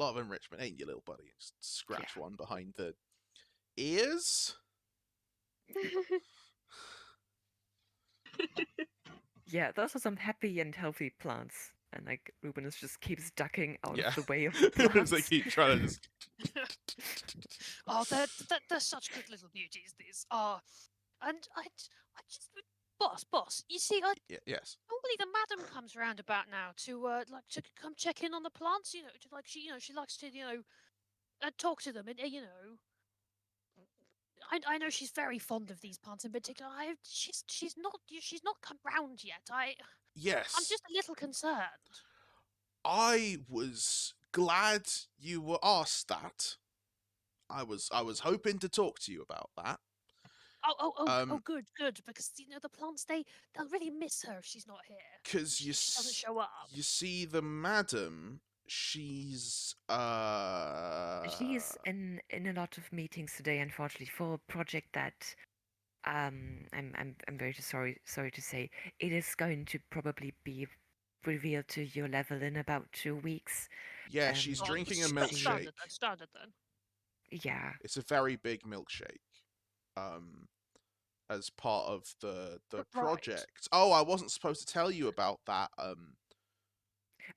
lot of enrichment, ain't you, little buddy? Just scratch Yeah. one behind the ears. Yeah, those are some happy and healthy plants. And like Ruben just keeps ducking out Yeah. of the way of the plants. They keep trying to just. Oh, they're such good little beauties. These are, and I just, boss. You see, Yes. normally the madam comes round about now to like to come check in on the plants. You know, to like she likes to talk to them, and I know she's very fond of these plants in particular. She's not come round yet. I'm Yes. just a little concerned. I was glad you were asked that. I was hoping to talk to you about that. Oh, good, because the plants they'll really miss her if she's not here. Because She doesn't show up. you see, the madam, she's She's in a lot of meetings today, unfortunately, for a project that I'm very sorry to say it is going to probably be revealed to your level in about 2 weeks. Yeah, she's drinking a Standard milkshake. then. Yeah. It's a very big milkshake. As part of the Right. project. Oh, I wasn't supposed to tell you about that.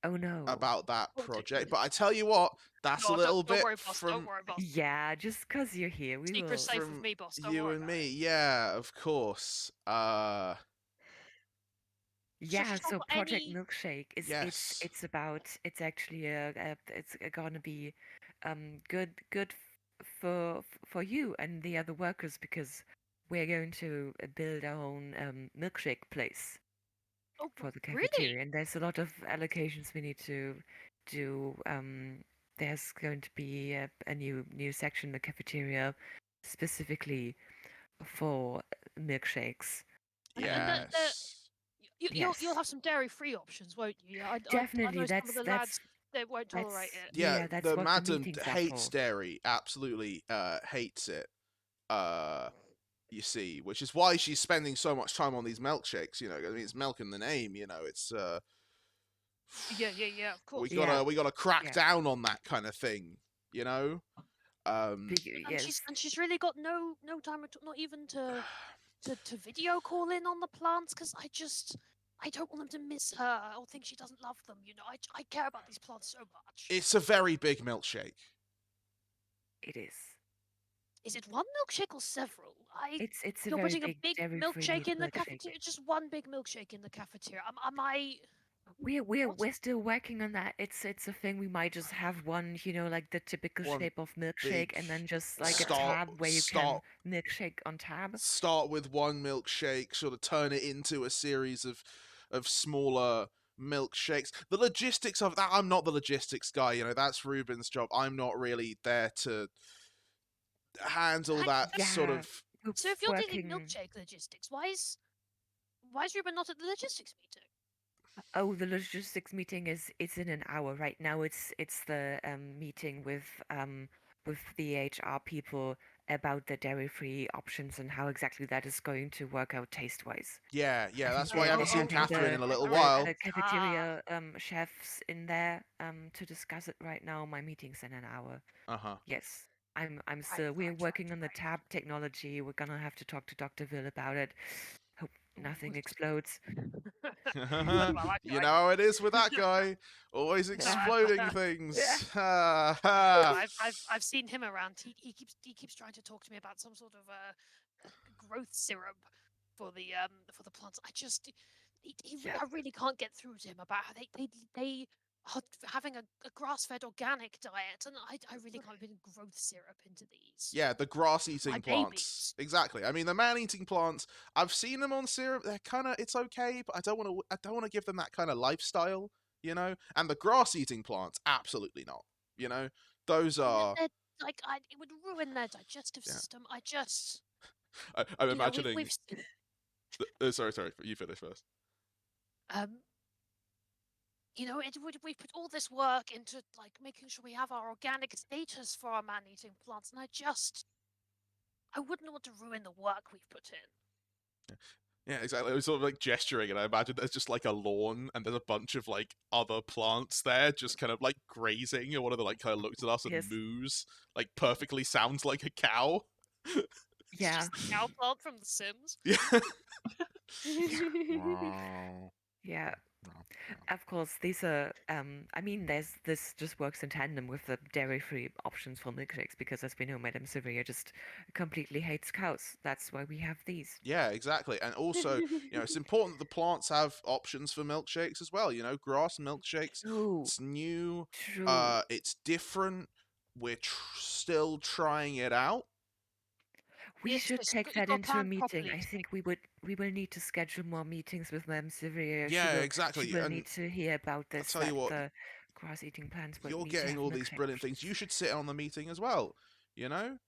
Oh no. About that Oh, dear. project, but I tell you what, that's a No, little don't bit worry, boss. from Don't worry, boss. Yeah, just because you're here, we Secret will. safe from with me, boss. Don't you worry and about me. it. Yeah, of course. Yeah, she's not so got Project any- Milkshake is Yes. it's actually it's gonna be good for you and the other workers because we're going to build our own milkshake place Oh, for the really? cafeteria, and there's a lot of allocations we need to do. There's going to be a new section in the cafeteria specifically for milkshakes. Yes. Yes. You'll have some dairy-free options, won't you? Yeah, I Definitely, know some of the lads they won't that's tolerate it. Yeah, that's the what the madam meetings are hates for. dairy. Absolutely hates it. You see, which is why she's spending so much time on these milkshakes. You know, I mean, it's milk in the name. You know, it's Yeah, of course. we gotta crack down on that kind of thing. You know. Yes. And she's really got no time at all, not even to video call in on the plants, because I don't want them to miss her or think she doesn't love them. You know, I care about these plants so much. It's a very big milkshake. It is. Is it one milkshake or several? It's a You're very putting a big dairy-free milkshake in the milkshake. cafeteria, just one big milkshake in the cafeteria. Am I? We're still working on that. It's a thing. We might just have one, like the typical One shape of milkshake, and then just like a start- tab where you start- can milkshake on tab. Start with one milkshake, sort of turn it into a series of smaller milkshakes. The logistics of that, I'm not the logistics guy, you know, that's Ruben's job. I'm not really there to handle that sort of. So if you're doing milkshake logistics, why is Ruben not at the logistics meeting? Oh, the logistics meeting it's in an hour right now. It's the meeting with the HR people about the dairy-free options and how exactly that is going to work out taste-wise. Yeah, that's why I They're haven't seen having Catherine in a little the while. cafeteria chefs in there to discuss it right now. My meeting's in an hour. Uh-huh. Yes, I'm still. We're working on the tab technology. We're gonna have to talk to Dr. Ville about it. Hope nothing explodes. You know how it is with that guy, always exploding things. I've seen him around. He keeps trying to talk to me about some sort of growth syrup for the plants. I really can't get through to him about how they are having a grass-fed organic diet, and I really can't put growth syrup into these. Yeah, the grass-eating My plants. babies. Exactly. I mean, the man-eating plants. I've seen them on syrup. They're kind of. It's okay, but I don't want to give them that kind of lifestyle. You know. And the grass-eating plants, absolutely not. You know. Those are. It would ruin their digestive system. I'm imagining. Sorry. You finish first. We put all this work into like making sure we have our organic status for our man-eating plants, and I wouldn't want to ruin the work we've put in. Yeah, exactly. I was sort of like gesturing, and I imagine there's just like a lawn, and there's a bunch of like other plants there, just kind of like grazing. And one of them like kind of looks at us and Yes. moos, like perfectly sounds like a cow. It's Yeah. just the cow plant from The Sims. Yeah. Yeah. Of course, these are. I mean, this just works in tandem with the dairy-free options for milkshakes because, as we know, Madame Sevilla just completely hates cows. That's why we have these. Yeah, exactly. And also, it's important that the plants have options for milkshakes as well. Grass milkshakes. True. It's new. True. It's different. We're still trying it out. We should take that You've got to into a plan meeting. properly I to think make. we will need to schedule more meetings with Madame Sevilla. Yeah, She exactly. will And need to hear about I'll this, tell you that what, the grass-eating plants will you're need to getting have all these milkshake brilliant things. You options. should sit on the meeting as well. You know,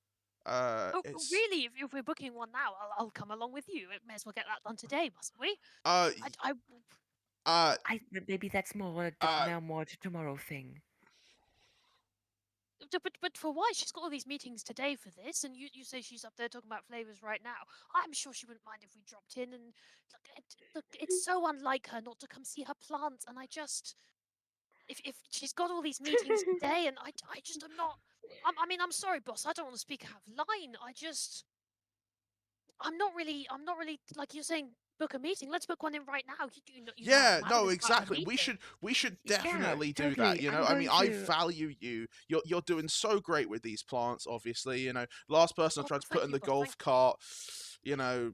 Oh, it's really? If we're booking one now, I'll come along with you. May as well get that done today, mustn't we? uh I uh Maybe that's more uh now more to tomorrow thing. but for why? She's got all these meetings today for this, and you say she's up there talking about flavors right now. I'm sure she wouldn't mind if we dropped in and look. It's so unlike her not to come see her plants, and I just if she's got all these meetings today, and I just am not. I mean, I'm sorry, boss. I don't want to speak out of line. I'm not really like you're saying. Book a meeting. Let's book one in right now. You know yeah, I'm no, adamant about her exactly. meeting. We should Yeah, definitely do that. totally. I'm I going mean, I to. value you. You're doing so great with these plants. Obviously, last person I Oh, tried to put thank in you, the boss. Thank golf you. cart. You know,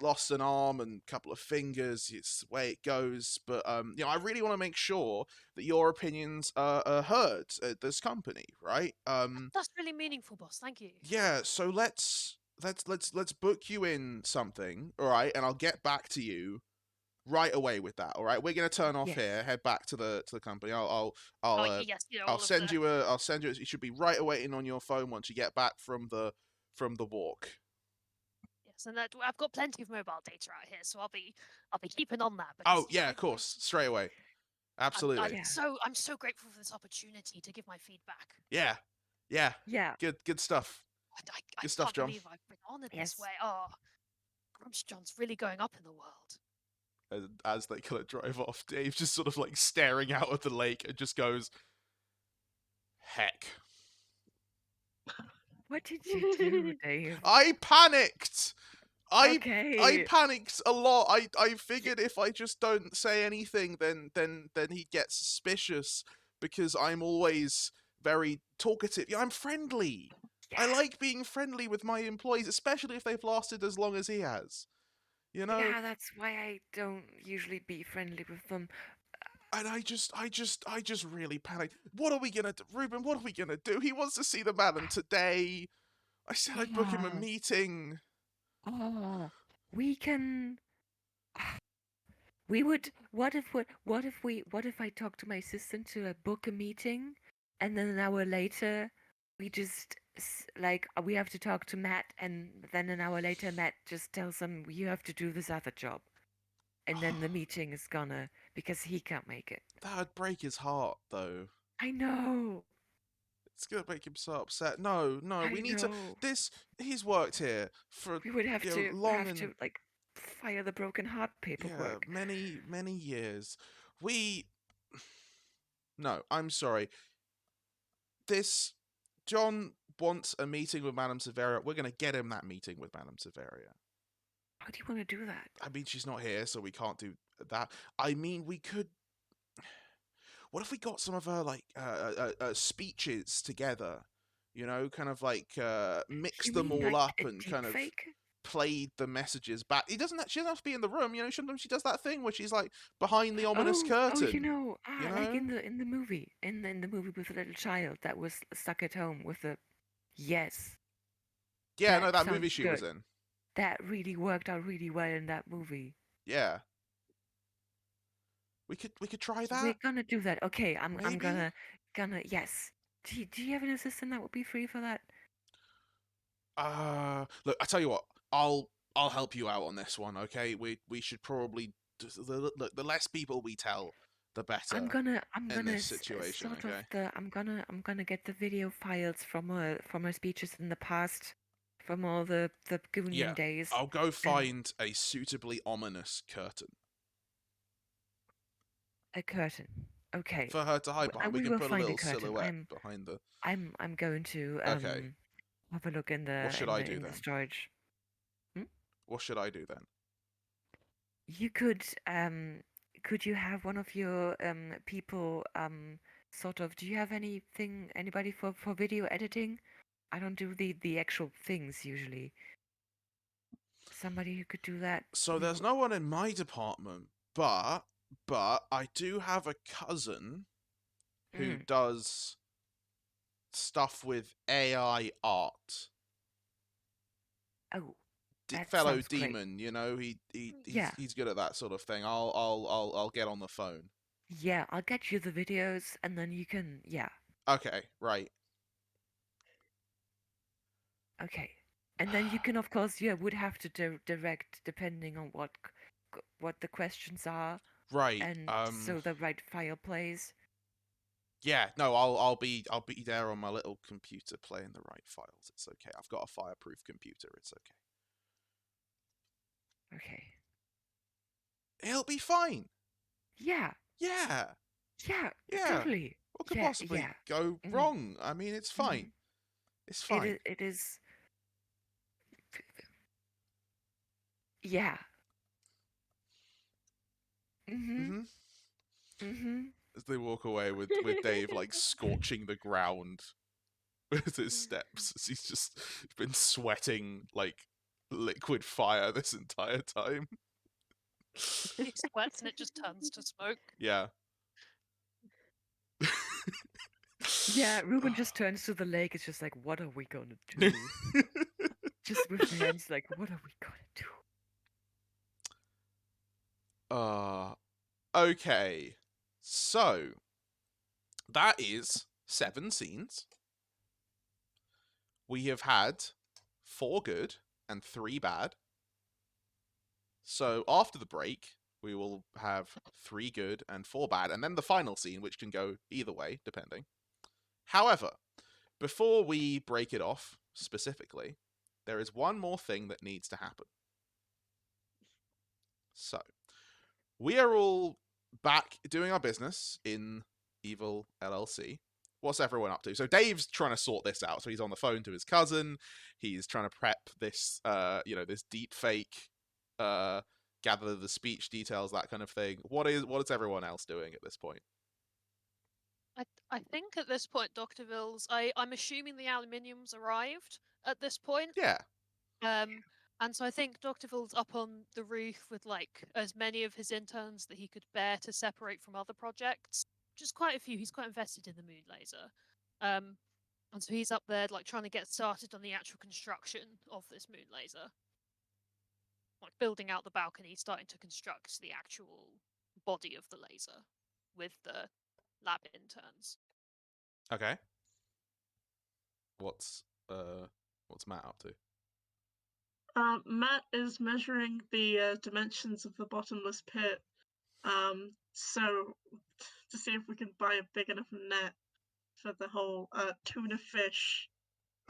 lost an arm and a couple of fingers. It's the way it goes. But I really want to make sure that your opinions are heard at this company, right? That's really meaningful, boss. Thank you. Yeah. So let's book you in something, all right? And I'll get back to you right away with that. All right, we're gonna turn off Yes. here, head back to the company. Oh, Uh, yes, I'll all of the. send you. It should be right away in on your phone once you get back from the walk. Yes, and that I've got plenty of mobile data out here, so I'll be keeping on that Oh because yeah, of course, straight away, absolutely. Yeah. I'm so grateful for this opportunity to give my feedback. Yeah, yeah, Yeah. good stuff. I Good stuff, can't John. believe I've been honored this Yes. way. Oh, Grumps John's really going up in the world. And as they kind of drive off, Dave's just sort of like staring out at the lake and just goes, "Heck." What did you do, Dave? I panicked. I Okay. panicked a lot. I figured if I just don't say anything, then he'd get suspicious because I'm always very talkative. Yeah, I'm friendly. I Yeah. like being friendly with my employees, especially if they've lasted as long as he has. You know, Yeah, that's why I don't usually be friendly with them. and I just really panicked. What are we gonna do, Ruben? What are we gonna do? He wants to see the madam today. I said I'd book him a Oh, meeting. oh, we can. We would. What if I talk to my assistant to book a meeting, and then an hour later, we just like we have to talk to Matt, and then an hour later, Matt just tells him you have to do this other job, and then the meeting is gonna because he can't make it. That'd break his heart, though. I know. It's gonna make him so upset. No, no, we I need to. know. He's worked here for We would long and like file the broken heart yeah, paperwork. many years. We no, I'm sorry. This John wants a meeting with Madame Severia. We're gonna get him that meeting with Madame Severia. How do you want to do that? I mean, she's not here, so we can't do that. I mean, we could. What if we got some of her like speeches together? Kind of like mix You them mean all like up a and deep kind of fake? played the messages back. She doesn't have to be in the room. Sometimes she does that thing where she's like behind the ominous You curtain. know, You like know? in the movie, in the movie with the little child that was stuck at home with the yes, Yeah, no, that that movie sounds she was good. in. That really worked out really well in that movie. Yeah, we could try We're that. gonna do that. Okay, I'm Maybe. gonna yes. Do you have an assistant that would be free for that? Look, I tell you what. I'll help you out on this one. Okay, we should probably look. The less people we tell, the better I'm in gonna this situation. Okay. I'm gonna get the video files from her speeches in the past from all the Goonian Yeah, days. I'll go And find a suitably ominous curtain a curtain. Okay. for her to hide behind. We We can will put a find a little curtain. silhouette behind the. I'm going to Okay, have a look in what the should I do in the then? storage. Hmm? What should I do then? You could you have one of your people sort of, do you have anybody for video editing? I don't do the actual things usually. Somebody who could do that. So there's no one in my department, but I do have a cousin who Mm. does stuff with AI art. Oh, that Fellow sounds great. demon, you know, Yeah. he's good at that sort of thing. I'll get on the phone. Yeah, I'll get you the videos and then you can, yeah. Okay, right. Okay. And then you can, of course, yeah, would have to direct depending on what the questions are, Right. and so the right file plays. Yeah, no, I'll be there on my little computer playing the right files. It's okay. I've got a fireproof computer. It's okay. Okay. It'll be fine. Yeah. Yeah. Yeah. Yeah. Totally. What could Yeah. possibly Yeah. go Mhm. wrong? I mean, it's Mhm. fine. It's fine. It is. Yeah. Mhm. Mhm. Mhm. As they walk away with Dave like scorching the ground with his steps as he's just been sweating like liquid fire this entire time. He sweats and it just turns to smoke. Yeah. Yeah. Ruben just turns to the lake. It's just like, what are we gonna do? Just with hands, like, what are we gonna do? Okay. So that is 7 scenes. We have had 4 good and 3 bad. So after the break, we will have 3 good and 4 bad, and then the final scene, which can go either way, depending. However, before we break it off specifically, there is one more thing that needs to happen. So, we are all back doing our business in Evil LLC. What's everyone up to? So Dave's trying to sort this out. So he's on the phone to his cousin. He's trying to prep this, this deep fake, gather the speech details, that kind of thing. What is everyone else doing at this point? I think at this point, Dr. Vills, I'm assuming the aluminium's arrived at this point. Yeah. And so I think Dr. Vills up on the roof with like as many of his interns that he could bear to separate from other projects. Just quite a few. He's quite invested in the moon laser. And so he's up there like trying to get started on the actual construction of this moon laser. Like building out the balcony, starting to construct the actual body of the laser with the lab interns. Okay. What's Matt up to? Matt is measuring the dimensions of the bottomless pit, so to see if we can buy a big enough net for the whole tuna fish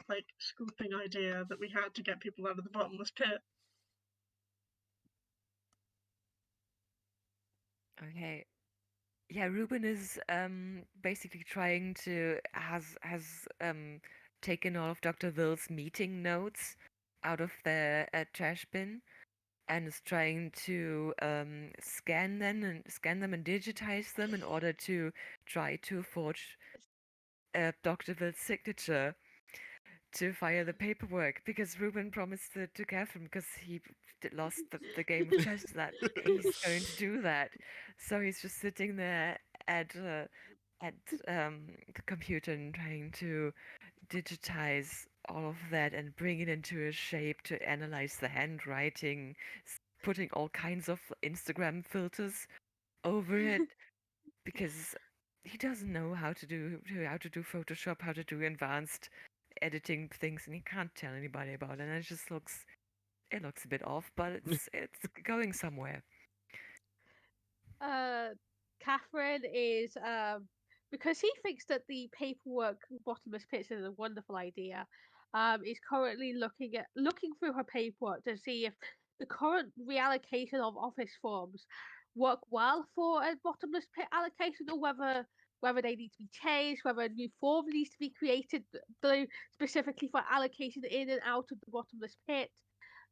like scooping idea that we had to get people out of the bottomless pit. Okay. Yeah, Ruben is basically trying to has taken all of Dr. Will's meeting notes out of the trash bin and is trying to scan them and digitize them in order to try to forge Dr. Will's signature to file the paperwork, because Ruben promised to Catherine, because he lost the game of chess, that he's going to do that. So he's just sitting there at the computer and trying to digitize all of that and bring it into a shape to analyze the handwriting, putting all kinds of Instagram filters over it, because he doesn't know how to do Photoshop, how to do advanced editing things, and he can't tell anybody about it. And it looks a bit off, but it's going somewhere. Catherine is because he thinks that the paperwork bottomless pits is a wonderful idea. Is currently looking through her paperwork to see if the current reallocation of office forms work well for a bottomless pit allocation, or whether they need to be changed, whether a new form needs to be created, though specifically for allocation in and out of the bottomless pit.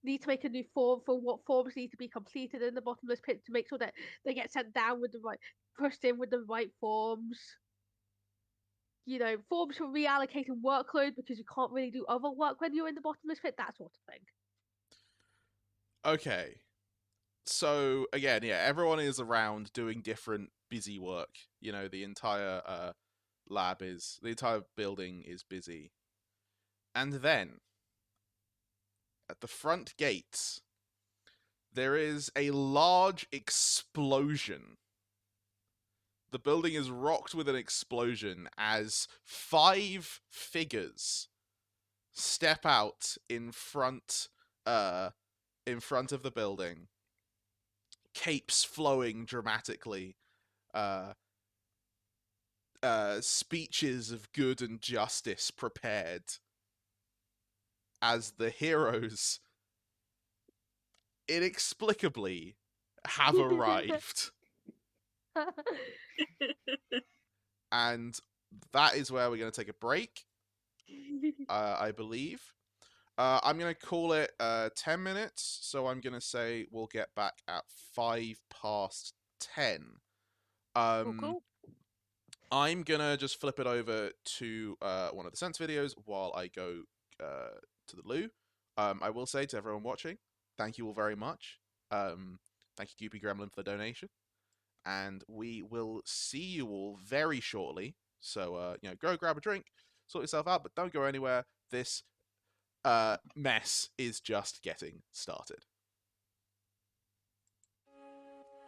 Need to make a new form for what forms need to be completed in the bottomless pit to make sure that they get sent down with the right, pushed in with the right forms. Forms for reallocating workload because you can't really do other work when you're in the bottomless pit, that sort of thing. Okay. So again, yeah, everyone is around doing different busy work. The entire the entire building is busy. And then at the front gates there is a large explosion. The building is rocked with an explosion as 5 figures step out in front of the building, capes flowing dramatically, speeches of good and justice prepared, as the heroes inexplicably have arrived. And that is where we're going to take a break, I believe. I'm going to call it 10 minutes, so I'm going to say we'll get back at 10:05. Cool. I'm going to just flip it over to one of the Sense videos while I go to the loo. I will say to everyone watching, thank you all very much. Thank you, Goopy Gremlin, for the donation. And we will see you all very shortly. So, go grab a drink, sort yourself out, but don't go anywhere. This mess is just getting started.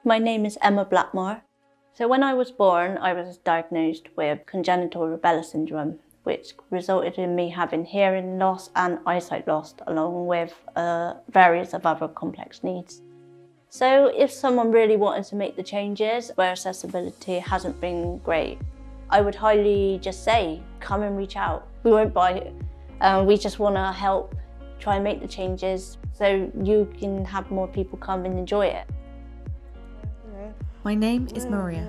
My name is Emma Blackmore. So when I was born, I was diagnosed with congenital rubella syndrome, which resulted in me having hearing loss and eyesight loss, along with various of other complex needs. So if someone really wanted to make the changes where accessibility hasn't been great, I would highly just say, come and reach out. We won't bite. We just want to help try and make the changes so you can have more people come and enjoy it. My name is Maria.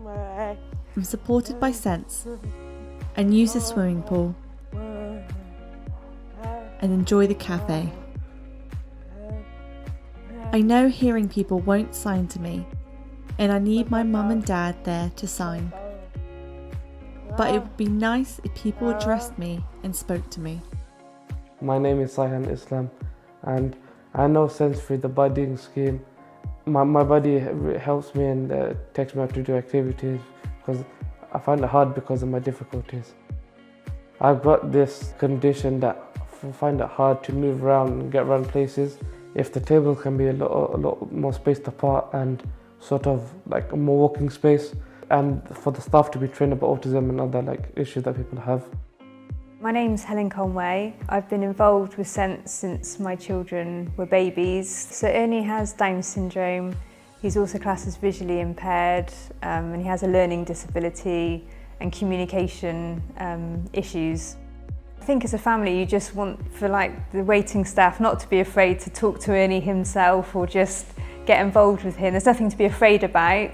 I'm supported by Sense and use the swimming pool and enjoy the cafe. I know hearing people won't sign to me, and I need my mum and dad there to sign. But it would be nice if people addressed me and spoke to me. My name is Saihan Islam, and I know Sense through the buddying scheme. My buddy helps me and takes me out to do activities because I find it hard because of my difficulties. I've got this condition that I find it hard to move around and get around places. If the table can be a lot more spaced apart and sort of like a more walking space, and for the staff to be trained about autism and other issues that people have. My name's Helen Conway. I've been involved with Sense since my children were babies. So Ernie has Down syndrome. He's also classed as visually impaired, and he has a learning disability and communication issues. I think as a family you just want for the waiting staff not to be afraid to talk to Ernie himself or just get involved with him. There's nothing to be afraid about.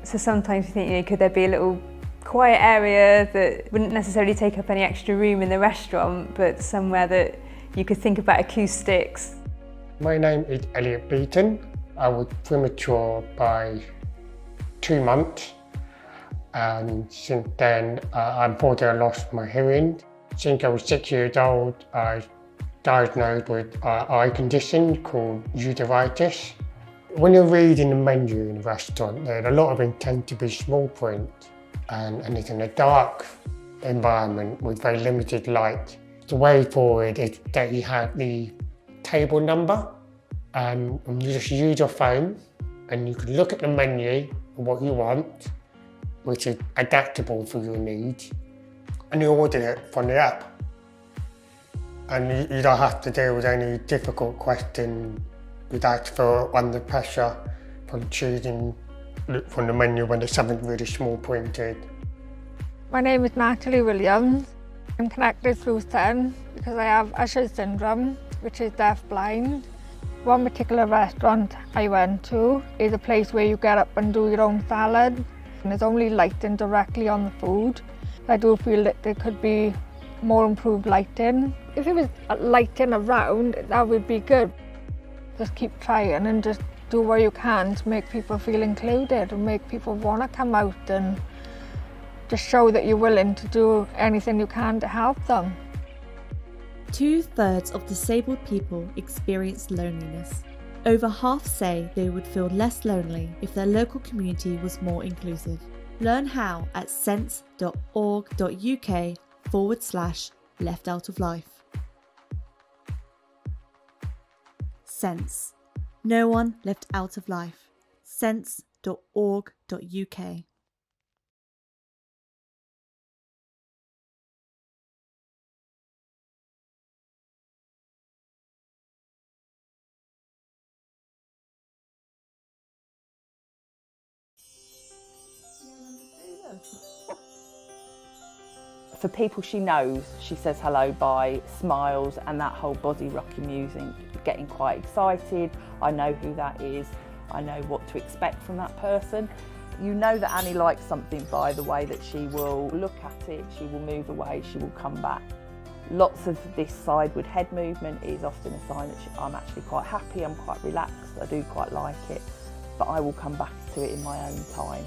So sometimes you think, could there be a little quiet area that wouldn't necessarily take up any extra room in the restaurant, but somewhere that you could think about acoustics. My name is Elliot Beaton. I was premature by 2 months, and since then unfortunately I lost my hearing. Since I was 6 years old, I was diagnosed with an eye condition called uveitis. When you're reading the menu in a restaurant, a lot of them tend to be small print, and it's in a dark environment with very limited light. The way forward is that you have the table number, and you just use your phone and you can look at the menu of what you want, which is adaptable for your needs, and you order it from the app. And you don't have to deal with any difficult questions without feel under pressure from choosing look from the menu when there's something really small printed. My name is Natalie Williams. I'm connected through SEN because I have Usher's syndrome, which is deaf-blind. One particular restaurant I went to is a place where you get up and do your own salad, and there's only lighting directly on the food. I do feel that there could be more improved lighting. If it was lighting around, that would be good. Just keep trying and just do what you can to make people feel included and make people want to come out and just show that you're willing to do anything you can to help them. 2/3 of disabled people experience loneliness. Over half say they would feel less lonely if their local community was more inclusive. Learn how at sense.org.uk/left out of life. Sense. No one left out of life. sense.org.uk. For people she knows, she says hello by smiles and that whole body rocking music, getting quite excited. I know who that is. I know what to expect from that person. You know that Annie likes something by the way that she will look at it, she will move away, she will come back. Lots of this sideward head movement is often a sign that I'm actually quite happy, I'm quite relaxed, I do quite like it, but I will come back to it in my own time.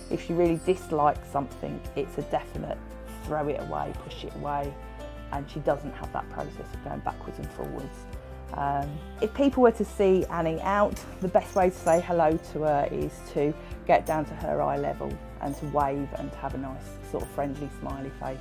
If she really dislikes something, it's a definite throw it away, push it away, and she doesn't have that process of going backwards and forwards. If people were to see Annie out, the best way to say hello to her is to get down to her eye level and to wave and to have a nice sort of friendly smiley face.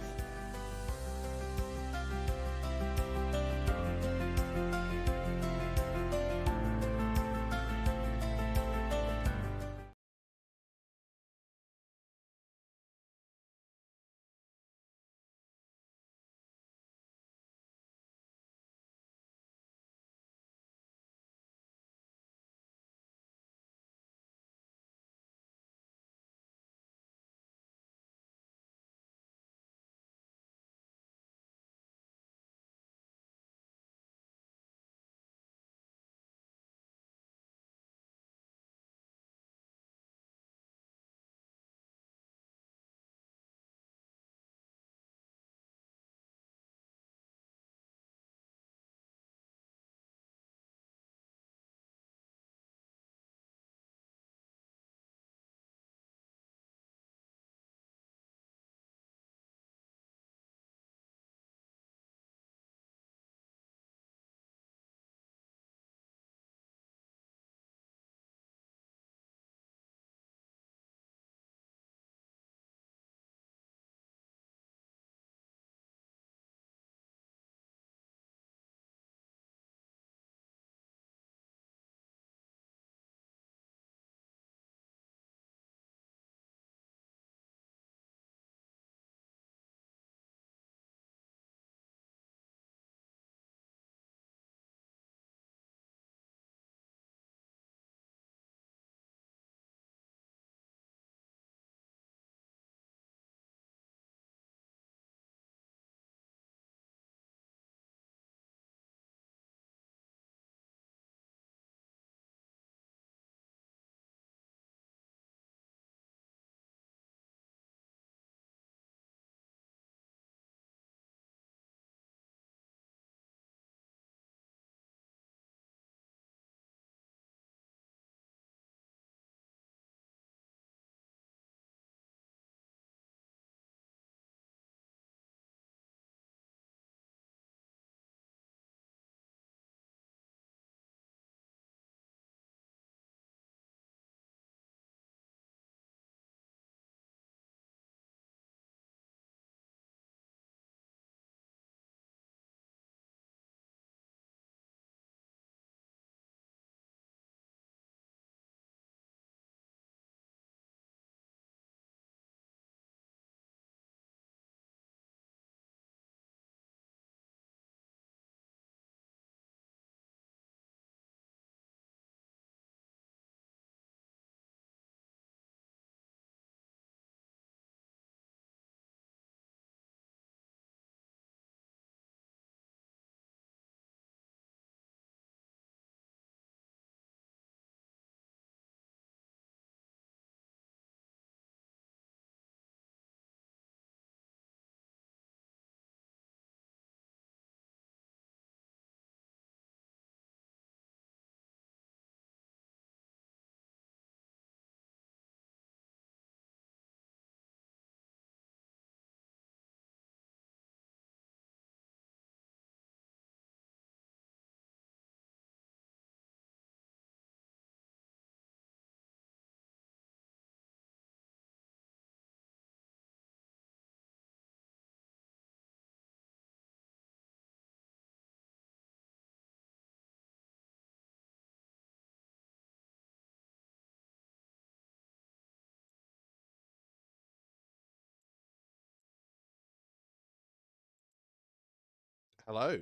Hello.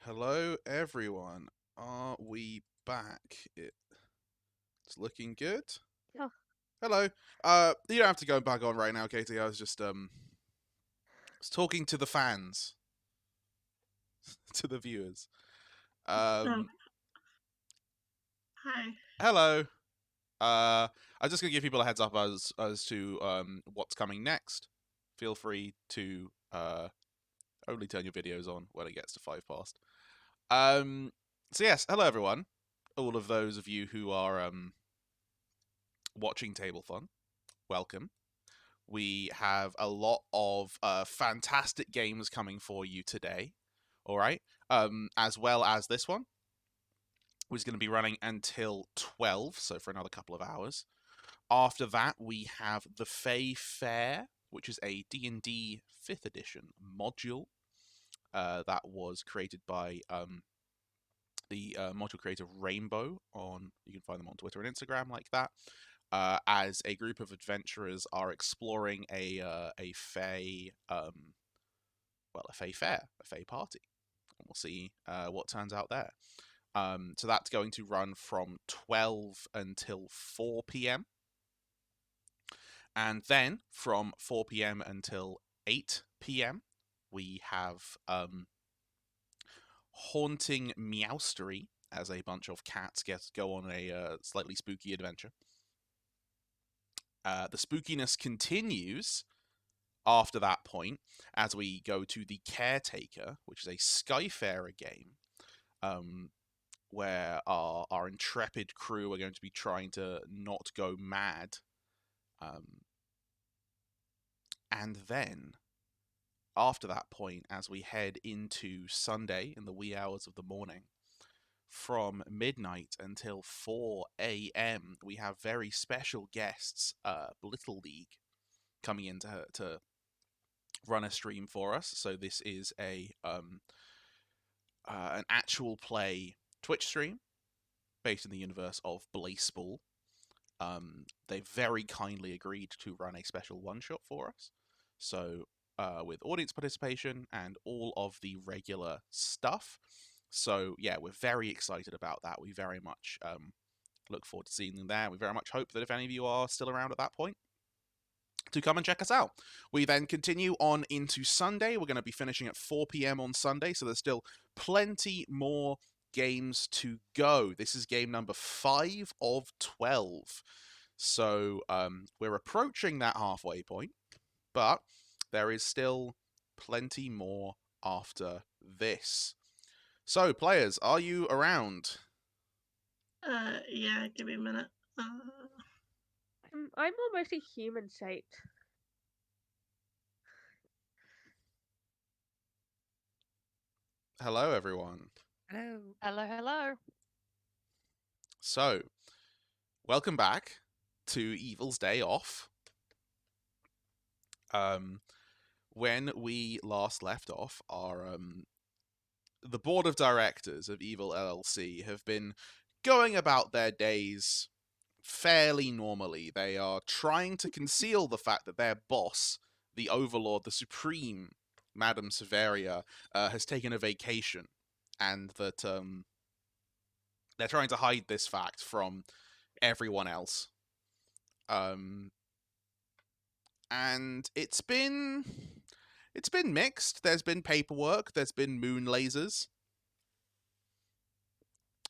Hello, everyone. Are we back? It's looking good. Yeah. Hello. You don't have to go back on right now, Katie. I was just talking to the fans, to the viewers. Oh, hi. Hello. I'm just gonna give people a heads up as to what's coming next. Feel free to only turn your videos on when it gets to 5 past. So yes, hello everyone. All of those of you who are watching Tablethon, welcome. We have a lot of fantastic games coming for you today. All right, as well as this one, which is going to be running until 12, so for another couple of hours. After that, we have the Fae Fair, which is a D&D 5th edition module that was created by the module creator Rainbow. You can find them on Twitter and Instagram like that. As a group of adventurers are exploring a Fae, a Fae Fair, a Fae party, and we'll see what turns out there. So that's going to run from 12 until 4 p.m. And then from 4 p.m. until 8 p.m., we have Haunting Meowstery, as a bunch of cats go on a slightly spooky adventure. The spookiness continues after that point as we go to the Caretaker, which is a Skyfarer game, where our intrepid crew are going to be trying to not go mad. And then, after that point, as we head into Sunday in the wee hours of the morning, from midnight until 4 a.m., we have very special guests, Little League, coming in to run a stream for us. So this is an actual play Twitch stream based in the universe of Blaseball. They very kindly agreed to run a special one-shot for us. So with audience participation and all of the regular stuff. So yeah, we're very excited about that. We very much look forward to seeing them there. We very much hope that if any of you are still around at that point, to come and check us out. We then continue on into Sunday. We're going to be finishing at 4 p.m. on Sunday, so there's still plenty more games to go. This is game number 5 of 12. So we're approaching that halfway point, but there is still plenty more after this. So, players, are you around? Yeah, give me a minute. I'm almost a human shaped. Hello, everyone. Hello. Hello, hello. So, welcome back to Evil's Day Off. When we last left off, the board of directors of Evil LLC have been going about their days fairly normally. They are trying to conceal the fact that their boss, the Overlord, the Supreme, Madame Severia, has taken a vacation, and that they're trying to hide this fact from everyone else. And it's been mixed. There's been paperwork. There's been moon lasers.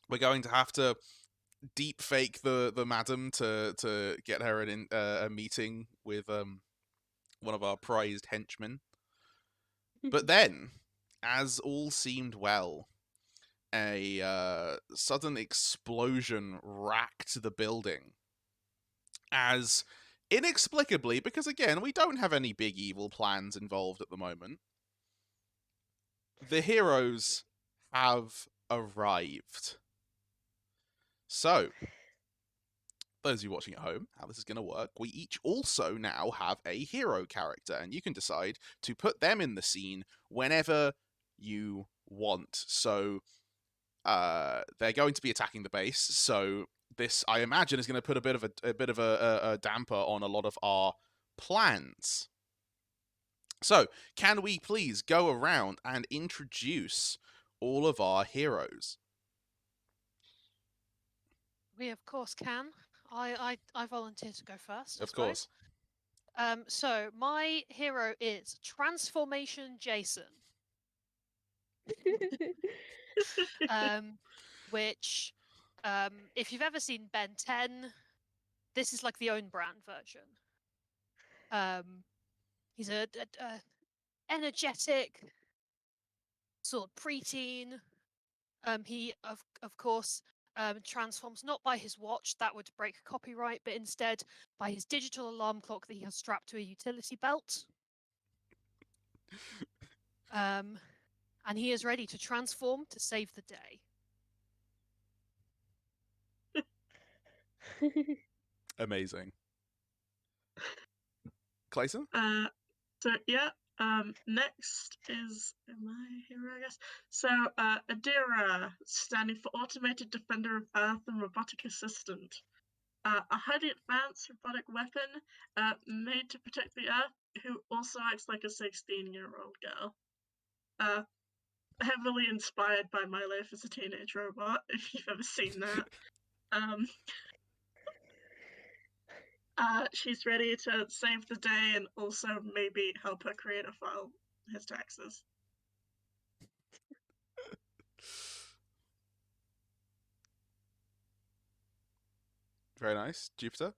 We're going to have to deep fake the madam to get her a meeting with one of our prized henchmen. But then, as all seemed well, a sudden explosion racked the building. As inexplicably, because again, we don't have any big evil plans involved at the moment, the heroes have arrived. So, those of you watching at home, how this is going to work, we each also now have a hero character, and you can decide to put them in the scene whenever you want. So, they're going to be attacking the base, so this, I imagine, is going to put a bit of a damper on a lot of our plans. So, can we please go around and introduce all of our heroes? We of course can. I volunteer to go first, I Of suppose. course. So my hero is Transformation Jason. Which, if you've ever seen Ben 10, this is like the own brand version. He's a energetic sort of preteen. He of course transforms not by his watch, that would break copyright, but instead by his digital alarm clock that he has strapped to a utility belt. And he is ready to transform to save the day. Amazing. Clayton? Next is my hero, I guess. So, Adira, standing for Automated Defender of Earth and Robotic Assistant. A highly advanced robotic weapon made to protect the Earth, who also acts like a 16-year-old girl. Heavily inspired by my life as a teenage robot, if you've ever seen that. She's ready to save the day and also maybe help her creator file his taxes. Very nice. Jupiter?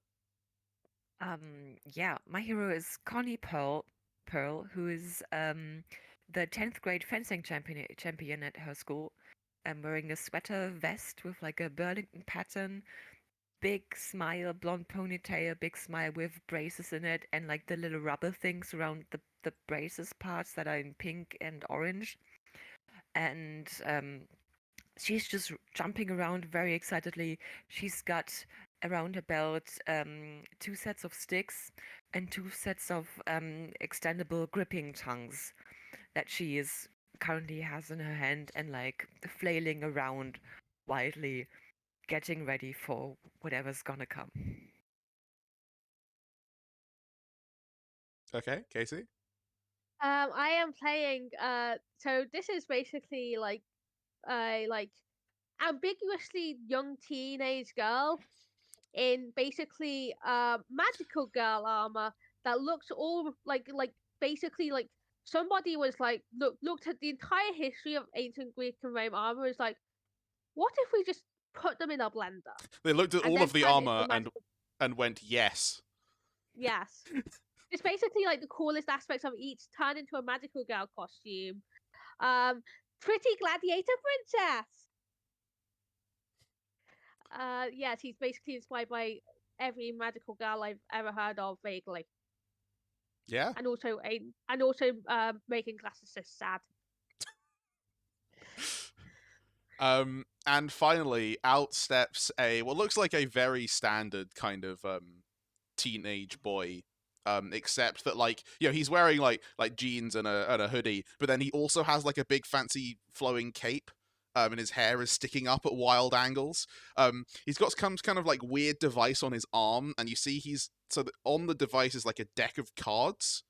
Yeah, my hero is Connie Pearl, who is the 10th grade fencing champion at her school. Wearing a sweater vest with like a Burlington pattern, big smile, blonde ponytail, big smile with braces in it, and like the little rubber things around the braces parts that are in pink and orange. And she's just jumping around very excitedly. She's got around her belt 2 sets of sticks and 2 sets of extendable gripping tongues that she is currently has in her hand and like flailing around wildly, getting ready for whatever's gonna come. Okay, Casey? I am playing. So this is basically like a ambiguously young teenage girl in basically magical girl armor that looks all basically like somebody was like looked at the entire history of ancient Greek and Rome armor, is like, what if we just put them in a blender They looked at and all then of the turn it into armor a magical. and went, yes. Yes. It's basically like the coolest aspects of each turned into a magical girl costume. Pretty gladiator princess. Yeah, she's basically inspired by every magical girl I've ever heard of, vaguely. Yeah. And also making classicists sad. And finally, out steps what looks like a very standard kind of teenage boy. Except that he's wearing like jeans and a hoodie, but then he also has like a big fancy flowing cape. And his hair is sticking up at wild angles. He's got some kind of like weird device on his arm, and you see on the device is like a deck of cards.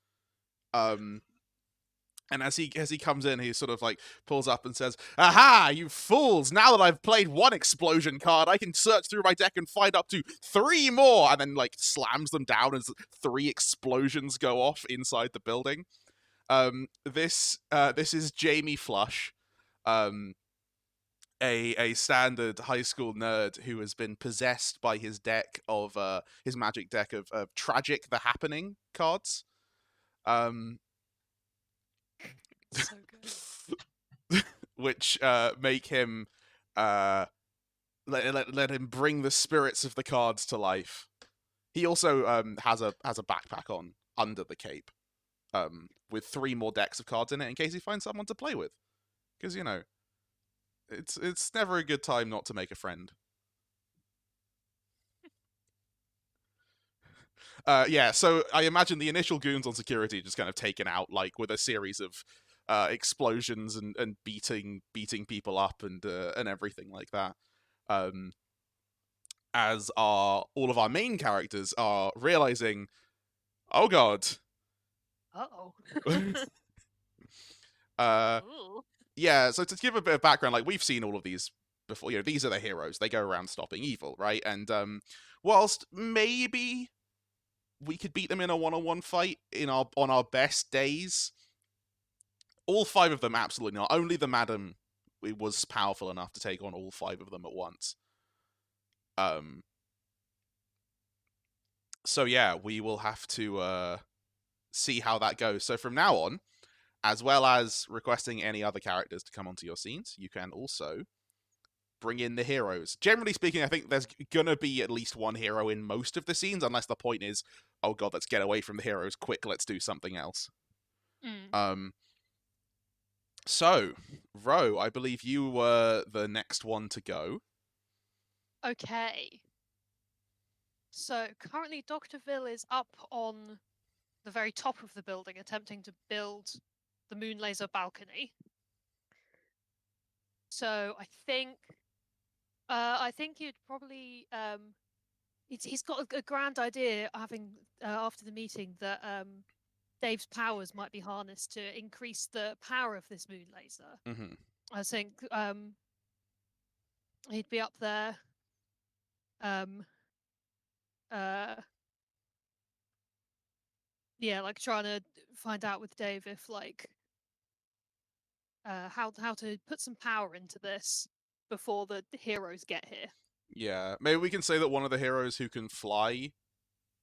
And as he comes in, he sort of like pulls up and says, "Aha, you fools! Now that I've played one explosion card, I can search through my deck and find up to 3 more!" And then like slams them down as 3 explosions go off inside the building. This is Jamie Flush, a standard high school nerd who has been possessed by his deck of his magic deck of Tragic the Happening cards. So good. Which make him let him bring the spirits of the cards to life. He also has a backpack on under the cape, with 3 more decks of cards in it in case he finds someone to play with. Because it's never a good time not to make a friend. Yeah, so I imagine the initial goons on security just kind of taken out, like with a series of explosions and beating people up and everything like that. As all of our main characters are realizing, oh god, Uh-oh. Ooh. Yeah, so to give a bit of background, like, we've seen all of these before. You know, these are the heroes. They go around stopping evil, right? And whilst maybe we could beat them in a one-on-one fight on our best days, all 5 of them absolutely not. Only the Madam was powerful enough to take on all 5 of them at once. So yeah, we will have to see how that goes. So from now on, as well as requesting any other characters to come onto your scenes, you can also bring in the heroes. Generally speaking, I think there's gonna be at least one hero in most of the scenes, unless the point is, oh god, let's get away from the heroes, quick, let's do something else. So, Ro, I believe you were the next one to go. Okay. So currently Dr. Vil is up on the very top of the building attempting to build the moon laser balcony. So I think you'd probably he's got a grand idea having after the meeting that Dave's powers might be harnessed to increase the power of this moon laser. Mm-hmm. I think he'd be up there yeah, like trying to find out with Dave if like how to put some power into this before the heroes get here. Yeah, maybe we can say that one of the heroes who can fly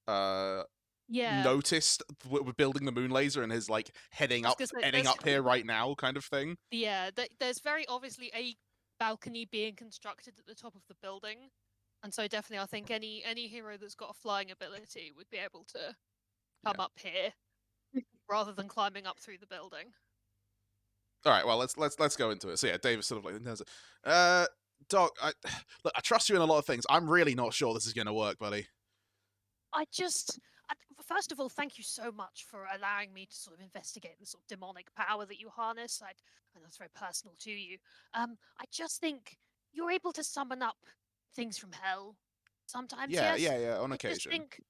Yeah, noticed we're building the moon laser and is like heading up here right now kind of thing. Yeah, there's very obviously a balcony being constructed at the top of the building, and so definitely I think any hero that's got a flying ability would be able to come up here rather than climbing up through the building. All right, well let's go into it. So yeah, Dave is sort of like, Doc, look, I trust you in a lot of things. I'm really not sure this is gonna work, buddy. First of all, thank you so much for allowing me to sort of investigate the sort of demonic power that you harness. I know it's very personal to you. I just think you're able to summon up things from hell sometimes. Yeah, yes? yeah, on I occasion. just think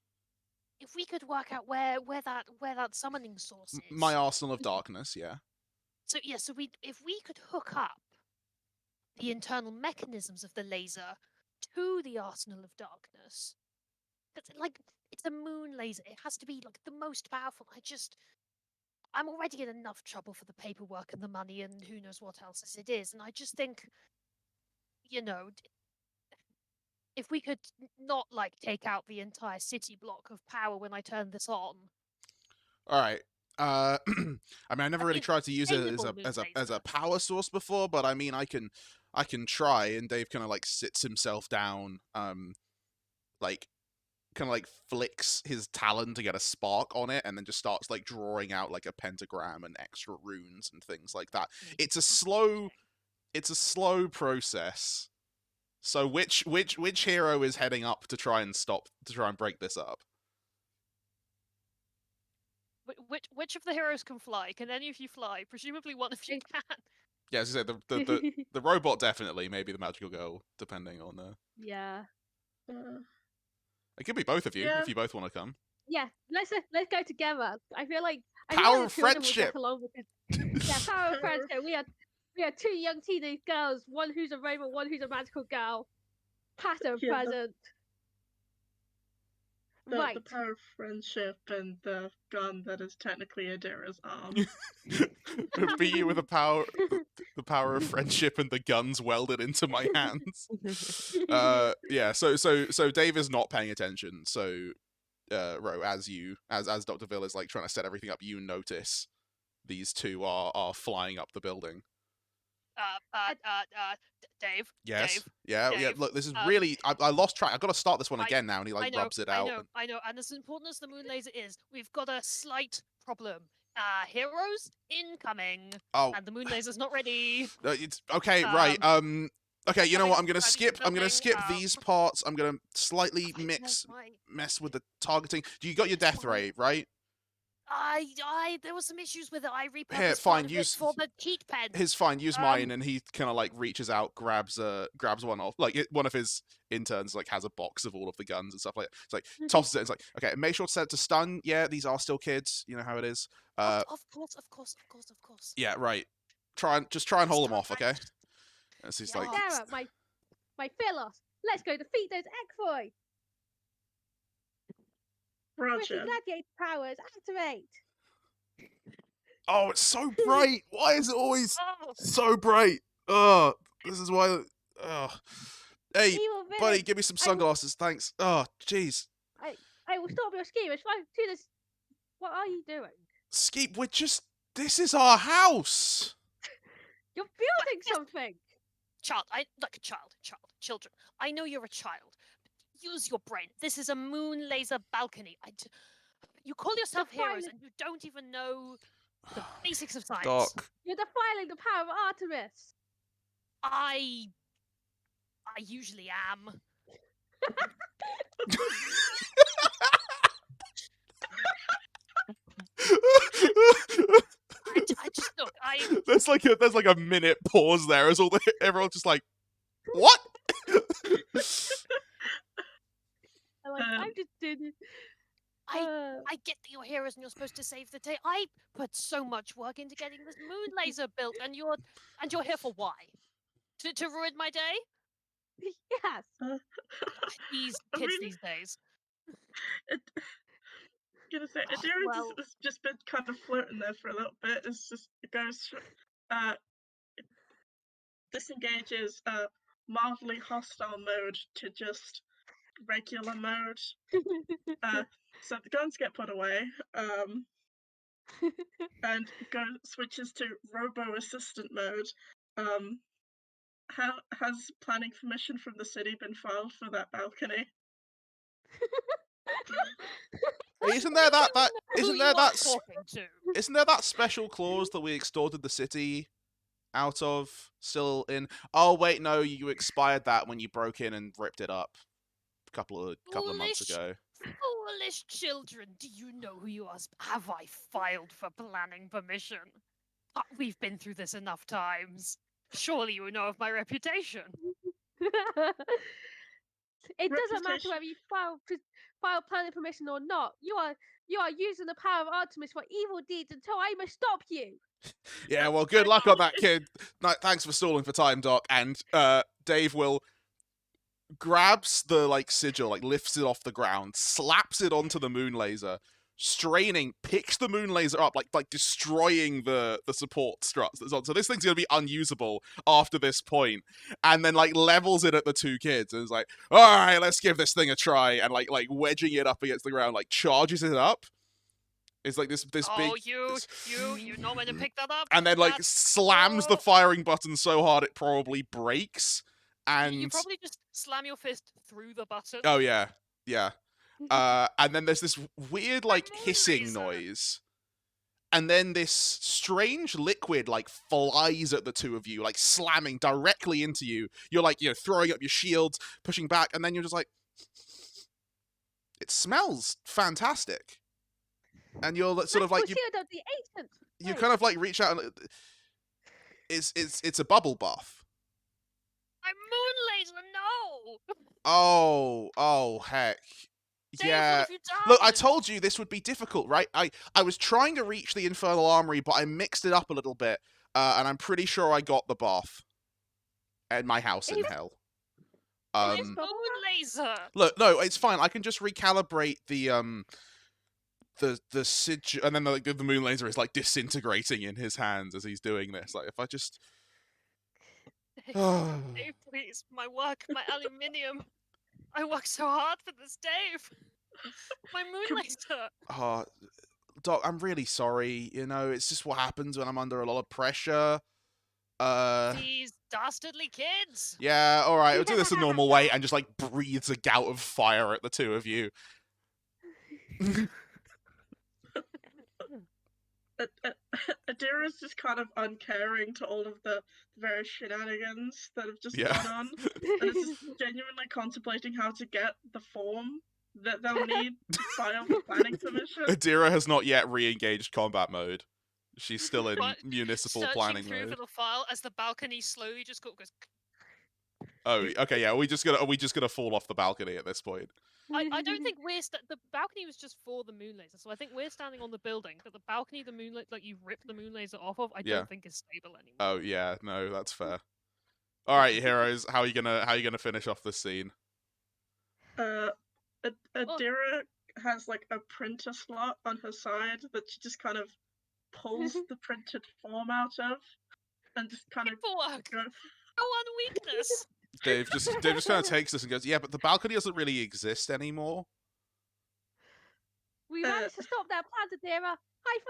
if we could work out where that summoning source is. My arsenal of darkness, yeah. So yeah, if we could hook up the internal mechanisms of the laser to the arsenal of darkness. It's a moon laser. It has to be like the most powerful. I'm already in enough trouble for the paperwork and the money and who knows what else as it is. And I just think, if we could not like take out the entire city block of power when I turn this on. All right. I mean, I never really tried to use it as a power source before, but I mean, I can try. And Dave kind of like sits himself down, like kind of like flicks his talon to get a spark on it, and then just starts like drawing out like a pentagram and extra runes and things like that. It's a slow process. So which hero is heading up to try and break this up? Which of the heroes can fly? Can any of you fly? Presumably one of you can. Yeah, as I said, the robot definitely, maybe the magical girl, depending on Yeah. It could be both of you if you both want to come. Yeah, let's go together. I feel like power of friendship. Yeah, power of friendship. We are 2 young teenage girls, one who's a robot, one who's a magical girl. Pattern present. The power of friendship and the gun that is technically Adira's arm. Be you with the power of friendship and the guns welded into my hands. Yeah. So Dave is not paying attention. So, Ro, as Dr. Vil is like trying to set everything up, you notice these two are flying up the building. Dave. Yes. Dave, yeah. Dave, Yeah. Look, this is really. I lost track. I've got to start this one again now, and he like rubs it out. I know. And as important as the moon laser is, we've got a slight problem. Heroes incoming. Oh. And the moon laser's not ready. It's okay, right. Okay, you know what? I'm gonna skip these parts. I'm gonna slightly mess with the targeting. You got your death ray, right? There were some issues with it. I repurposed Here, part fine, of it use for the cheat pen. use mine, and he kind of like reaches out, grabs one off, like one of his interns like has a box of all of the guns and stuff like that. It's like tosses it. It's like, okay, make sure to set it to stun. Yeah, these are still kids. You know how it is. Of course. Yeah, right. Try and hold them off, okay? And so he's like, Sarah, my Philos, let's go defeat those Ekphoi. Roger. Gladiator powers, activate. oh, it's so bright. Why is it always so bright? Oh, this is why. Oh, hey, Evil villain. buddy, give me some sunglasses, thanks. Oh, jeez. I will stop your scheme. It's like to this. What are you doing? Skeep, this is our house. You're building something. Children. I know you're a child. But use your brain. This is a moon laser balcony. You call yourself heroes and you don't even know the basics of science. Doc. You're defiling the power of Artemis. I usually am. I just look. There's like a minute pause there as everyone's just like, what? I'm just doing it. I get that you're heroes and you're supposed to save the day. I put so much work into getting this moon laser built, and you're here for why? To ruin my day? Yes. These kids these days. Gonna say, Adira has just been kind of floating there for a little bit. It goes, disengages mildly hostile mode to just regular mode. So the guns get put away, and switches to robo assistant mode. Has planning permission from the city been filed for that balcony? Hey, isn't there that special clause that we extorted the city out of still in? Oh wait, no, you expired that when you broke in and ripped it up a couple of months ago. Foolish children, do you know who you are? Have I filed for planning permission? We've been through this enough times. Surely you know of my reputation. It doesn't matter whether you file planning permission or not. You are using the power of Artemis for evil deeds until I must stop you. Yeah, well, good luck on that, kid. No, thanks for stalling for time, Doc. And Dave will grabs the sigil, lifts it off the ground, slaps it onto the moon laser, straining, picks the moon laser up, like destroying the support struts that's on. So this thing's gonna be unusable after this point, and then levels it at the two kids and is like, all right, let's give this thing a try, and like wedging it up against the ground, charges it up. It's like this big. You know when to pick that up. And then slams the firing button so hard it probably breaks. And you probably just slam your fist through the button. Oh yeah. And then there's this weird hissing noise, and then this strange liquid flies at the two of you, slamming directly into you. You're throwing up your shields, pushing back, and then you're just like, it smells fantastic. And you're sort of you kind of reach out and it's a bubble bath. I'm moon laser, no! Oh, heck. Dave, yeah. What have you done? Look, I told you this would be difficult, right? I was trying to reach the Infernal Armory, but I mixed it up a little bit, and I'm pretty sure I got the bath at my house in hell. It's moon laser! Look, no, it's fine. I can just recalibrate the sigil, and then the moon laser is disintegrating in his hands as he's doing this. If I just... Dave, please, my aluminium. I worked so hard for this, Dave. My moon laser. Doc, I'm really sorry. It's just what happens when I'm under a lot of pressure. These dastardly kids. Yeah, all right. I'll do this the normal way, and just breathes a gout of fire at the two of you. Adira's just kind of uncaring to all of the various shenanigans that have just gone on, and is just genuinely contemplating how to get the form that they'll need final planning permission. Adira has not yet re-engaged combat mode. She's still in But municipal searching planning through for mode. the file as the balcony slowly just goes. Oh, okay, yeah. Are we just gonna fall off the balcony at this point? I don't think the balcony was just for the moon laser, so I think we're standing on the building, but the balcony, the moon like you rip the moon laser off of, I Yeah. don't think is stable anymore. Oh yeah, no, that's fair. All right, heroes, how are you gonna finish off this scene? Adira has like a printer slot on her side that she just kind of pulls the printed form out of, and just kind of Paperwork. go. Go on weakness. Dave just kind of takes this and goes, yeah, but the balcony doesn't really exist anymore. We managed to stop that plan, Adira. High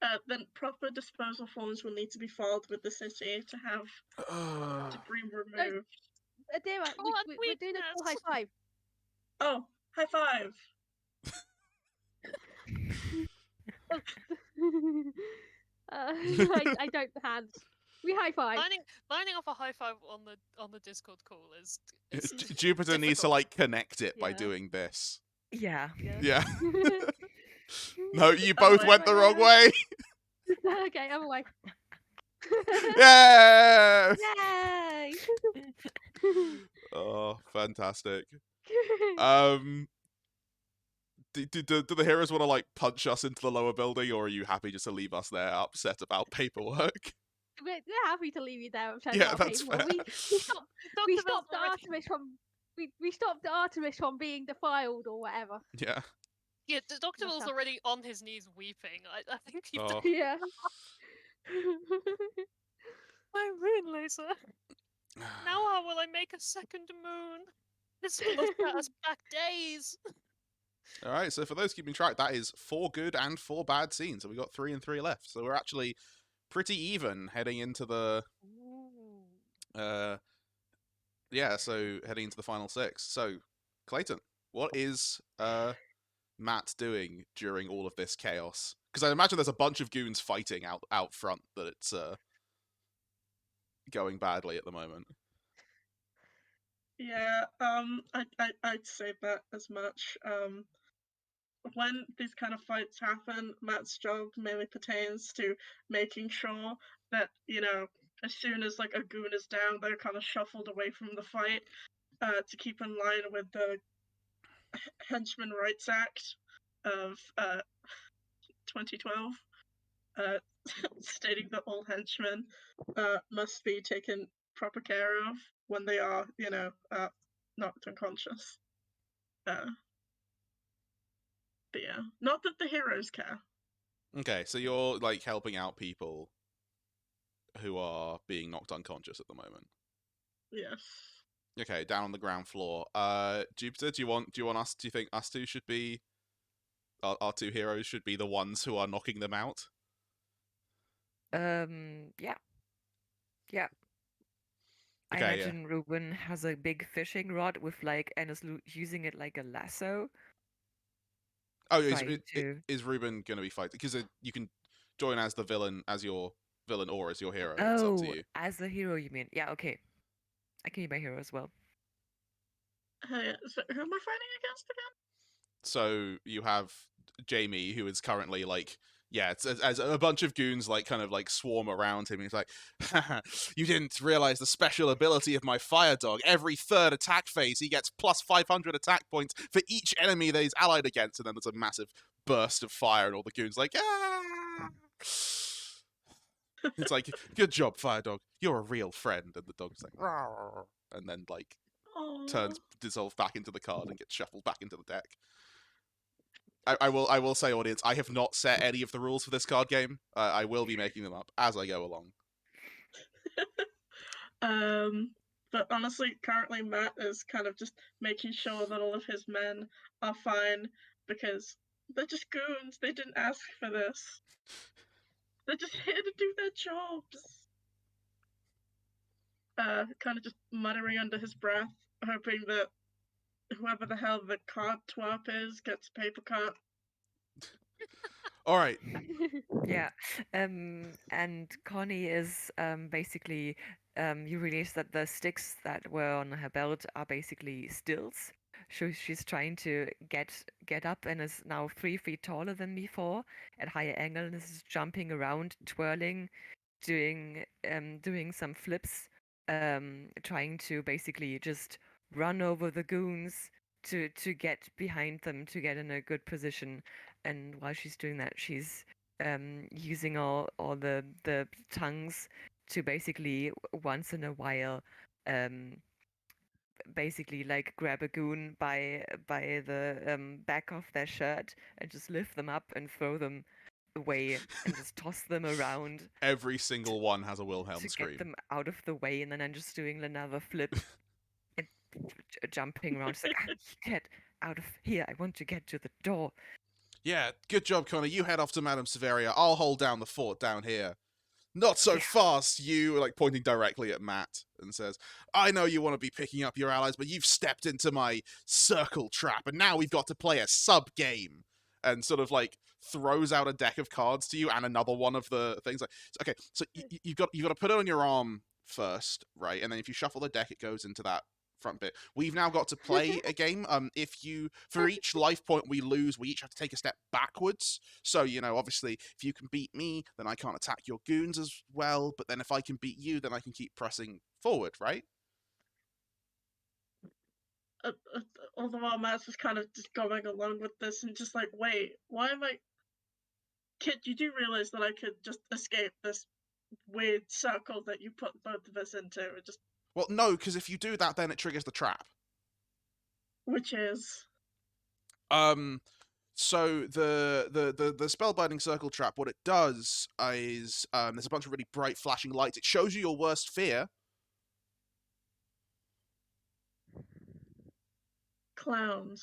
five! Then proper disposal forms will need to be filed with the city to have debris removed. Adira, we're doing a full high five. Oh, high five! I don't hand. We high five. Lining off a high five on the Discord call is Jupiter needs to like connect it by Yeah. doing this. Yeah. Yeah. No, you both went the wrong way. Okay, other way. Yeah. Yay! Oh, fantastic. Do the heroes want to like punch us into the lower building, or are you happy just to leave us there upset about paperwork? We're happy to leave you there. Yeah, that's fair. We stopped the Artemis from. We stopped the Artemis from being defiled or whatever. Yeah. Yeah, Dr. Will's already on his knees weeping. I think you've Oh. done Yeah. my moon laser. Now how will I make a second moon? This will set us back days. All right, so for those keeping track, that is 4 good and 4 bad scenes. So we got 3 and 3 left. So we're actually pretty even heading into the so heading into the final 6. So Clayton, what is Matt doing during all of this chaos? Because I imagine there's a bunch of goons fighting out front that it's going badly at the moment. Yeah, I'd say that as much. When these kind of fights happen, Matt's job mainly pertains to making sure that, as soon as like a goon is down, they're kind of shuffled away from the fight, to keep in line with the Henchman Rights Act of 2012, stating that all henchmen must be taken proper care of when they are, knocked unconscious. But yeah, not that the heroes care. Okay, so you're like helping out people who are being knocked unconscious at the moment. Yes. Okay, down on the ground floor. Jupiter, do you want us? Do you think us two should be our 2 heroes should be the ones who are knocking them out? Yeah. Yeah. I Okay, imagine Ruben has a big fishing rod with and is using it like a lasso. Oh, trying to- is Ruben going to be fighting? Because you can join as the villain, as your villain, or as your hero. It's up Oh, to you. as the hero, you mean? Yeah, okay. I can be my hero as well. So who am I fighting against again? So you have Jamie, who is currently like, it's as a bunch of goons like kind of like swarm around him. He's like, you didn't realize the special ability of my fire dog. Every 3rd attack phase, he gets plus 500 attack points for each enemy that he's allied against. And then there's a massive burst of fire, and all the goons like, ah! It's like, good job, fire dog. You're a real friend. And the dog's like, rawr, and then like dissolves back into the card and gets shuffled back into the deck. I will say, audience, I have not set any of the rules for this card game. I will be making them up as I go along. But honestly, currently Matt is kind of just making sure that all of his men are fine, because they're just goons. They didn't ask for this. They're just here to do their jobs. Kind of just muttering under his breath, hoping that whoever the hell the card twerp is gets a paper cut. All right. Yeah. And Connie is basically you realize that the sticks that were on her belt are basically stilts. she's trying to get up and is now 3 feet taller than before at higher angle and is jumping around, twirling, doing some flips, trying to basically just run over the goons to get behind them to get in a good position. And while she's doing that, she's using all the tongues to basically once in a while basically like grab a goon by the back of their shirt and just lift them up and throw them away and just toss them around Every single one has a Wilhelm to scream. get them out of the way, and then I'm just doing another flip and jumping around. It's like, get out of here! I want to get to the door. Yeah, good job, Connor. You head off to Madame Severia. I'll hold down the fort down here. Not so Yeah. fast, you, like pointing directly at Matt, and says, I know you want to be picking up your allies, but you've stepped into my circle trap, and now we've got to play a sub-game. And sort of like throws out a deck of cards to you and another one of the things. Like, okay, so you've got to put it on your arm first, right? And then if you shuffle the deck, it goes into that front bit. We've now got to play a game. For each life point we lose, we each have to take a step backwards. So, obviously, if you can beat me, then I can't attack your goons as well. But then if I can beat you, then I can keep pressing forward, right? Although Matt's just kind of just going along with this and just like, wait, why am I... Kid, you do realize that I could just escape this weird circle that you put both of us into? Well, no, because if you do that, then it triggers the trap. Which is... So the spellbinding circle trap, what it does is there's a bunch of really bright flashing lights. It shows you your worst fear. Clowns.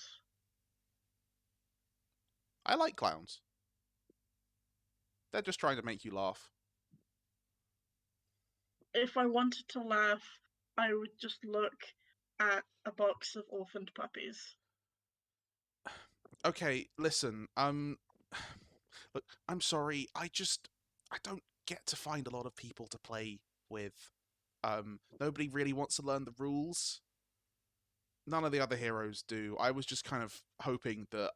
I like clowns. They're just trying to make you laugh. If I wanted to laugh, I would just look at a box of orphaned puppies. Okay, listen, look, I'm sorry, I don't get to find a lot of people to play with. Nobody really wants to learn the rules. None of the other heroes do. I was just kind of hoping that,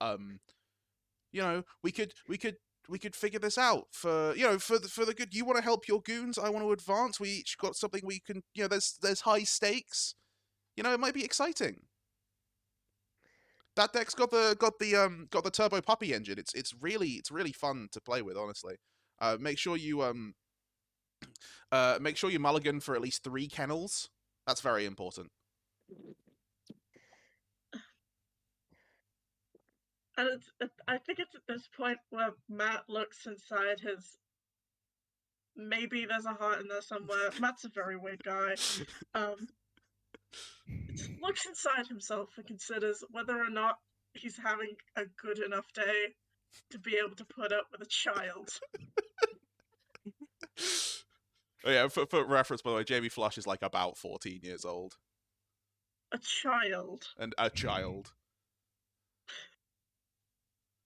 we could figure this out for the good. You want to help your goons, I want to advance. We each got something we can, there's high stakes. It might be exciting. That deck's got the turbo puppy engine. It's really fun to play with, honestly. Make sure you mulligan for at least 3 kennels. That's very important. And I think it's at this point where Matt looks inside his... Maybe there's a heart in there somewhere. Matt's a very weird guy. Looks inside himself and considers whether or not he's having a good enough day to be able to put up with a child. Oh yeah, for reference, by the way, Jamie Flush is like about 14 years old. A child. And a child.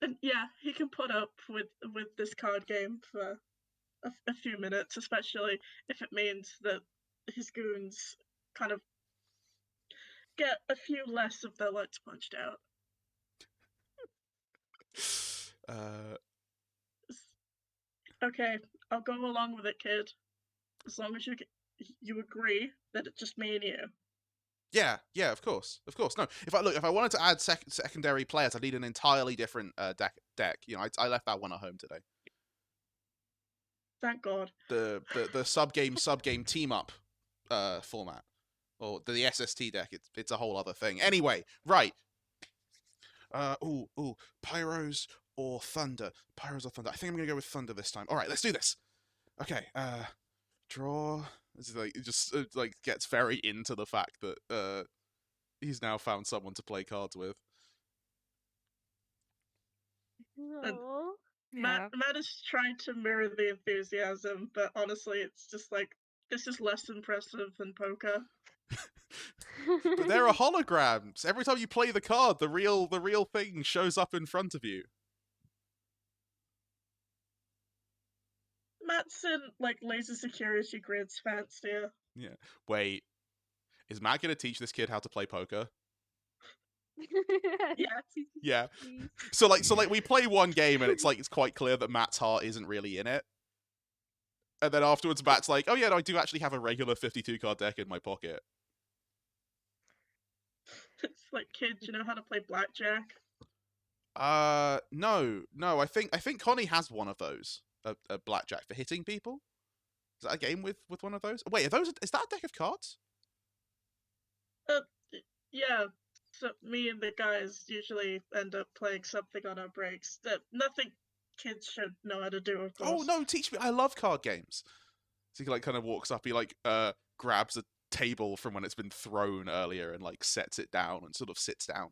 And yeah, he can put up with this card game for a few minutes, especially if it means that his goons kind of get a few less of their lights punched out. Okay, I'll go along with it, kid. As long as you agree that it's just me and you. Yeah, of course. No, if I wanted to add secondary players, I'd need an entirely different deck. I left that one at home today. Thank God. The sub game team up format, or the SST deck. It's a whole other thing. Anyway, right. Pyros or Thunder. Pyros or Thunder. I think I'm gonna go with Thunder this time. All right, let's do this. Okay. Draw. This is like, it just gets very into the fact that he's now found someone to play cards with. Matt is trying to mirror the enthusiasm, but honestly, it's just like, this is less impressive than poker. But there are holograms. Every time you play the card, the real thing shows up in front of you. Matt's in like laser security grids fancier. Yeah. Wait. Is Matt gonna teach this kid how to play poker? Yeah. Yeah. Please. So like we play one game and it's quite clear that Matt's heart isn't really in it. And then afterwards Matt's like, "Oh yeah, no, I do actually have a regular 52 card deck in my pocket." It's like, kids, you know how to play blackjack? No. I think Connie has one of those. A blackjack for hitting people. Is that a game with one of those? Wait, is that a deck of cards? Yeah. So me and the guys usually end up playing something on our breaks. Nothing kids should know how to do, of Oh course. no, teach me. I love card games. So he like kind of walks up, he like grabs a table from when it's been thrown earlier and like sets it down and sort of sits down.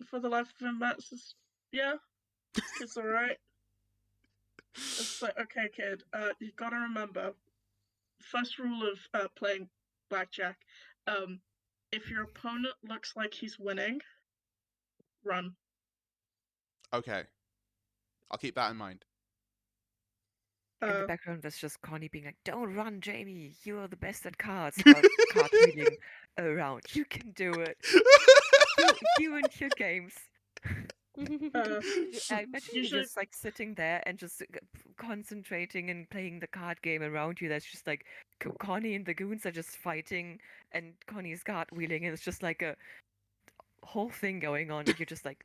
For the life of him, Matt says, "Yeah, it's alright." It's like, okay, kid, you gotta remember, first rule of playing blackjack, if your opponent looks like he's winning, run. Okay. I'll keep that in mind. In the background, there's just Connie being like, "Don't run, Jamie. You are the best at cards." Cartwheeling around. You can do it. You and your games. I imagine you usually- just like sitting there and just concentrating and playing the card game around you. That's just like Connie and the goons are just fighting, and Connie's cartwheeling, and it's just like a whole thing going on. And you're just like,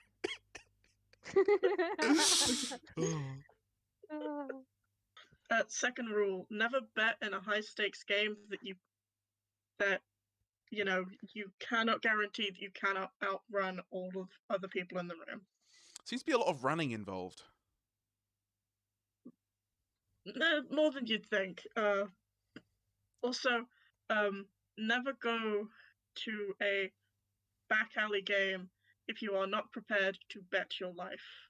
second rule, never bet in a high stakes game that you know you cannot guarantee that you cannot outrun all of other people in the room. Seems to be a lot of running involved. More than you'd think. Also, never go to a back alley game if you are not prepared to bet your life.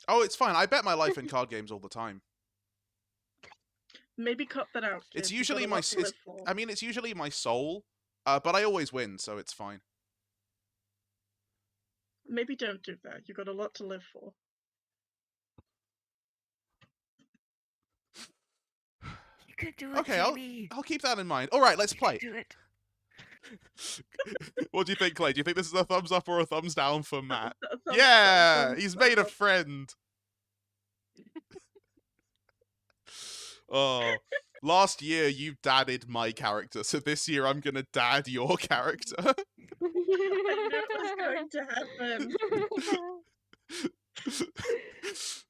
Oh, it's fine. I bet my life in card games all the time. Maybe cut that out. Kid. It's You've usually got a my lot to live for. I mean, it's usually my soul, but I always win, so it's fine. Maybe don't do that. You've got a lot to live for. "You can do it, Okay, Jamie. I'll keep that in mind. All right, let's play. Do it." What do you think, Clay? Do you think this is a thumbs up or a thumbs down for Matt? Thumbs Yeah, up, he's thumbs made a up. friend. Oh, last year you dadded my character, so this year I'm gonna dad your character. I knew it was going to happen.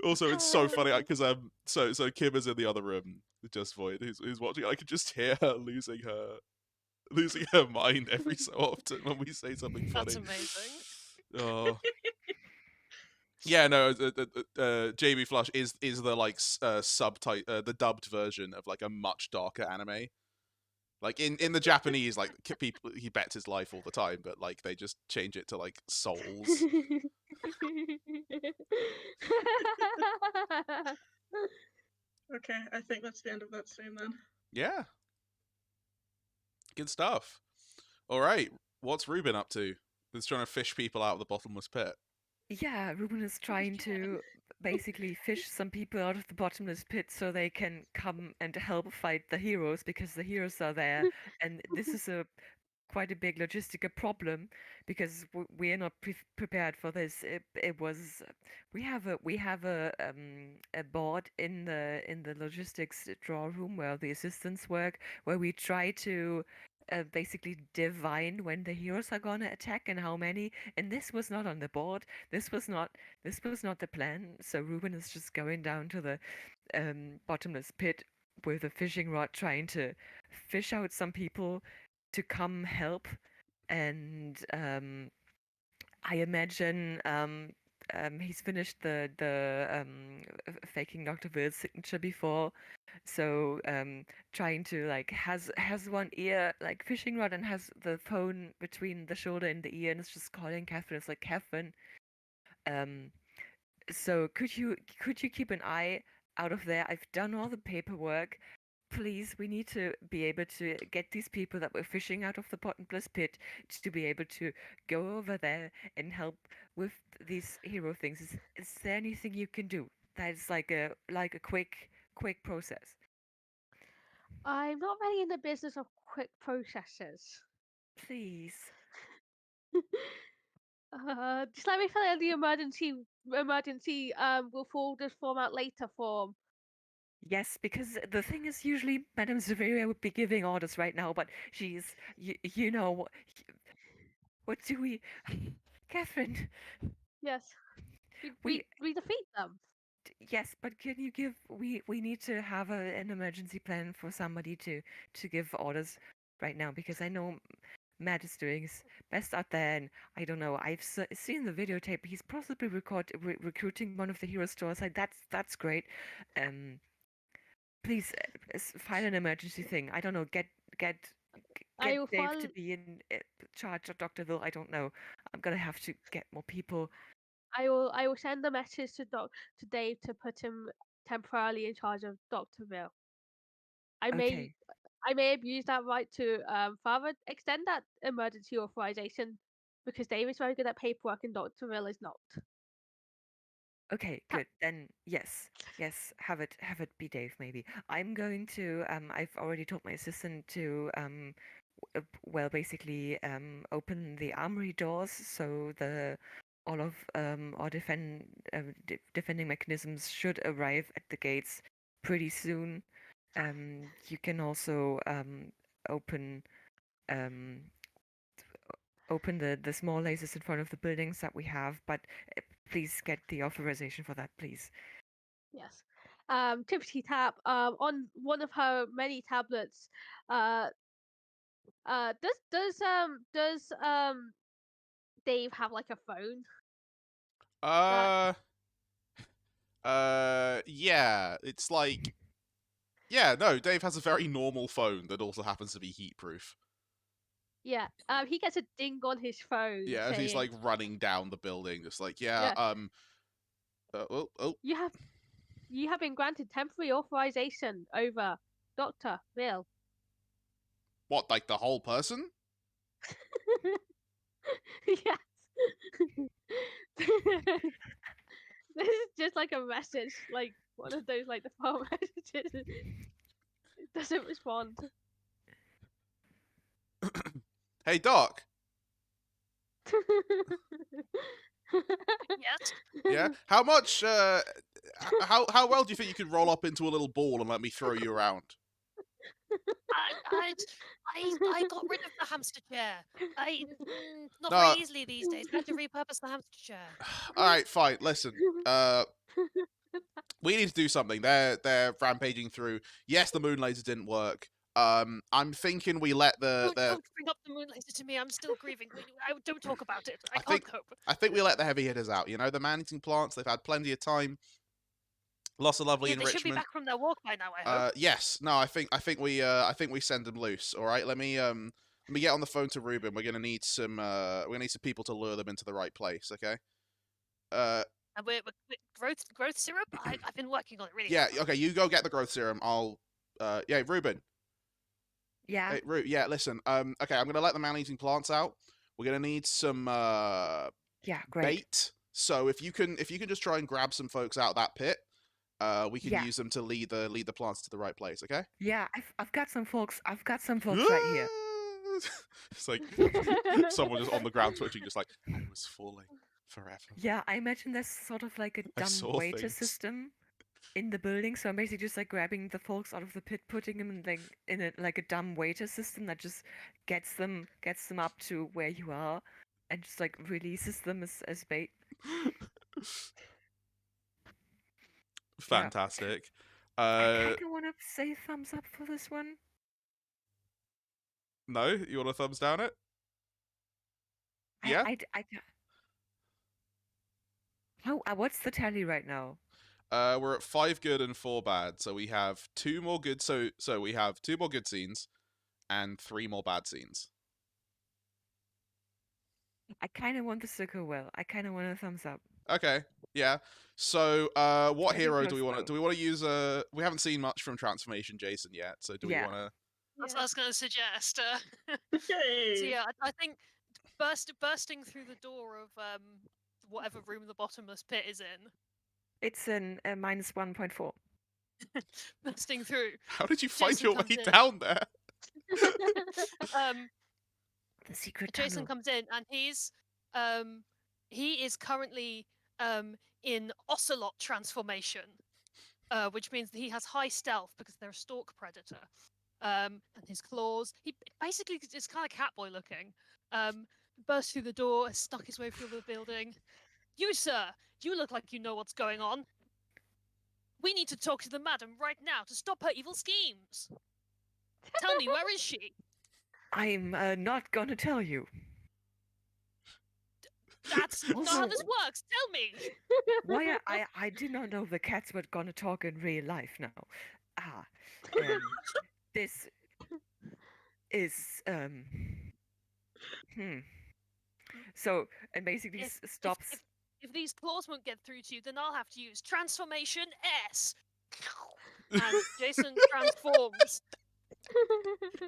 Also, it's so funny because so Kim is in the other room, just void. Who's watching? I can just hear her losing her mind every so often when we say something funny. That's amazing. Oh. Yeah, no. JB Flush is the like the dubbed version of like a much darker anime. Like in the Japanese, like people he bets his life all the time, but like they just change it to like souls. Okay, I think that's the end of that scene then. Yeah. Good stuff. All right, what's Ruben up to? He's trying to fish people out of the bottomless pit. Yeah, Ruben is trying to basically fish some people out of the bottomless pit so they can come and help fight the heroes because the heroes are there. And this is quite a big logistical problem because we are not prepared for this. It was we have a board in the logistics drawer room where the assistants work, where we try to basically divine when the heroes are gonna attack and how many. And this was not on the board. This was not the plan. So Ruben is just going down to the bottomless pit with a fishing rod, trying to fish out some people to come help. And I imagine he's finished the faking Dr. Will's signature before, so trying to like has one ear like fishing rod and has the phone between the shoulder and the ear, and it's just calling Catherine. It's like, Catherine, so could you keep an eye out of there? I've done all the paperwork. Please, we need to be able to get these people that were fishing out of the bottomless pit to be able to go over there and help with these hero things. Is there anything you can do? That is like a quick process. I'm not really in the business of quick processes. Please. Just let me fill out the emergency will forward this form out later form. Yes, because the thing is, usually Madame Severia would be giving orders right now, but she's, you know, what do we, Catherine? Yes. We We defeat them. yes, but can you give? We need to have an emergency plan for somebody to give orders right now because I know Matt is doing his best out there, and I don't know. I've seen the videotape. He's possibly recruiting one of the hero stores. Like that's great. Um, please file an emergency thing. I don't know. Get I will Dave file. to be in charge of Dr. Will. I don't know. I'm gonna have to get more people. I will send a message to Dave to put him temporarily in charge of Dr. Bill. I may have used that right to further extend that emergency authorization because Dave is very good at paperwork and Dr. Bill is not. Okay, good. Then yes, have it be Dave maybe. I'm going to I've already told my assistant to well basically open the armory doors so the all of our defending mechanisms should arrive at the gates pretty soon. You can also open um open the small lasers in front of the buildings that we have, but please get the authorization for that, please. Yes. Tippity tap. On one of her many tablets. Does Dave have like a phone? Yeah, it's like, yeah, no, Dave has a very normal phone that also happens to be heat-proof. Yeah. He gets a ding on his phone. Yeah, as he's like running down the building, just like, oh. You have been granted temporary authorization over Dr. Bill. What, like the whole person? Yes. This is just like a message, like one of those like the phone messages. It doesn't respond. Hey, Doc. Yes. Yeah. How much? How well do you think you could roll up into a little ball and let me throw you around? I got rid of the hamster chair. Not No. very easily these days. I had to repurpose the hamster chair. All right, fine. Listen. We need to do something. They're rampaging through. Yes, the moon laser didn't work. I'm thinking we let Don't bring up the moon laser to me. I'm still grieving. Don't talk about it. I can't cope. I think we let the heavy hitters out. You know, the man-eating plants. They've had plenty of time. Lots of lovely enrichment. They should be back from their walk by now. I hope. Yes. No. I think we send them loose. All right. Let me get on the phone to Ruben. We're gonna need some people to lure them into the right place. Okay. And we're growth syrup. I've been working on it really. Yeah. hard. Okay. You go get the growth serum. I'll. Yeah. Ruben. Yeah. Hey, yeah. Listen. Okay. I'm gonna let the man-eating plants out. We're gonna need some. Yeah. Great. Bait. So if you can just try and grab some folks out of that pit, we can use them to lead the plants to the right place. Okay. Yeah. I've got some folks. Right here. It's like someone just on the ground twitching, just like, I was falling forever. Yeah, I imagine there's sort of like a dumb waiter system in the building. So I'm basically just like grabbing the folks out of the pit, putting them in a dumb waiter system that just gets them up to where you are, and just like releases them as bait. Fantastic. Yeah. I kind of want to say thumbs up for this one. No, you want to thumbs down it? Yeah. What's the tally right now? We're at 5 good and 4 bad, so we have 2 more good. So we have 2 more good scenes, and 3 more bad scenes. I kind of want this to go well. I kind of want a thumbs up. Okay. Yeah. So, what hero do we want to? Do we want to use? We haven't seen much from Transformation Jason yet. So, do we want to? That's what I was going to suggest. So yeah, I think bursting through the door of whatever room the bottomless pit is in. It's in minus 1.4. Bursting through. How did you find your way down there? The secret Jason tunnel. comes in and he is currently in ocelot transformation, which means that he has high stealth because they're a stalk predator. And his claws, he basically is kind of Catboy looking. Bursts through the door, has stuck his way through the building. You, sir, you look like you know what's going on. We need to talk to the madam right now to stop her evil schemes. Tell me, where is she? I'm not gonna tell you. That's not how this works. Tell me. Why I did not know the cats were gonna talk in real life now. This is So, and basically stops. If these claws won't get through to you, then I'll have to use Transformation S. And Jason transforms.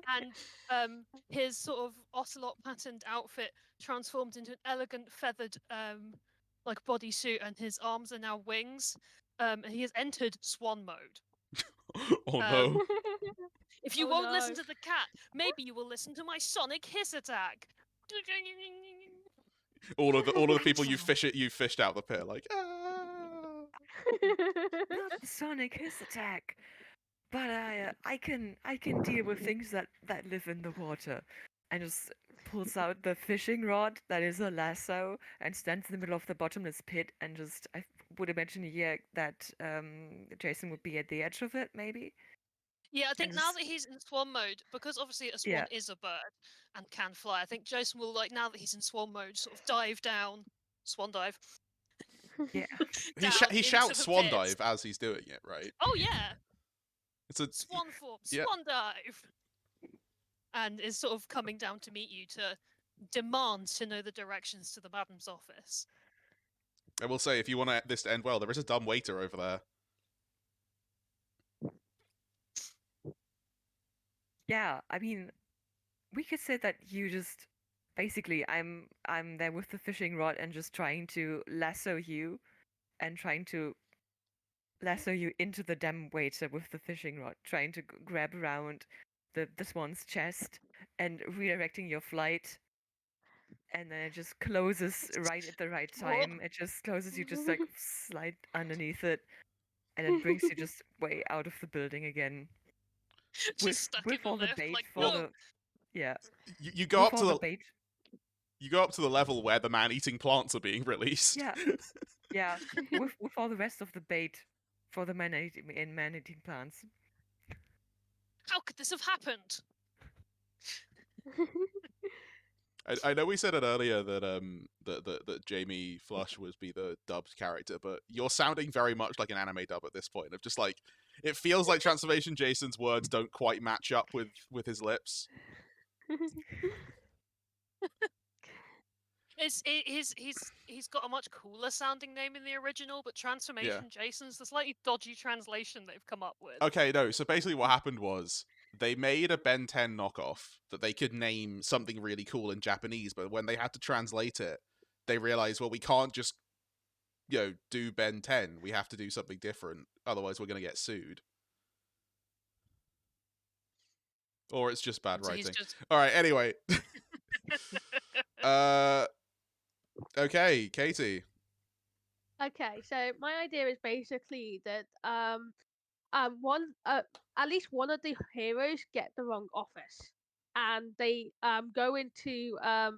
And his sort of ocelot patterned outfit transformed into an elegant feathered like bodysuit, and his arms are now wings. And he has entered swan mode. Oh no. If you won't listen to the cat, maybe you will listen to my sonic hiss attack. All of the people you fished out the pit, like Not the sonic hiss attack, but I can deal with things that live in the water, and just pulls out the fishing rod that is a lasso and stands in the middle of the bottomless pit, and just I would imagine that Jason would be at the edge of it, maybe. Yeah, I think now that he's in swan mode, because obviously a swan is a bird and can fly, I think Jason will, like, now that he's in swan mode, sort of dive down, swan dive. Yeah. He shouts swan dive as he's doing it, right? Oh yeah. It's a swan form, swan dive. And is sort of coming down to meet you to demand to know the directions to the madam's office. I will say, if you want this to end well, there is a dumb waiter over there. Yeah, I mean, we could say that you just basically I'm there with the fishing rod and just trying to lasso you and trying to lasso you into the dumb waiter with the fishing rod, trying to grab around the swan's chest and redirecting your flight. And then it just closes right at the right time. It just closes, you just like slide underneath it, and it brings you just way out of the building again. Just stuck in the all the lift, bait like, for no. the You go up to the bait. You go up to the level where the man-eating plants are being released. Yeah, with all the rest of the bait for the man-eating plants. How could this have happened? I know we said it earlier that that Jamie Flush would be the dubbed character, but you're sounding very much like an anime dub at this point. Of just like, it feels like Transformation Jason's words don't quite match up with his lips. He's got a much cooler sounding name in the original, but Transformation Jason's the slightly dodgy translation they've come up with. Okay, no. So basically, what happened was they made a Ben 10 knockoff that they could name something really cool in Japanese, but when they had to translate it, they realized, well, we can't just do Ben 10. We have to do something different, otherwise we're going to get sued. Or it's just bad writing. All right. Anyway. Okay, Katie. Okay, so my idea is basically that at least one of the heroes get the wrong office, and they go into I've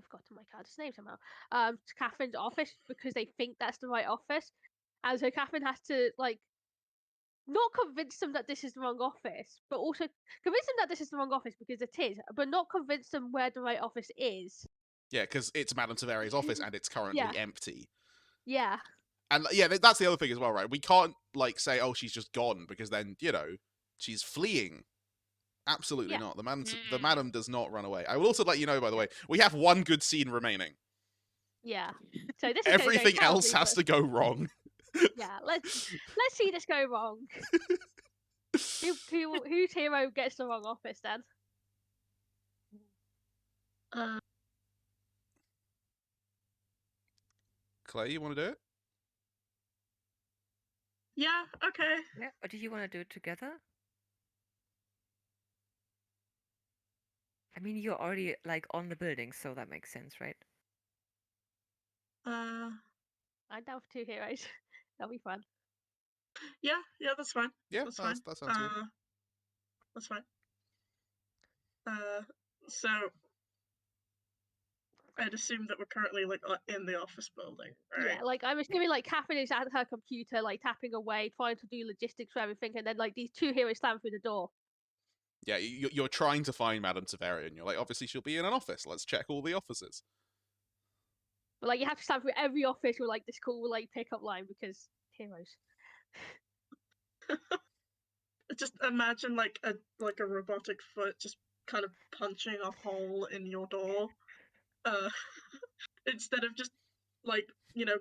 forgotten my character's name somehow. To Catherine's office because they think that's the right office, and so Catherine has to not convince them that this is the wrong office, but also convince them that this is the wrong office because it is, but not convince them where the right office is. Yeah, because it's Madame Taveri's office and it's currently empty. Yeah. And yeah, that's the other thing as well, right? We can't say, oh, she's just gone, because then she's fleeing. Absolutely not. The madam does not run away. I will also let you know, by the way, we have one good scene remaining. Yeah. So this is everything else has to go wrong. Yeah, let's see this go wrong. Whose hero gets the wrong office then? Clay, you want to do it? Yeah, okay. Yeah, or do you want to do it together? I mean, you're already like on the building, so that makes sense, right? I'm down for 2 heroes. That'll be fun. Yeah, that's fine. Yeah, That's fine. that sounds good. That's fine. So I'd assume that we're currently like in the office building, right? Yeah, like I'm assuming like Catherine is at her computer, like tapping away, trying to do logistics for everything, and then like these 2 heroes slam through the door. Yeah, you're trying to find Madame Severian. You're like, obviously she'll be in an office. Let's check all the offices. But like you have to slam through every office with like this cool like pickup line because heroes. Just imagine like a robotic foot just kind of punching a hole in your door. Instead of just like,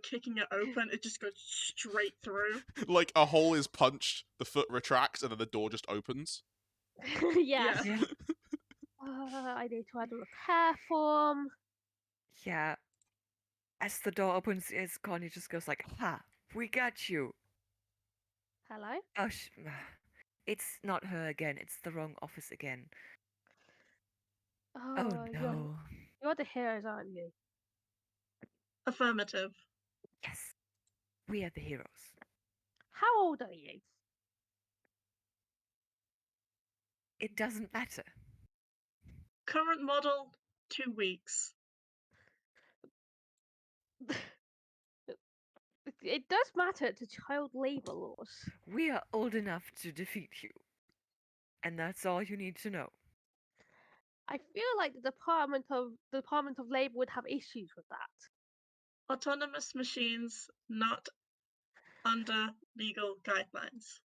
kicking it open, it just goes straight through. Like a hole is punched, the foot retracts, and then the door just opens. Yes. Yeah. I need to add a repair form. Yeah. As the door opens, Connie just goes like, "Ha, we got you." Hello? Oh, it's not her again. It's the wrong office again. Oh no. You're the heroes, aren't you? Affirmative. Yes. We are the heroes. How old are you? It doesn't matter. Current model, 2 weeks. It does matter to child labor laws. We are old enough to defeat you. And that's all you need to know. I feel like the Department of Labor would have issues with that. Autonomous machines not under legal guidelines.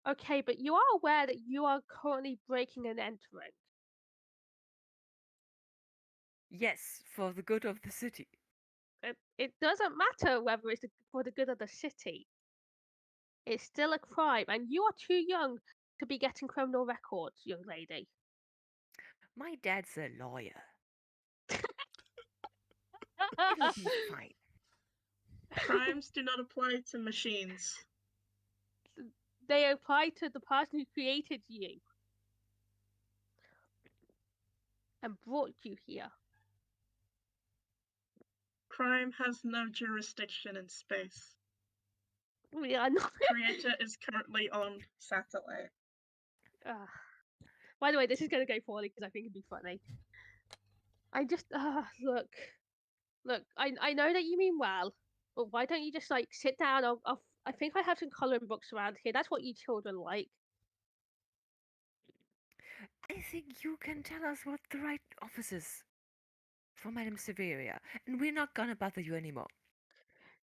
Okay, but you are aware that you are currently breaking and entering. Yes, for the good of the city. It doesn't matter whether it's for the good of the city. It's still a crime, and you are too young to be getting criminal records, young lady. My dad's a lawyer. It'll be fine. Crimes do not apply to machines. They apply to the person who created you and brought you here. Crime has no jurisdiction in space. We are not. Creator is currently on satellite. By the way, this is going to go poorly because I think it'd be funny. I just look. I know that you mean well, but why don't you just like sit down? I think I have some coloring books around here. That's what you children like. I think you can tell us what the right office is for Madame Severia, and we're not gonna bother you anymore.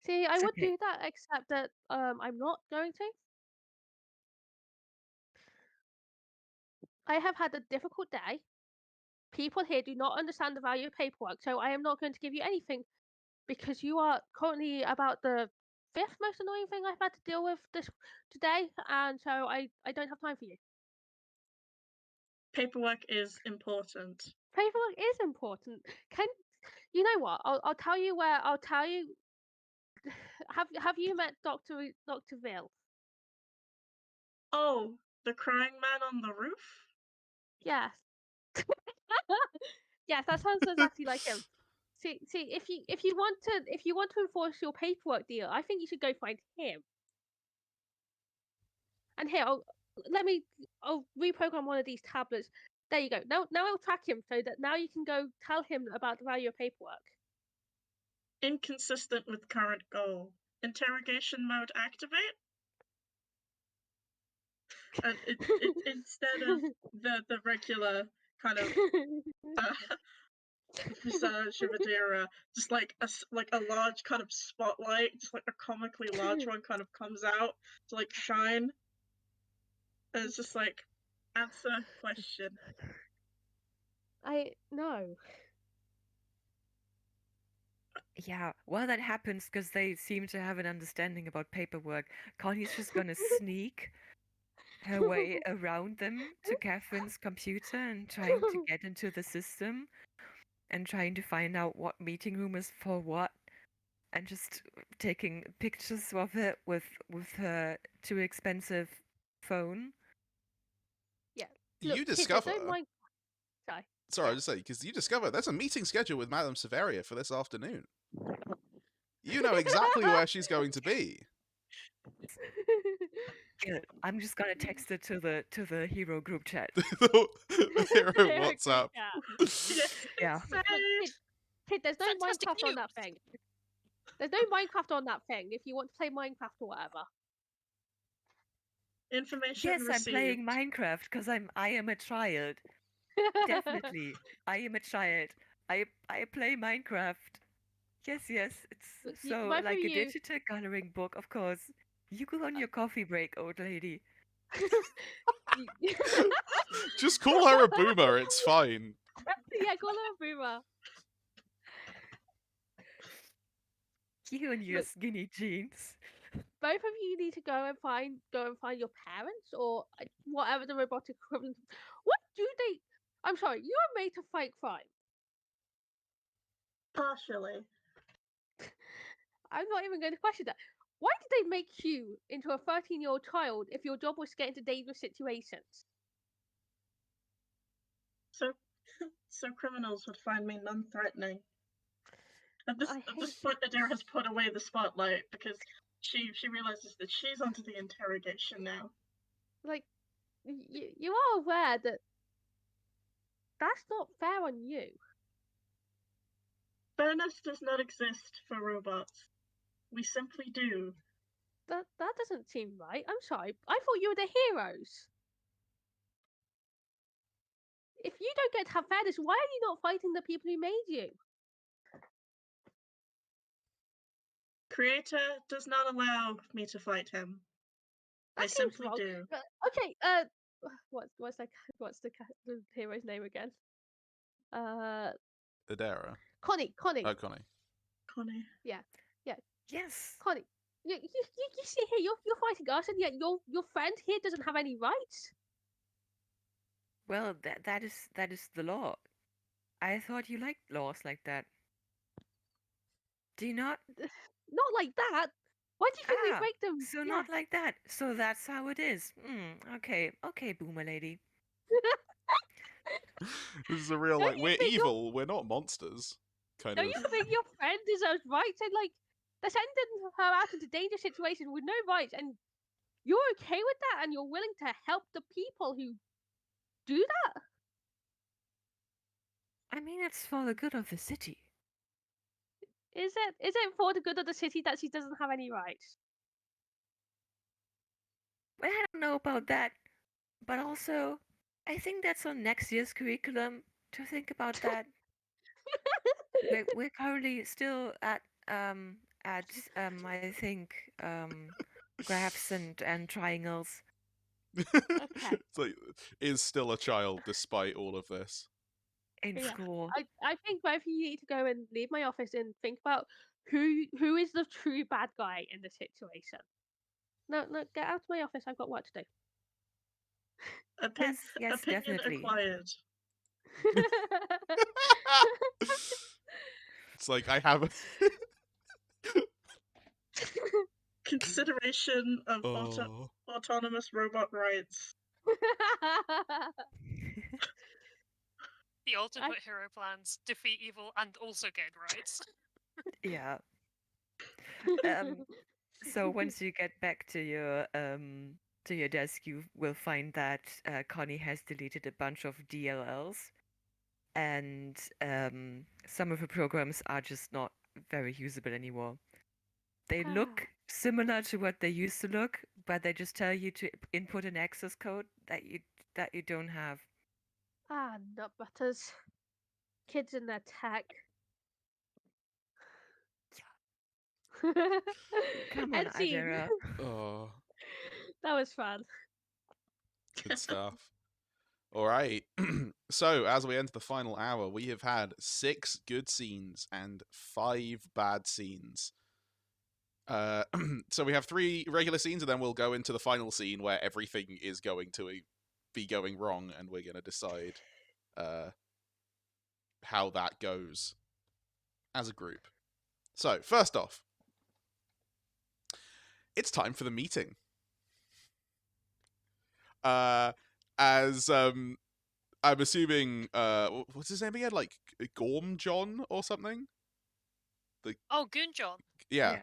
See, I would do that, except that I'm not going to. I have had a difficult day. People here do not understand the value of paperwork, so I am not going to give you anything because you are currently about the 5th most annoying thing I've had to deal with today, and so I don't have time for you. Paperwork is important. Paperwork is important. You know what? I'll tell you where. I'll tell you. Have you met Dr. Ville? Oh, the crying man on the roof? Yes. Yes, that sounds exactly like him. See, if you want to enforce your paperwork deal, I think you should go find him. And here, I'll reprogram one of these tablets. There you go. Now I'll track him so that now you can go tell him about the value of paperwork. Inconsistent with current goal. Interrogation mode activate? And instead of the regular kind of visage of Adira, just like a large kind of spotlight, just like a comically large one kind of comes out to like shine. And it's just like, answer question. No. Yeah, well, that happens because they seem to have an understanding about paperwork. Connie's just gonna sneak her way around them to Catherine's computer and trying to get into the system and trying to find out what meeting room is for what and just taking pictures of it with her too expensive phone. Yeah. You discover Don't mind. Sorry. Sorry, I was just saying, because you discover there's a meeting scheduled with Madame Severia for this afternoon. You know exactly where she's going to be. Good. I'm just gonna text it to the hero group chat. The hero WhatsApp. Yeah. Kid, there's no Fantastic Minecraft on that news. thing. There's no Minecraft on that thing if you want to play Minecraft or whatever. Information Yes, received. I'm playing Minecraft because I am a child. Definitely, I am a child. I play Minecraft. Yes, it's so both of like a you- digital coloring book, of course. You go on your coffee break, old lady. Just call her a boomer, it's fine. Yeah, call her a boomer. You and your Look. skinny jeans. Both of you need to go and find your parents or whatever the robotic equivalent. What do they? I'm sorry, you are made to fight crime. Partially. I'm not even going to question that. Why did they make you into a 13-year-old child if your job was to get into dangerous situations? So criminals would find me non-threatening. At this point, Adira has put away the spotlight because she realizes that she's under the interrogation now. Like, you are aware that that's not fair on you. Fairness does not exist for robots. We simply do. That doesn't seem right. I'm sorry. I thought you were the heroes. If you don't get to have fairness, why are you not fighting the people who made you? Creator does not allow me to fight him. I seems simply wrong. do. Okay. What's the hero's name again? Adara. Connie. Oh, Connie. Connie. Yeah. Yes. Connie. You see here, you're fighting us, and yet your friend here doesn't have any rights. Well, that is the law. I thought you liked laws like that. Do you not? Not like that. Why do you think we break them? So not like that. So that's how it is. Okay, boomer lady. This is a real, like, we're evil, we're not monsters. Kind Don't of. you think your friend deserves rights? And like, they're sending her out into dangerous situations with no rights, and you're okay with that, and you're willing to help the people who do that? I mean, it's for the good of the city. Is it for the good of the city that she doesn't have any rights? Well, I don't know about that, but also, I think that's on next year's curriculum to think about that. we're currently still at I think graphs and triangles. Okay. It's like, is still a child despite all of this. In school. I think both of you need to go and leave my office and think about who is the true bad guy in the situation. No, get out of my office. I've got work to do. Yes, Opinion definitely. acquired. It's like, I have... Consideration of autonomous robot rights. The ultimate hero plans: defeat evil and also gain rights. Yeah. So once you get back to your desk, you will find that Connie has deleted a bunch of DLLs, and some of the programs are just not very usable anymore. They look similar to what they used to look, but they just tell you to input an access code that you don't have. Nut butters. Kids in their tech. Come on, Adira. Oh, that was fun. good stuff. All right. So, as we enter the final hour, we have had 6 good scenes and 5 bad scenes. So we have 3 regular scenes, and then we'll go into the final scene where everything is going to be going wrong, and we're going to decide how that goes as a group. So, first off, it's time for the meeting. As I'm assuming, what's his name again? Like, Gorm John or something? Oh, Gunjon. Yeah.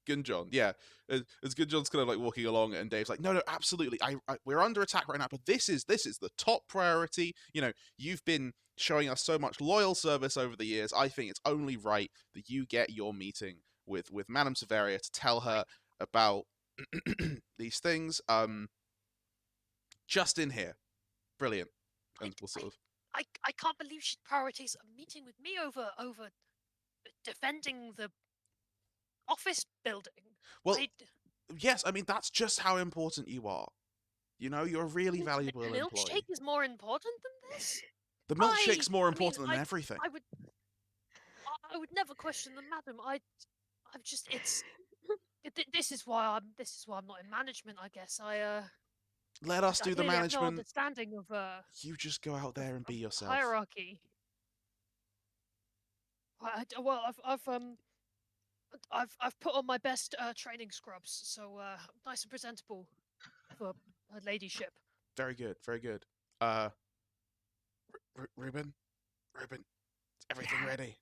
Gunjon, yeah. As Gunjon's kind of like walking along, and Dave's like, "No, absolutely. We're under attack right now, but this is the top priority. You know, you've been showing us so much loyal service over the years. I think it's only right that you get your meeting with Madame Severia to tell her about these things. Just in here, brilliant." And we'll sort of. I can't believe she'd prioritize a meeting with me over defending the office building. Well, yes, I mean, that's just how important you are. You know, you're a really valuable The employee. milkshake is more important than this? The milkshake's more important than I everything. I would never question them, madam. I'm just this is why I'm not in management, I guess. Let us do the clearly have no management. understanding of You just go out there and be yourself. hierarchy. I've put on my best training scrubs, so nice and presentable for her ladyship. Very good, very good. Ruben, is everything ready?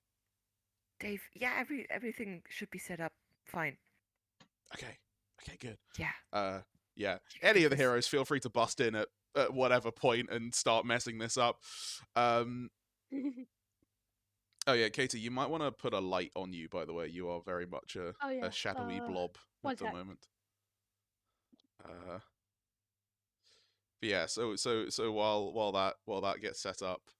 Dave, yeah, everything should be set up fine. Okay, good. Yeah. Yeah. Any of the heroes, feel free to bust in at whatever point and start messing this up. Oh yeah, Katie, you might want to put a light on you. By the way, you are very much a shadowy blob at the moment. But yeah, so while that gets set up,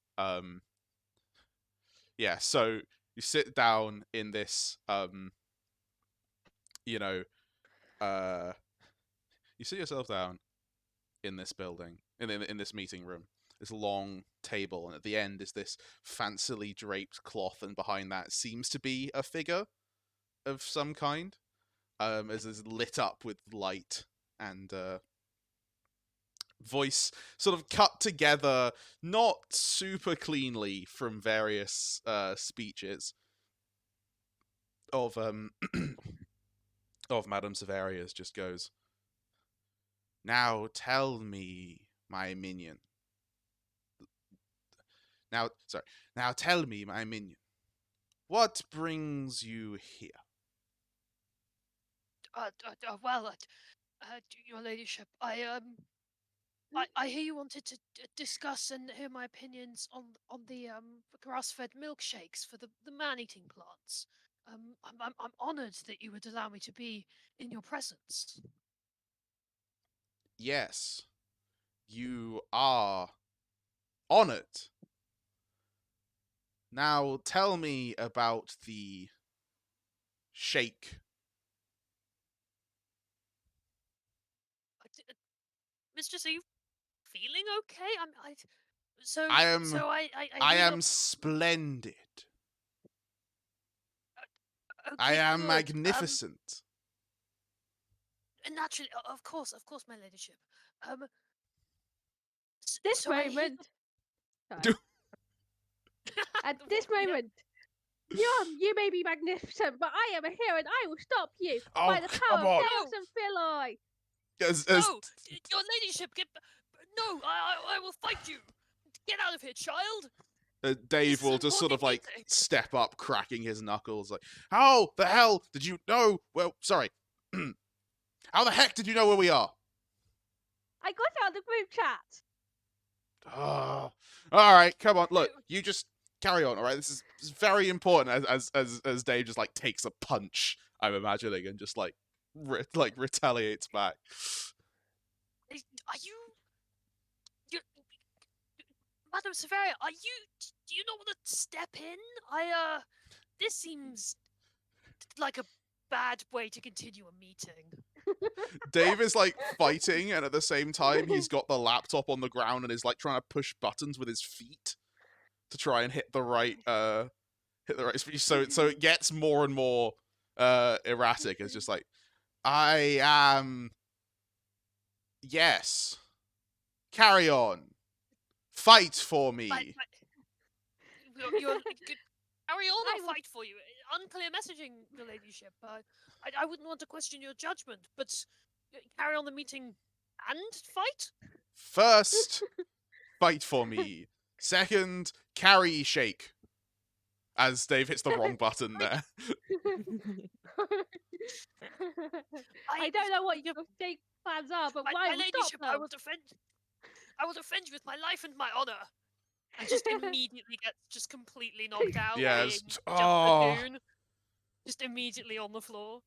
yeah, so you sit down in this, you sit yourself down in this building, in this meeting room, this long table, and at the end is this fancily draped cloth, and behind that seems to be a figure of some kind, as is lit up with light and voice sort of cut together, not super cleanly from various speeches of of Madame Severia's, just goes, "Now tell me, my minion. Now tell me, my minion, what brings you here?" Your ladyship, I hear you wanted to discuss and hear my opinions on the grass-fed milkshakes for the man-eating plants. I'm honoured that you would allow me to be in your presence. Yes, you are honored. Now tell me about the shake. Mistress, are you feeling okay? I am splendid. Okay, I am good. magnificent. Naturally, of course, my ladyship. This moment. At this moment, you may be magnificent, but I am a hero, and I will stop you by the power of Deus and Philae. No, your ladyship, no! I will fight you. Get out of here, child. Dave will just sort of like step up, cracking his knuckles, like, "How the hell did you know? Well, sorry. How the heck did you know where we are?" I got out of the group chat. Oh, all right, come on. Look, you just carry on. All right, this is very important. As Dave just like takes a punch, I'm imagining, and just like retaliates back. Are you Madame Severia? Do you not want to step in? This seems like a bad way to continue a meeting. Dave is like fighting, and at the same time, he's got the laptop on the ground and is like trying to push buttons with his feet to try and hit the right speech. So it gets more and more erratic. It's just like, I am. Yes. Carry on. Fight for me. You're carry on, I'll fight for you. Unclear messaging, your ladyship. I wouldn't want to question your judgment, but carry on the meeting and fight? First, fight for me. Second, carry shake. As Dave hits the wrong button there. I don't know what your fake plans are, but my Ryan will stop ladyship, I them. will defend you with my life and my honor. And just immediately gets just completely knocked out, Yeah, being it's- just oh. a goon. Just immediately on the floor.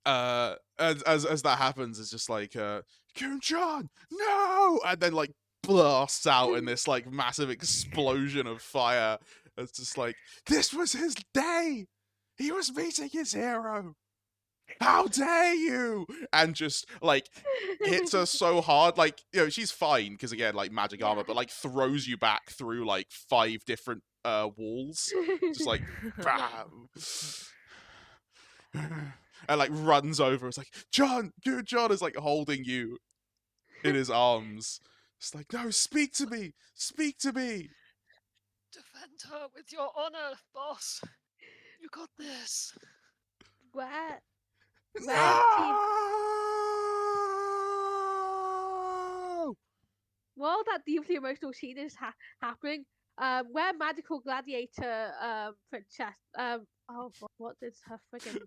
As that happens, it's just like, Goon John, no! And then like blasts out in this like massive explosion of fire. It's just like, this was his day! He was meeting his hero! How dare you! And just like hits her so hard, like, you know, she's fine because again, like magic armor, but like throws you back through like 5 different walls. Just like bam. And like runs over. It's like, John, good John is like holding you in his arms. It's like, no, speak to me, speak to me. Defend her with your honor, boss. You got this. Where team No! while that deeply emotional scene is happening, where magical gladiator princess oh god, what is her friggin'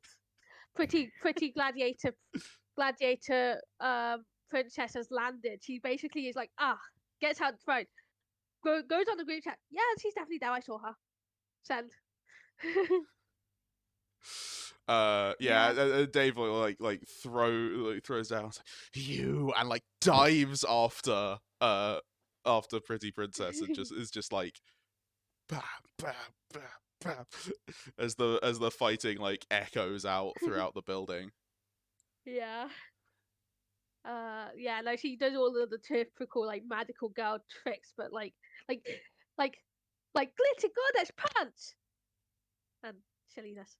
pretty gladiator princess has landed. She basically is like, gets out the phone, goes on the group chat. Yeah, she's definitely there. I saw her. Send. Dave throws down, it's like, you, and like dives after Pretty Princess and is just like bam, bam, bam, bam, as the fighting like echoes out throughout the building. Yeah. Yeah, like she does all of the typical like magical girl tricks, but like glitter goddess punch and silliness.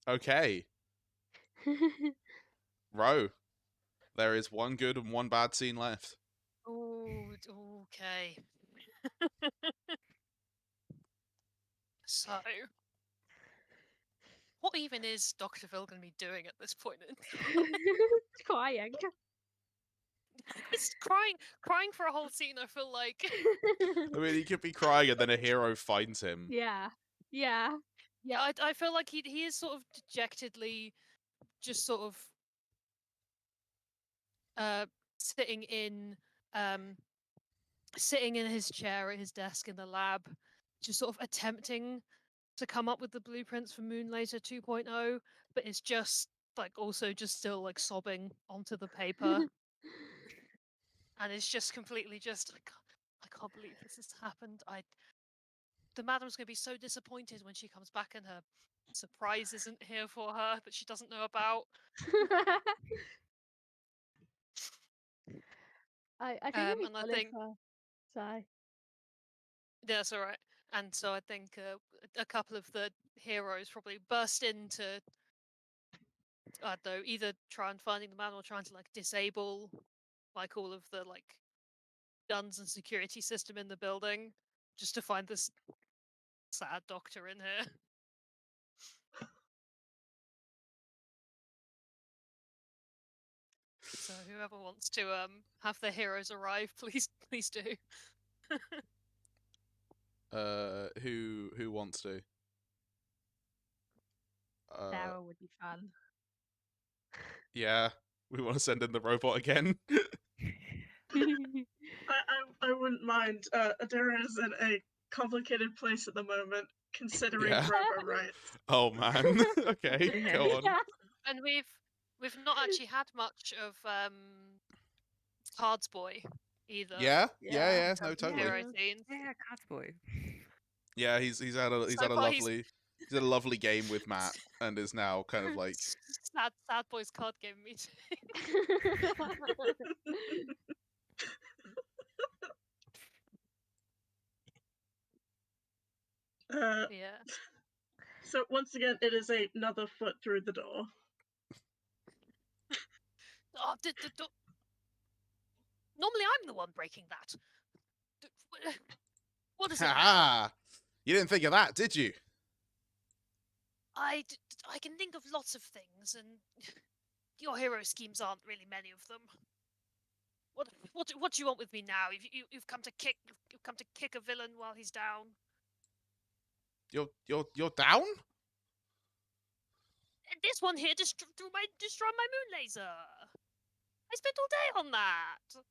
Okay. Ro, there is one good and one bad scene left. Oh, okay. So, what even is Dr. Phil going to be doing at this point in time? Crying. It's crying for a whole scene. I feel like. I mean, he could be crying and then a hero finds him. Yeah. Yeah, I feel like he is sort of dejectedly just sort of sitting in his chair at his desk in the lab, just sort of attempting to come up with the blueprints for Moonlaser 2.0, but it's just like also just still like sobbing onto the paper. And it's just completely just I can't believe this has happened. The madam's gonna be so disappointed when she comes back and her surprise isn't here for her that she doesn't know about. I think it'd be and I fun think Sorry. that's all right. And so I think a couple of the heroes probably burst into I don't know, either try and finding the man or trying to like disable like all of the like guns and security system in the building just to find this sad doctor in here. So whoever wants to have their heroes arrive, please do. Who wants to? Sarah would be fun. Yeah, we want to send in the robot again. I wouldn't mind. Adira is in a complicated place at the moment, considering Yeah. robo rights. Oh man. Okay, go on. And we've not actually had much of Cards Boy either. Yeah, no, Of the totally. hero scenes. Yeah, Cards Boy. Yeah, he's had a lovely game with Matt, and is now kind of like sad boys card game meeting. Yeah. So once again, it is another foot through the door. Oh, normally I'm the one breaking that. What is it now? ha! You didn't think of that, did you? I can think of lots of things, and your hero schemes aren't really many of them. What do you want with me now? You've come to kick a villain while he's down. You're down? And this one here destroyed my moon laser. I spent all day on that.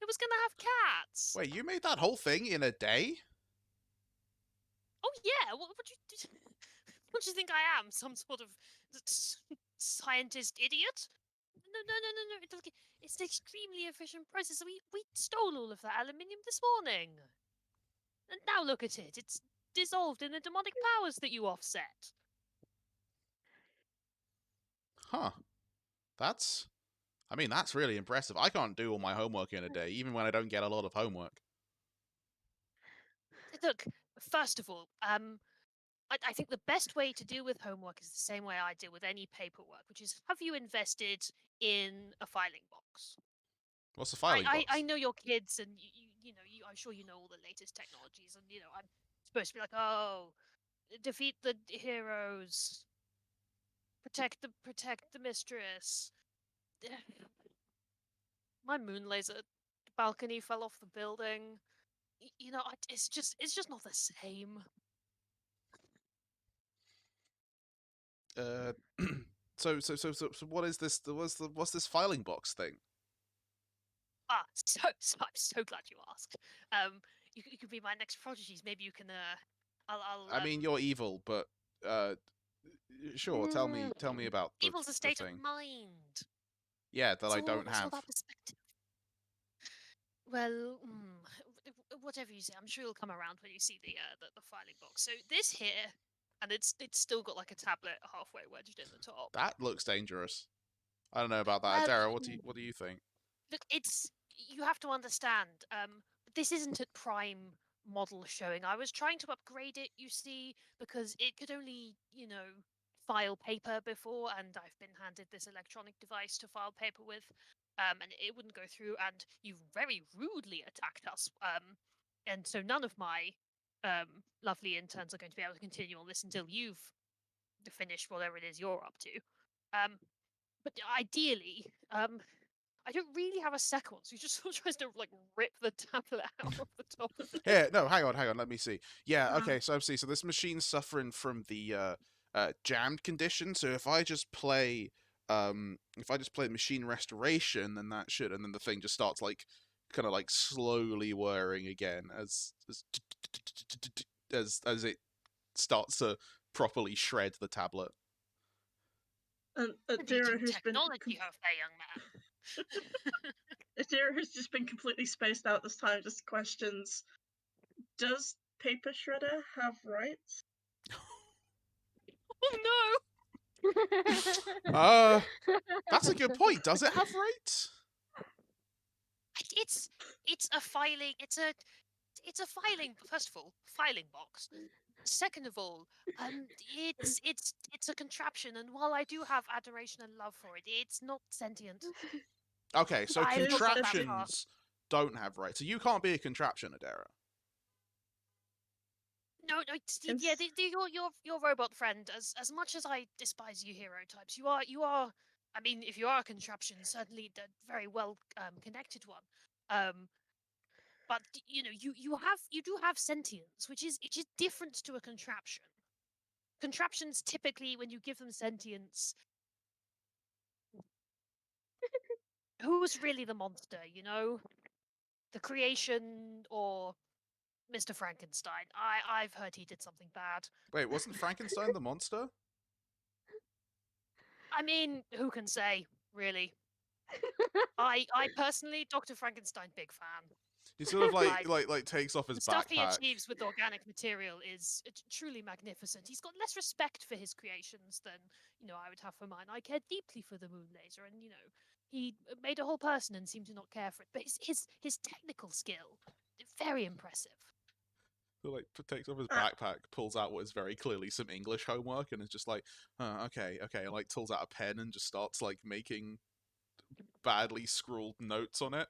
It was gonna have cats. Wait, you made that whole thing in a day? Oh yeah. What do you think I am? Some sort of scientist idiot? No. It's an extremely efficient process. We stole all of that aluminium this morning. And now look at it. It's dissolved in the demonic powers that you offset. Huh. That's really impressive. I can't do all my homework in a day, even when I don't get a lot of homework. Look, first of all, I think the best way to deal with homework is the same way I deal with any paperwork, which is have you invested in a filing box? What's the filing box? I know your kids, and I'm sure you know all the latest technologies, and I'm supposed to be like, oh, defeat the heroes, protect the mistress. My moon laser balcony fell off the building. It's just not the same. So what is this? What's this filing box thing? So I'm so glad you asked. You could be my next prodigies. Maybe you can. I mean, you're evil, but sure. Tell me about the evil's a state thing. of mind. Yeah, that I don't It's all have. about perspective. Well, whatever you say, I'm sure you'll come around when you see the filing box. So this here, and it's still got like a tablet halfway wedged in the top. That looks dangerous. I don't know about that, Dara. What do you think? Look, you have to understand. This isn't a prime model showing. I was trying to upgrade it, you see, because it could only, file paper before, and I've been handed this electronic device to file paper with, and it wouldn't go through, and you very rudely attacked us. And so none of my lovely interns are going to be able to continue on this until you've finished whatever it is you're up to. But ideally, I don't really have a second one, so he just sort of tries to rip the tablet out of the top of it. Yeah, no, hang on, let me see. Yeah, okay, so this machine's suffering from the jammed condition. So if I just play machine restoration, then that should, and then the thing just starts kind of slowly whirring again as it starts to properly shred the tablet. And Adira, who's been technology you have there, young man. Adira, who's just been completely spaced out this time, just questions: does Paper Shredder have rights? Oh no! That's a good point. Does it have rights? It's a filing. It's a filing. First of all, filing box. Second of all, it's a contraption, and while I do have adoration and love for it, it's not sentient. Okay, so contraptions don't have rights. So you can't be a contraption, Adara. No, yeah, your robot friend. As much as I despise you hero types, you are. I mean, if you are a contraption, certainly the very well connected one. But you do have sentience, which is different to a contraption. Contraptions typically, when you give them sentience, who's really the monster? The creation or Mr. Frankenstein? I've heard he did something bad. Wait, wasn't Frankenstein the monster? I mean, who can say, really? I personally, Dr. Frankenstein, big fan. He sort of like takes off his stuff backpack. He achieves with organic material is truly magnificent. He's got less respect for his creations than I would have for mine. I care deeply for the moon laser, and he made a whole person and seemed to not care for it. But his technical skill, very impressive. So takes off his backpack, pulls out what is very clearly some English homework, and is just like, okay, and pulls out a pen and just starts making badly scrawled notes on it.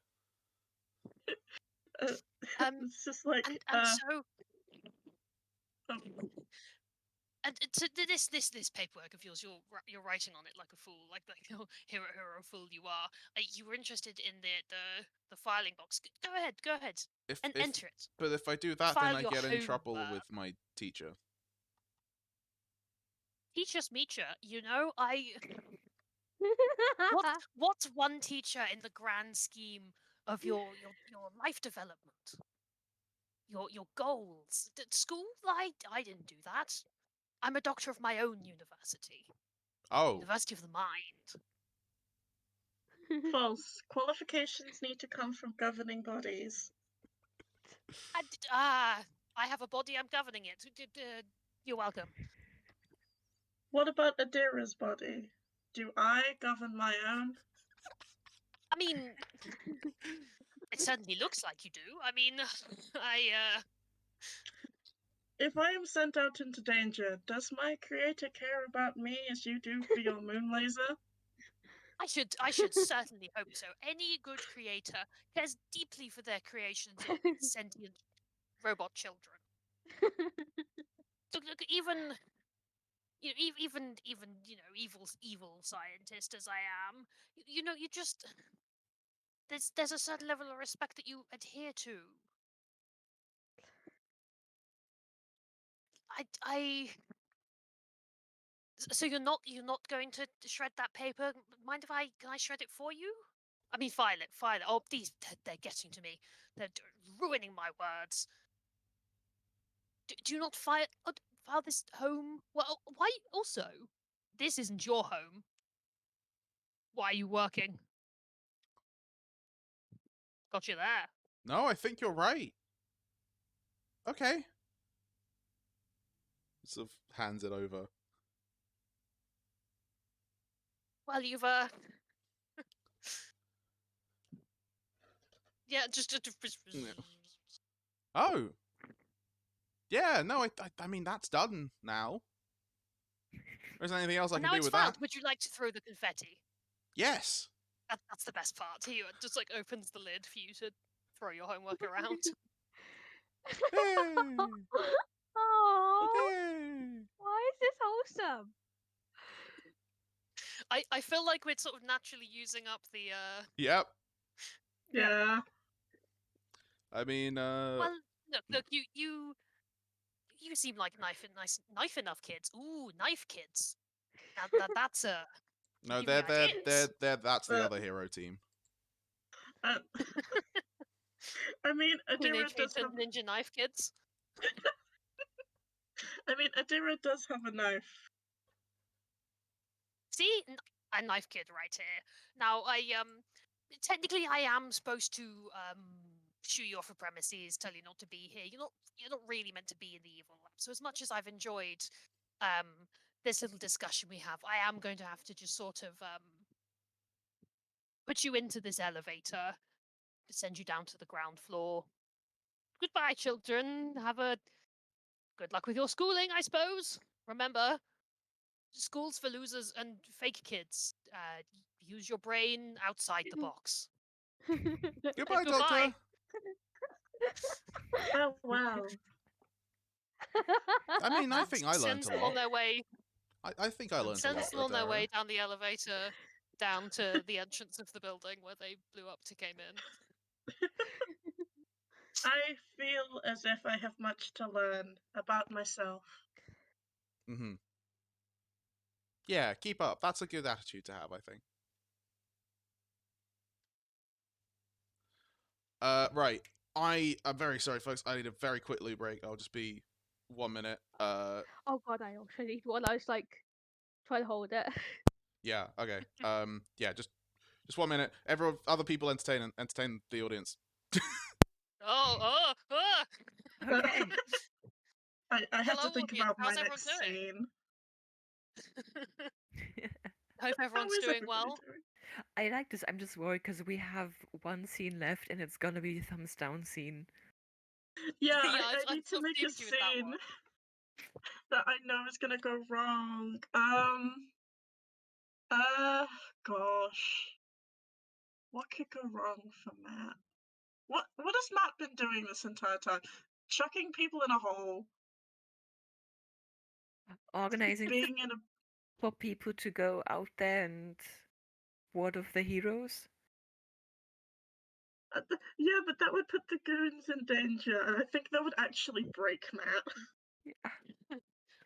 It's just like and so And to this paperwork of yours, you're writing on it like a fool, like the hero fool you are. You were interested in the filing box. Go ahead, and enter it. But if I do that, then File I your get in trouble homework. with my teacher. Teacher's meacher, you know, what's one teacher in the grand scheme of your life development? Your goals. School? I didn't do that. I'm a doctor of my own university. Oh. University of the Mind. False. Qualifications need to come from governing bodies. I have a body, I'm governing it. You're welcome. What about Adira's body? Do I govern my own? I mean, it certainly looks like you do. I mean, If I am sent out into danger, does my creator care about me as you do for your moon laser? I should certainly hope so. Any good creator cares deeply for their creations of sentient robot children. Look, even even evil scientist as I am, you just there's a certain level of respect that you adhere to. I So you're not going to shred that paper? Mind if can I shred it for you? I mean, file it. Oh, they're getting to me. They're ruining my words. Do you not file this home? Well, why also? This isn't your home. Why are you working? Got you there. No, I think you're right. Okay. Sort of hands it over. Well, you've yeah, just Yeah. Oh. Yeah, no, I mean that's done now. There's anything else I can now do it's with filed. that? Would you like to throw the confetti? Yes. That's the best part. He just opens the lid for you to throw your homework around. Hey. Oh, Hey. why is this wholesome? I feel like we're sort of naturally using up the Yep. Yeah. I mean, Well, look, you seem like knife enough kids. Ooh, knife kids. That's a no, give me ideas. they're that's the other hero team. I mean, Adira Teenage does have. Mutant Ninja Knife Kids. I mean, Adira does have a knife. See, a knife kid right here. Now, technically, I am supposed to shoo you off of premises, tell you not to be here. You're not really meant to be in the evil lab. So, as much as I've enjoyed this little discussion we have, I am going to have to just sort of put you into this elevator, send you down to the ground floor. Goodbye, children. Have a good luck with your schooling, I suppose. Remember, school's for losers and fake kids. Use your brain outside the box. Goodbye, Goodbye. Doctor. Oh wow. I mean, I think I learned Sends a them lot. on their way. I think I learned a lot. Sends them on their Adara. way down the elevator, down to the entrance of the building where they blew up to came in. I feel as if I have much to learn about myself. Mm-hmm. Yeah, keep up. That's a good attitude to have, I think. Right. I'm very sorry, folks. I need a very quick loo break. I'll just be 1 minute. Oh god, I also need one. I was like trying to hold it. Yeah. Okay. Yeah. Just 1 minute. Everyone, other people entertain the audience. Okay. I have Hello, to think audience. about my How's everyone next doing? scene. Hope everyone's How is doing everybody well. doing? I like this. I'm just worried because we have one scene left and it's gonna be a thumbs down scene. Yeah, Yeah, I need to make a assumed you with that scene one. that I know is gonna go wrong. Gosh. What could go wrong for Matt? What has Matt been doing this entire time? Chucking people in a hole. Organizing being in a for people to go out there and ward off the heroes. yeah, but that would put the goons in danger, and I think that would actually break Matt. Yeah.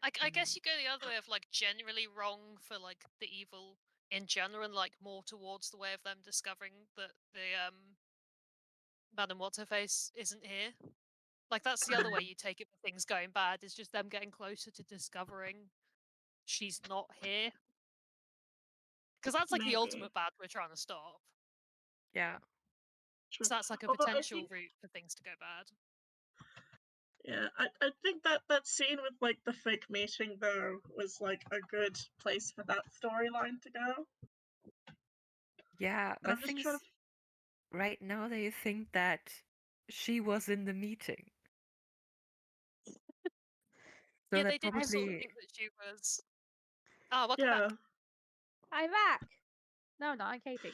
I guess you go the other way of like generally wrong for like the evil in general, and like more towards the way of them discovering that the Madam What's Her Face isn't here. Like that's the other way you take it for things going bad, is just them getting closer to discovering she's not here. Because that's like the Maybe. ultimate bad we're trying to stop. Yeah. True. So that's like a Although I potential think, route for things to go bad. yeah, I think that scene with like the fake meeting though was like a good place for that storyline to go. Yeah, And but I'm just things trying to. right now they think that she was in the meeting. So Yeah, they're they did sort of probably think that she was. Oh, welcome Yeah. back. I'm back. No, no, I'm Katie.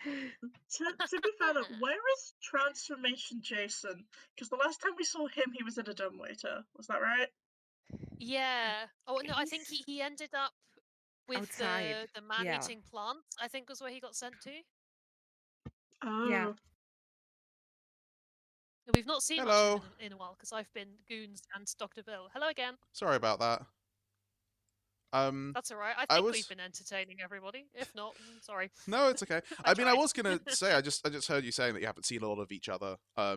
To be fair though, where is Transformation Jason? Because the last time we saw him, he was in a dumbwaiter. Was that right? Yeah. Oh no, I think he's he ended up with outside. the Yeah. man-eating plants. I think was where he got sent to. Yeah. Oh. We've not seen much of Hello. him in a while because I've been Goons and Dr. Bill. Hello again. Sorry about that. That's all right. I I think we've was been entertaining everybody. If not, sorry. No, it's okay. I I mean, I tried. was gonna say, I just heard you saying that you haven't seen a lot of each other. I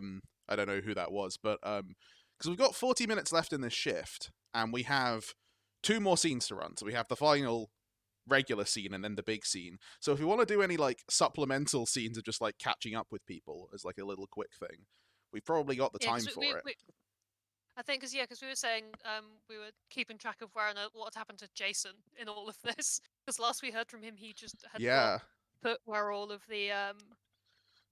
don't know who that was, but because we've got 40 minutes left in this shift, and we have 2 more scenes to run. So we have the final regular scene and then the big scene. So if we want to do any like supplemental scenes of just like catching up with people as like a little quick thing, we've probably got the Yeah, time because for it. I think because we were saying we were keeping track of what had happened to Jason in all of this. Because last we heard from him, he just had Yeah. not put where all of the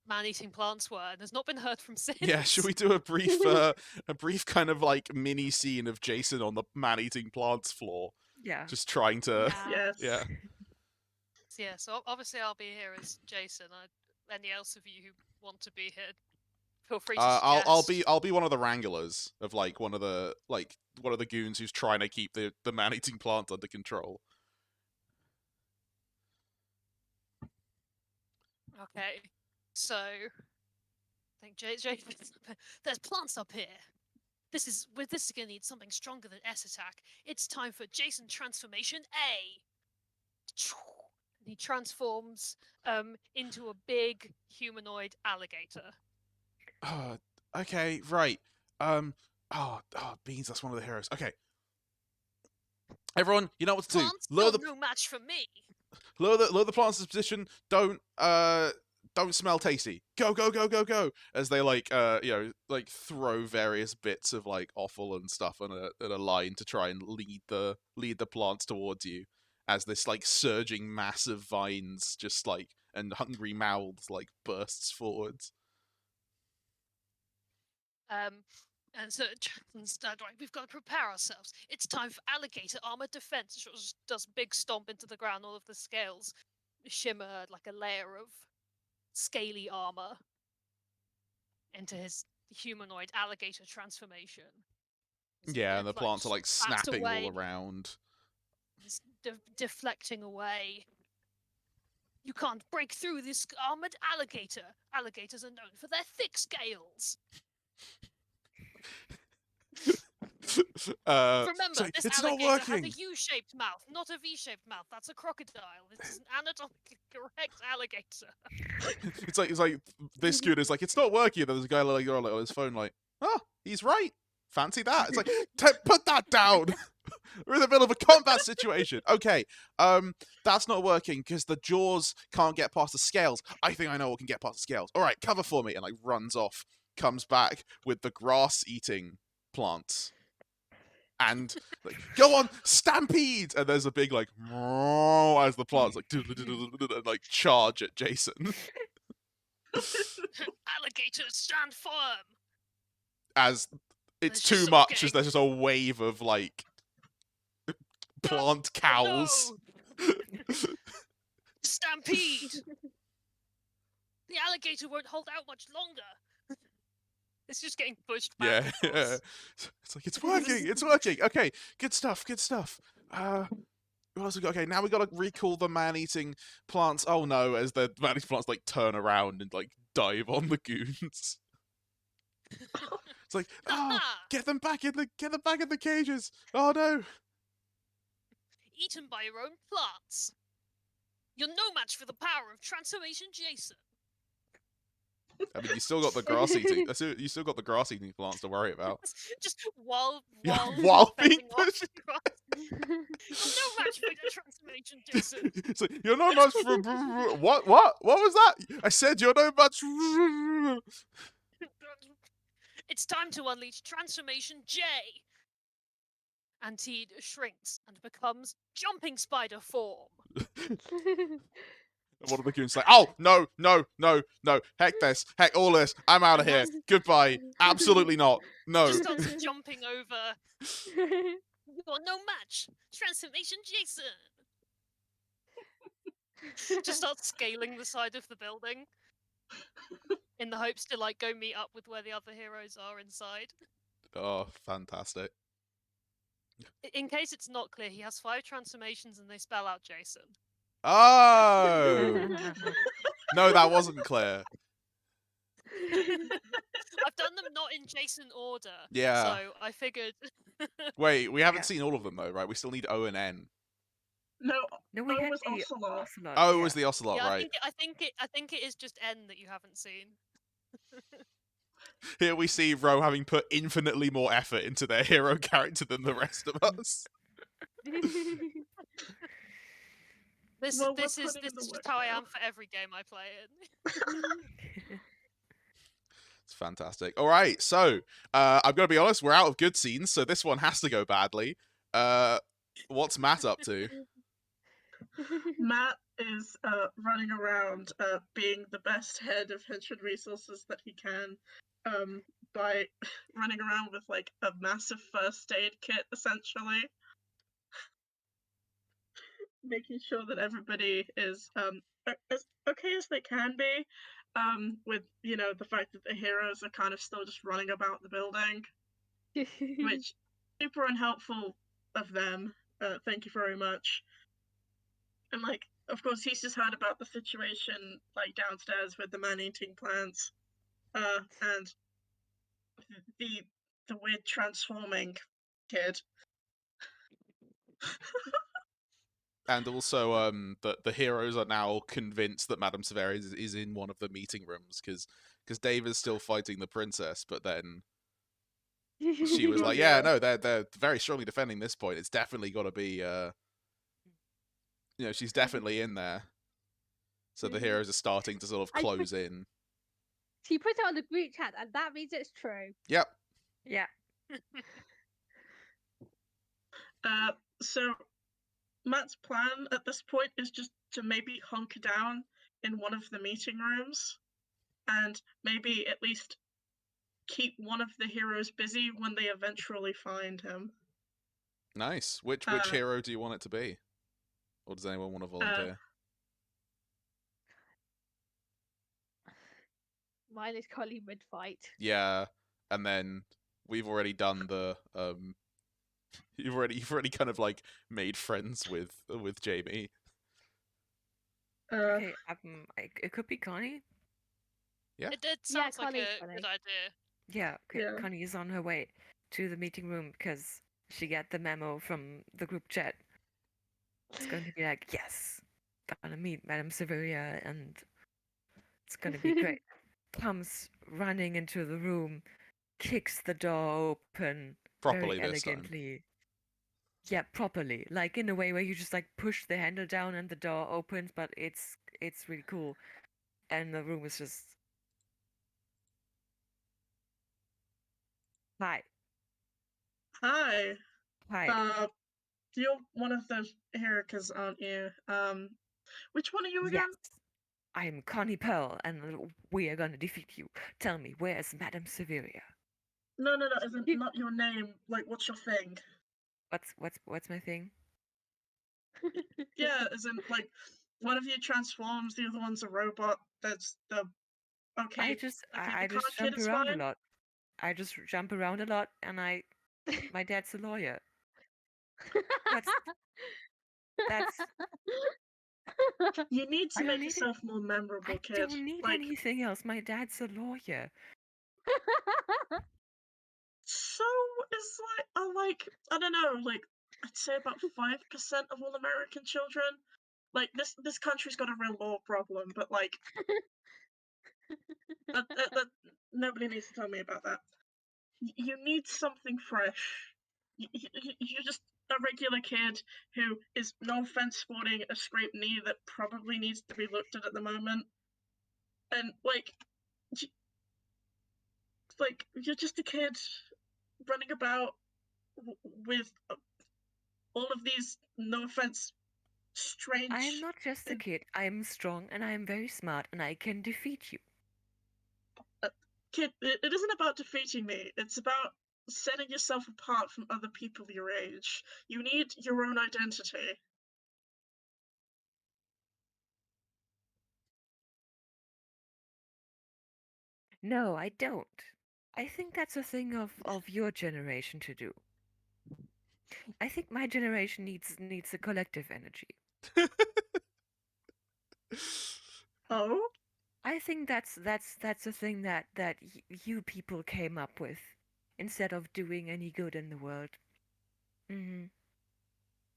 man-eating plants were, and has not been heard from since. Yeah, should we do a brief kind of like mini scene of Jason on the man-eating plants floor, Yeah. just trying to Yes. yeah. Yeah, so obviously I'll be here as Jason. Any else of you who want to be here, feel free to suggest. I'll be one of the wranglers of like one of the goons who's trying to keep the man-eating plant under control. Okay, so I think Jay, there's plants up here. This is gonna need something stronger than S attack. It's time for Jason transformation A. And he transforms into a big humanoid alligator. Okay, right. Beans, that's one of the heroes. Okay. Everyone, you know what to do. Plants, you're no match for me. Lower the plants' position. Don't smell tasty. Go, go, go, go, go. As they like throw various bits of like offal and stuff in a line to try and lead the plants towards you, as this like surging mass of vines just like and hungry mouths like bursts forwards. And so Jason's right, we've got to prepare ourselves. It's time for alligator armored defense. It just does a big stomp into the ground. All of the scales shimmer like a layer of scaly armor into his humanoid alligator transformation. Yeah, and the plants are like snapping away, all around. Deflecting away. You can't break through this armored alligator. Alligators are known for their thick scales. Remember, this it's alligator not has working. a U-shaped mouth, not a V-shaped mouth. That's a crocodile. This is an anatomically correct alligator. it's like this dude is like, it's not working. And there's a guy like on his phone like, oh, he's right. Fancy that. It's like, put that down. We're in the middle of a combat situation. Okay, that's not working because the jaws can't get past the scales. I think I know what can get past the scales. All right, cover for me. And like runs off, comes back with the grass-eating plants. And like, go on, stampede! And there's a big like as the plants like and, like charge at Jason. Alligators stand firm. As it's too much, as there's just a wave of like plant cows. No. Stampede. The alligator won't hold out much longer. It's just getting pushed Yeah, back yeah. across. It's like it's working. It's working. Okay, good stuff. Good stuff. What else we got? Okay, now we got to recall the man-eating plants. Oh no! As the man-eating plants like turn around and like dive on the goons. It's like, oh, get them back in the cages. Oh no! Eaten by your own plants. You're no match for the power of transformation, Jason. I mean, you still got the grass eating. You still got the grass eating plants to worry about. Just while while being fending off pushed. the grass. You're no match for your transformation, Jason. It's like, you're no match for what? What was that? I said you're no match. It's time to unleash Transformation J. And he shrinks and becomes jumping spider form. One of the goons like, oh no, no, no, no! Heck this! Heck all this! I'm out of here! Goodbye! Absolutely not! No! Just starts jumping over. You're no match, Transformation Jason. Just starts scaling the side of the building in the hopes to like go meet up with where the other heroes are inside. Oh, fantastic! In case it's not clear, he has 5 transformations and they spell out Jason. Oh no, that wasn't clear. I've done them not in Jason order. Yeah. So I figured. Wait, we haven't seen all of them though, right? We still need O and N. No, we O had was the Ocelot. Ocelot. Oh, it yeah. was the Ocelot, Yeah, right? I think it is just N that you haven't seen. Here we see Ro having put infinitely more effort into their hero character than the rest of us. This Well, is we're putting in the just work how I now. am for every game I play in. It's fantastic. All right, so I'm gonna be honest, we're out of good scenes, so this one has to go badly. What's Matt up to? Matt is running around being the best head of henchman resources that he can by running around with like a massive first aid kit, essentially. Making sure that everybody is as okay as they can be, with, you know, the fact that the heroes are kind of still just running about the building, which super unhelpful of them. Thank you very much. And like, of course, he's just heard about the situation like downstairs with the man-eating plants, and the weird transforming kid. And also, the heroes are now convinced that Madame Severus is in one of the meeting rooms because Dave is still fighting the princess, but then she was like, "Yeah, no, they're very strongly defending this point. It's definitely got to be, she's definitely in there." So the heroes are starting to sort of close in. She put it on the group chat, and that means it's true. Yep. Yeah. So Matt's plan at this point is just to maybe hunker down in one of the meeting rooms and maybe at least keep one of the heroes busy when they eventually find him. Nice. Which hero do you want it to be? Or does anyone want to volunteer? Mine is Collie mid-fight. Yeah, and then we've already done the you've already kind of like made friends with Jamie. Okay, it could be Connie. Yeah. It sounds like Connie's a funny. good idea. Yeah, okay. Yeah. Connie is on her way to the meeting room because she got the memo from the group chat. It's going to be like, yes, gonna meet Madame Severia, and it's gonna be great. Comes running into the room, kicks the door open Properly very this time. elegantly. Yeah, properly. Like in a way where you just like push the handle down and the door opens, but it's really cool. And the room is just Hi. Hi. Hi. You're one of those Hericas, aren't you? Which one are you again? Yes. I'm Connie Pearl, and we are gonna defeat you. Tell me, where's Madame Severia? No, isn't not your name. Like, what's your thing? What's my thing? Yeah, as in, like, one of you transforms, the other one's a robot. That's the okay. I just the jump kid is around fine. a lot. I just jump around a lot, and my dad's a lawyer. That's that's. You need to I don't make need it. yourself more memorable, I kid. don't need Like, anything else. My dad's a lawyer. so is I don't know, like I'd say about 5% of all American children. Like this country's got a real law problem, but like that nobody needs to tell me about that. You need something fresh. You're just a regular kid who is, no offense, sporting a scraped knee that probably needs to be looked at the moment, and you're just a kid running about with all of these, no offense, strange. I am not just a kid. I am strong and I am very smart and I can defeat you. Kid, it isn't about defeating me. It's about setting yourself apart from other people your age. You need your own identity. No, I don't. I think that's a thing of your generation to do. I think my generation needs a collective energy. Oh? I think that's a thing that you people came up with instead of doing any good in the world. Mhm.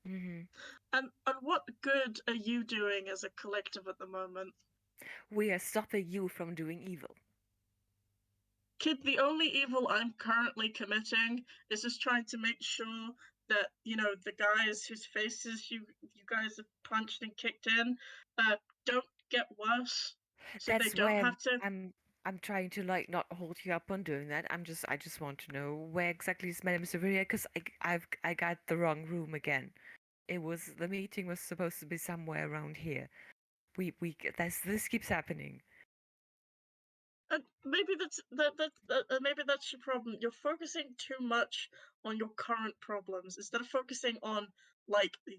Mhm. And what good are you doing as a collective at the moment? We are stopping you from doing evil. Kid, the only evil I'm currently committing is just trying to make sure that, the guys whose faces you guys have punched and kicked in don't get worse. So they That's don't why have to. I'm trying to like not hold you up on doing that. I just want to know where exactly is Madame Severia, because I got the wrong room again. The meeting was supposed to be somewhere around here. This keeps happening. Maybe maybe that's your problem. You're focusing too much on your current problems instead of focusing on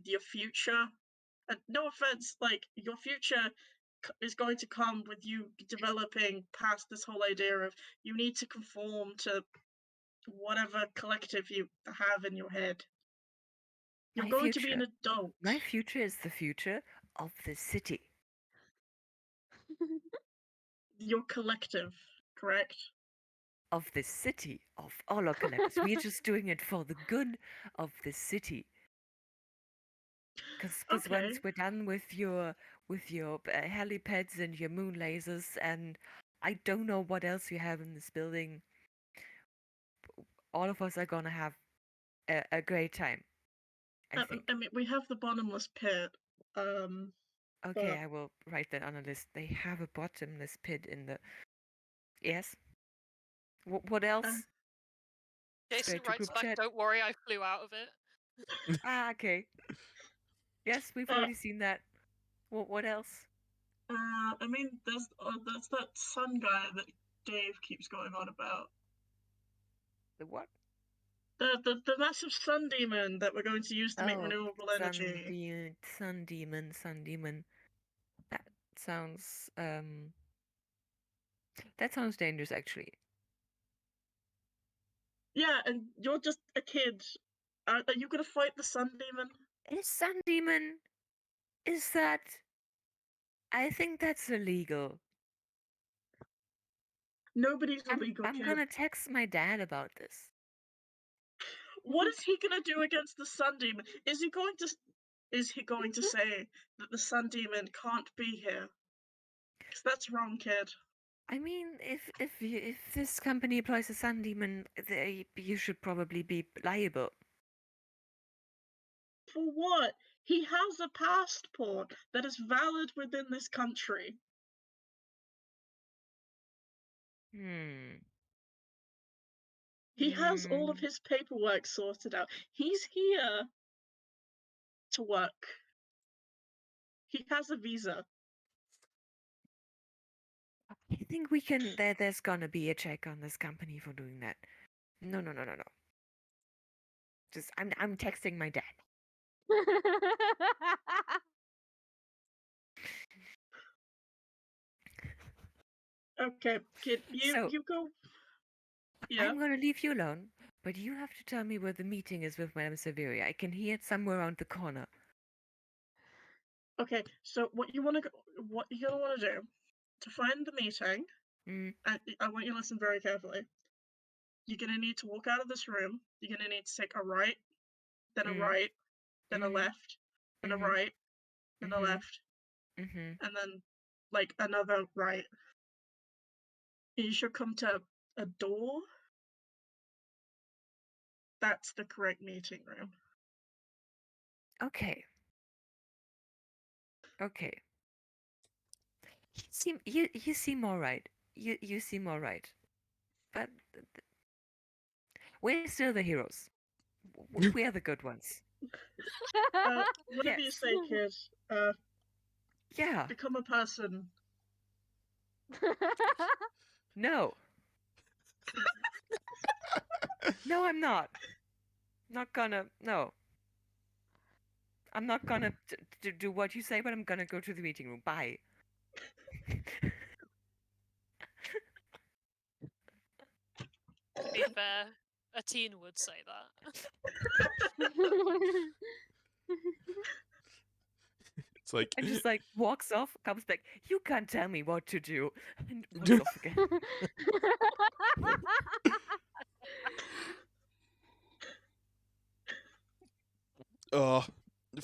your future. And no offense, your future is going to come with you developing past this whole idea of you need to conform to whatever collective you have in your head. You're going to be an adult. My future is the future of the city. Your collective, correct? Of the city, of all our collectives. We're just doing it for the good of the city. Because once we're done with your helipads and your moon lasers, and I don't know what else you have in this building, all of us are gonna have a great time. I think. I mean, we have the bottomless pit. Okay, I will write that on a list. They have a bottomless pit in the. Yes. What else? Jason writes back, "Don't worry, I flew out of it." Okay. Yes, we've already seen that. What else? I mean, there's that sun guy that Dave keeps going on about. The what? The massive sun demon that we're going to use to make renewable energy. Sun demon. That sounds dangerous, actually. Yeah, and you're just a kid. Are you gonna fight the sun demon? Is sun demon? Is that? I think that's illegal. Nobody's illegal. I'm gonna text my dad about this. What is he gonna do against the sun demon? Is he going to say that the sun demon can't be here? Because that's wrong, kid. I mean, if this company employs a sun demon, you should probably be liable. For what? He has a passport that is valid within this country. He has all of his paperwork sorted out. He's here to work. He has a visa. I think we can. There's gonna be a check on this company for doing that. No. Just I'm texting my dad. Okay, kid, you go. Yeah. I'm gonna leave you alone, but you have to tell me where the meeting is with Madame Severia. I can hear it somewhere around the corner. Okay, so what you're gonna want to do to find the meeting, Mm. and I want you to listen very carefully. You're gonna need to walk out of this room. You're gonna need to take a right, then a right, then a left, then a right, then a left, and then like another right. You should come to a door. That's the correct meeting room. Okay. Okay. You seem all right. You seem all right. But we're still the heroes. We're the good ones. Whatever you Yes. say, kid. Yeah. Become a person. No. No, I'm not. Not gonna. No. I'm not gonna do what you say, but I'm gonna go to the meeting room. Bye. To be fair, a teen would say that. It's like And just like walks off, comes back. You can't tell me what to do, and walks off again. oh,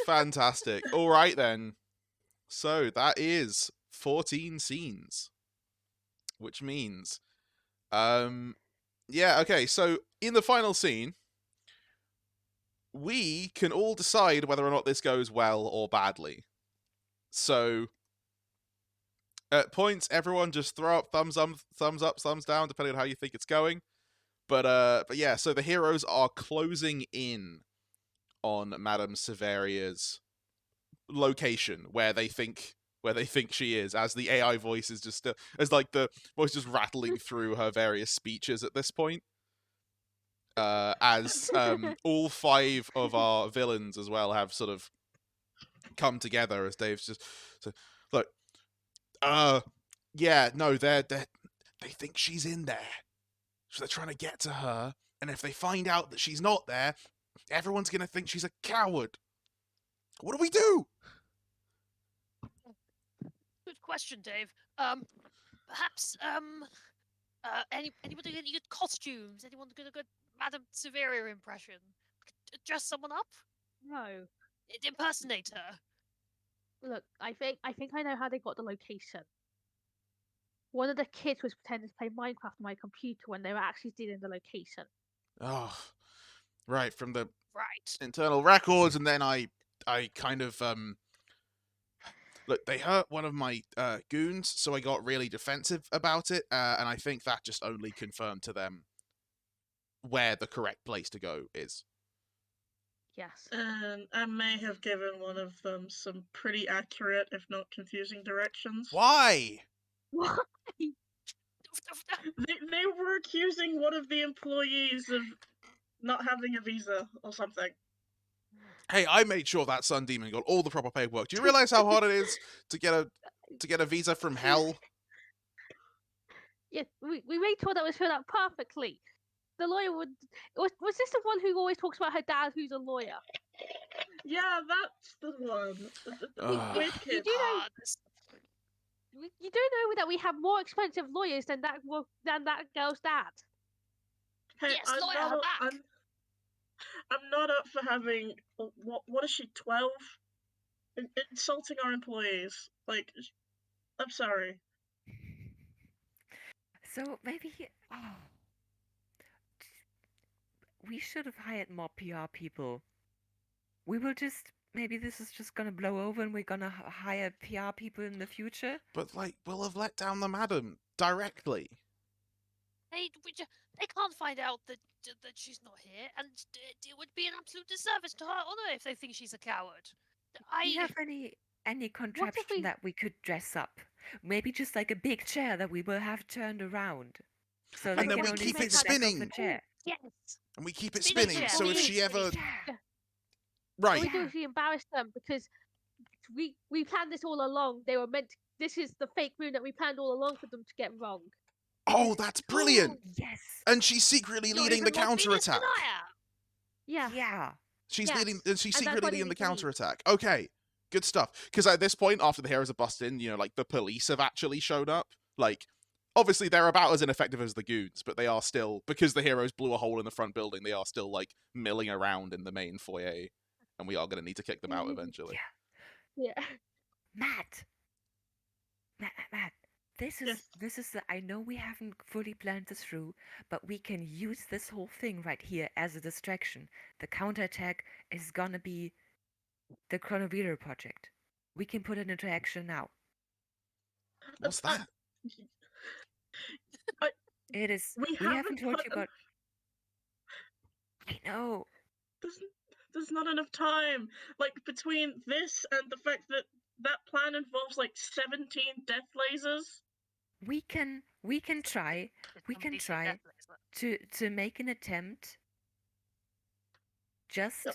fantastic. All right then. So that is 14 scenes, which means, yeah, okay. So in the final scene, we can all decide whether or not this goes well or badly. So at points, everyone just throw up thumbs up, thumbs down, depending on how you think it's going. But yeah, so the heroes are closing in on Madame Severia's location where they think she is, as the AI voice is just as like the voice just rattling through her various speeches at this point. As all 5 of our villains as well have sort of come together, as Dave's just so look, yeah, no, they think she's in there, so they're trying to get to her, and if they find out that she's not there, everyone's gonna think she's a coward. What do we do? Good question, Dave. Perhaps anybody got any good costumes? Anyone got a good Madame Severia impression? Dress someone up? No. Impersonate her. Look, I think I know how they got the location. One of the kids was pretending to play Minecraft on my computer when they were actually stealing the location. Oh, right, from the Right. internal records, and then I kind of look, they hurt one of my goons, so I got really defensive about it, and I think that just only confirmed to them where the correct place to go is. Yes. And I may have given one of them some pretty accurate, if not confusing, directions. Why? Why? They were accusing one of the employees of not having a visa or something. Hey, I made sure that Sun Demon got all the proper paperwork. Do you realize how hard it is to get a visa from hell? Yeah, we made sure that was filled out perfectly. The lawyer would. Was this the one who always talks about her dad, who's a lawyer? Yeah, that's the one. Weird kid. You do know. You do know that we have more expensive lawyers than that girl's dad. Hey, Yes, lawyer, her back. I'm not up for having what is she, 12? Insulting our employees. Like, I'm sorry. So maybe we should have hired more PR people. We will just maybe this is just gonna blow over, and we're gonna hire PR people in the future. But like, we'll have let down the madam directly. They can't find out that she's not here, and it would be an absolute disservice to her honor if they think she's a coward. Do you have any contraption that we could dress up? Maybe just like a big chair that we will have turned around, so and they then can we only keep see it the back of spinning. the chair. Yes. And we keep it Spinning spinning, chair. so if she ever What we do is we embarrass them because we planned this all along. They were meant. This is the fake moon that we planned all along for them to get wrong. Oh, that's brilliant! Yes. And she's secretly leading the counterattack. Yeah. Yeah. She's Yes. leading, and she's And that's secretly why they leading the need to leave. counterattack. Okay, good stuff. Because at this point, after the heroes are busted in, like the police have actually shown up. Like, obviously they're about as ineffective as the goons, but they are still, because the heroes blew a hole in the front building, they are still like milling around in the main foyer, and we are going to need to kick them out eventually. Yeah. Matt. This is the, I know we haven't fully planned this through, but we can use this whole thing right here as a distraction. The counterattack is gonna be the Chronometer project. We can put it into action now. What's that? It is. We We haven't haven't told put you about. I know. There's not enough time. Like, between this and the fact that that plan involves like 17 death lasers. We can try to make an attempt just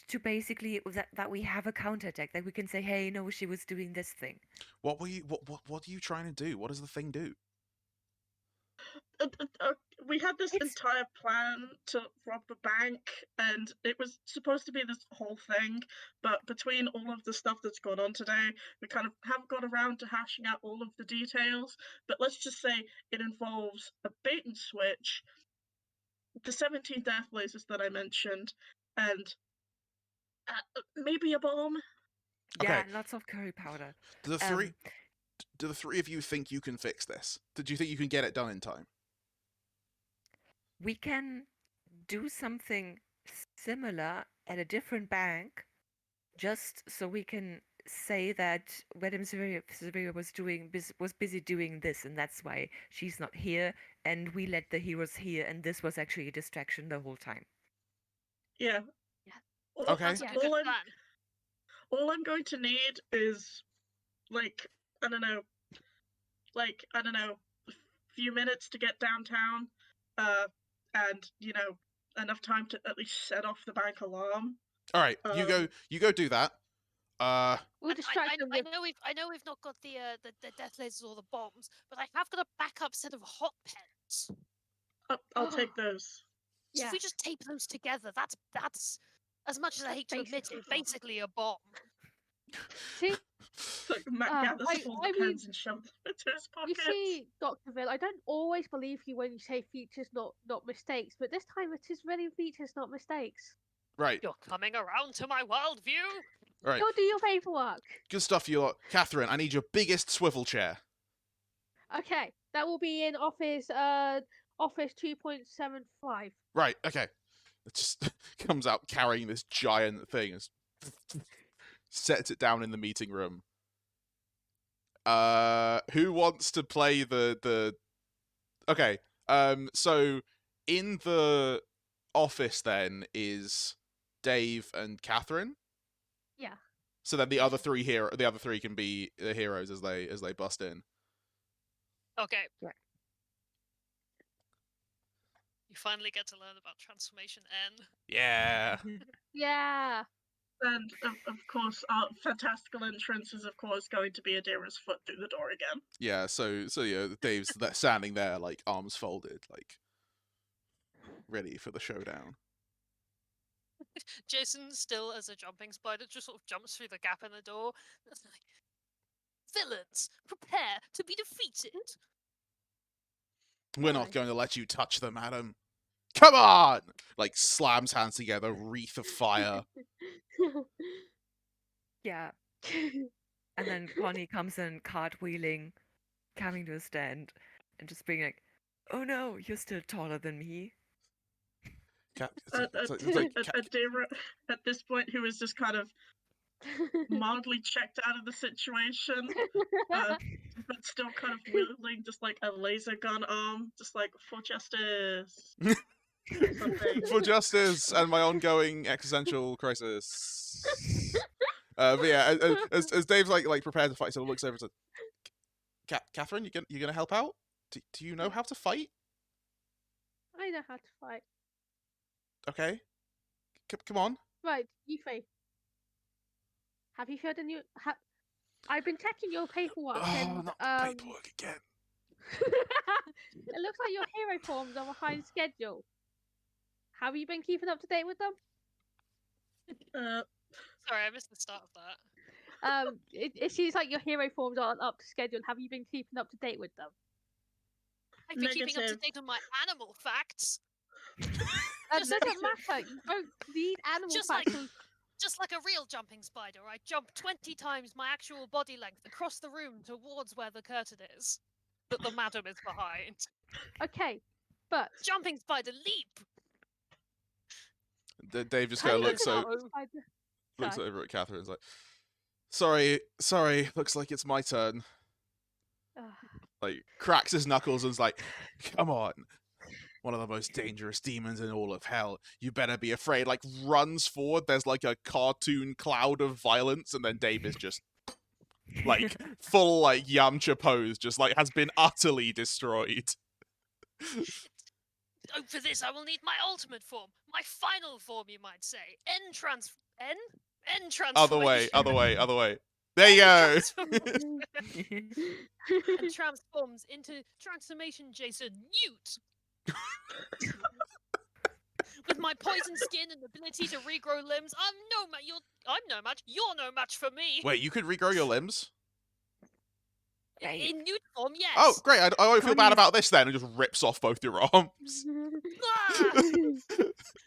to basically that we have a counterattack, that we can say, hey, no, she was doing this thing. What are you trying to do? What does the thing do? We had this entire plan to rob the bank, and it was supposed to be this whole thing, but between all of the stuff that's gone on today, we kind of haven't got around to hashing out all of the details. But let's just say it involves a bait and switch, the 17 death lasers that I mentioned, and maybe a bomb. Yeah, Okay. lots of curry powder. Do the three of you think you can fix this? Do you think you can get it done in time? We can do something similar at a different bank, just so we can say that Madame Severa was busy doing this, and that's why she's not here, and we let the heroes here, and this was actually a distraction the whole time. Yeah. Okay. All I'm going to need is, like, I don't know, a few minutes to get downtown, and enough time to at least set off the bank alarm. All right, you go do that. We'll distract them. I know we've not got the death lasers or the bombs, but I have got a backup set of hot pens. I'll take those. So if we just tape those together, that's as much as I hate to admit it, basically a bomb. See, like Matt gathers all the pens and shoves them into his pockets. You see, Dr. Ville, I don't always believe you when you say features, not mistakes, but this time it is really features, not mistakes. Right. You're coming around to my worldview. Right. Go do your paperwork. Good stuff, you lot. Catherine, I need your biggest swivel chair. Okay, that will be in office 2.75. Right. Okay. It just comes out carrying this giant thing. Sets it down in the meeting room. Who wants to play the Okay. So in the office then is Dave and Catherine. Yeah. So then the other three can be the heroes as they bust in. Okay. Right. You finally get to learn about Transformation N. Yeah. Yeah. And of course, our fantastical entrance is of course going to be Adira's foot through the door again. Yeah. So Dave's standing there like arms folded, like ready for the showdown. Jason, still as a jumping spider, just sort of jumps through the gap in the door. It's like, villains, prepare to be defeated. We're not going to let you touch them, Adam. Come on! Like slams hands together, wreath of fire. Yeah. And then Connie comes in cartwheeling, coming to a stand, and just being like, "Oh no, you're still taller than me." Adira, at this point, who is just kind of mildly checked out of the situation, but still kind of wielding just like a laser gun arm, just like for justice. For justice and my ongoing existential crisis. But yeah, as Dave's like prepared to fight, so looks over and says, "Catherine, you gonna help out? Do you know how to fight?" I know how to fight. Okay, come on. Right, Yufei. Have you heard any? I've been checking your paperwork. Oh, and, not the paperwork again. It looks like your hero forms are behind schedule. Have you been keeping up to date with them? Sorry, I missed the start of that. It seems like your hero forms aren't up to schedule. Have you been keeping up to date with them? I've been keeping up to date on my animal facts. That doesn't matter. You don't need animal facts. Just like a real jumping spider, I jump 20 times my actual body length across the room towards where the curtain is that the madam is behind. Okay, but jumping spider leap. Dave just kind of looks over at Catherine. Is like, sorry. Looks like it's my turn. Like cracks his knuckles and's like, come on. One of the most dangerous demons in all of hell. You better be afraid. Like runs forward. There's like a cartoon cloud of violence, and then Dave is just like full like Yamcha pose, just like has been utterly destroyed. Oh, for this I will need my ultimate form, my final form, you might say. N transformation. Other way. There you go. And transforms into transformation Jason Newt. With my poison skin and ability to regrow limbs, I'm no match. You're no match for me. Wait, you could regrow your limbs? In Newt form, yes. Oh, great. I won't feel bad about this then. And just rips off both your arms.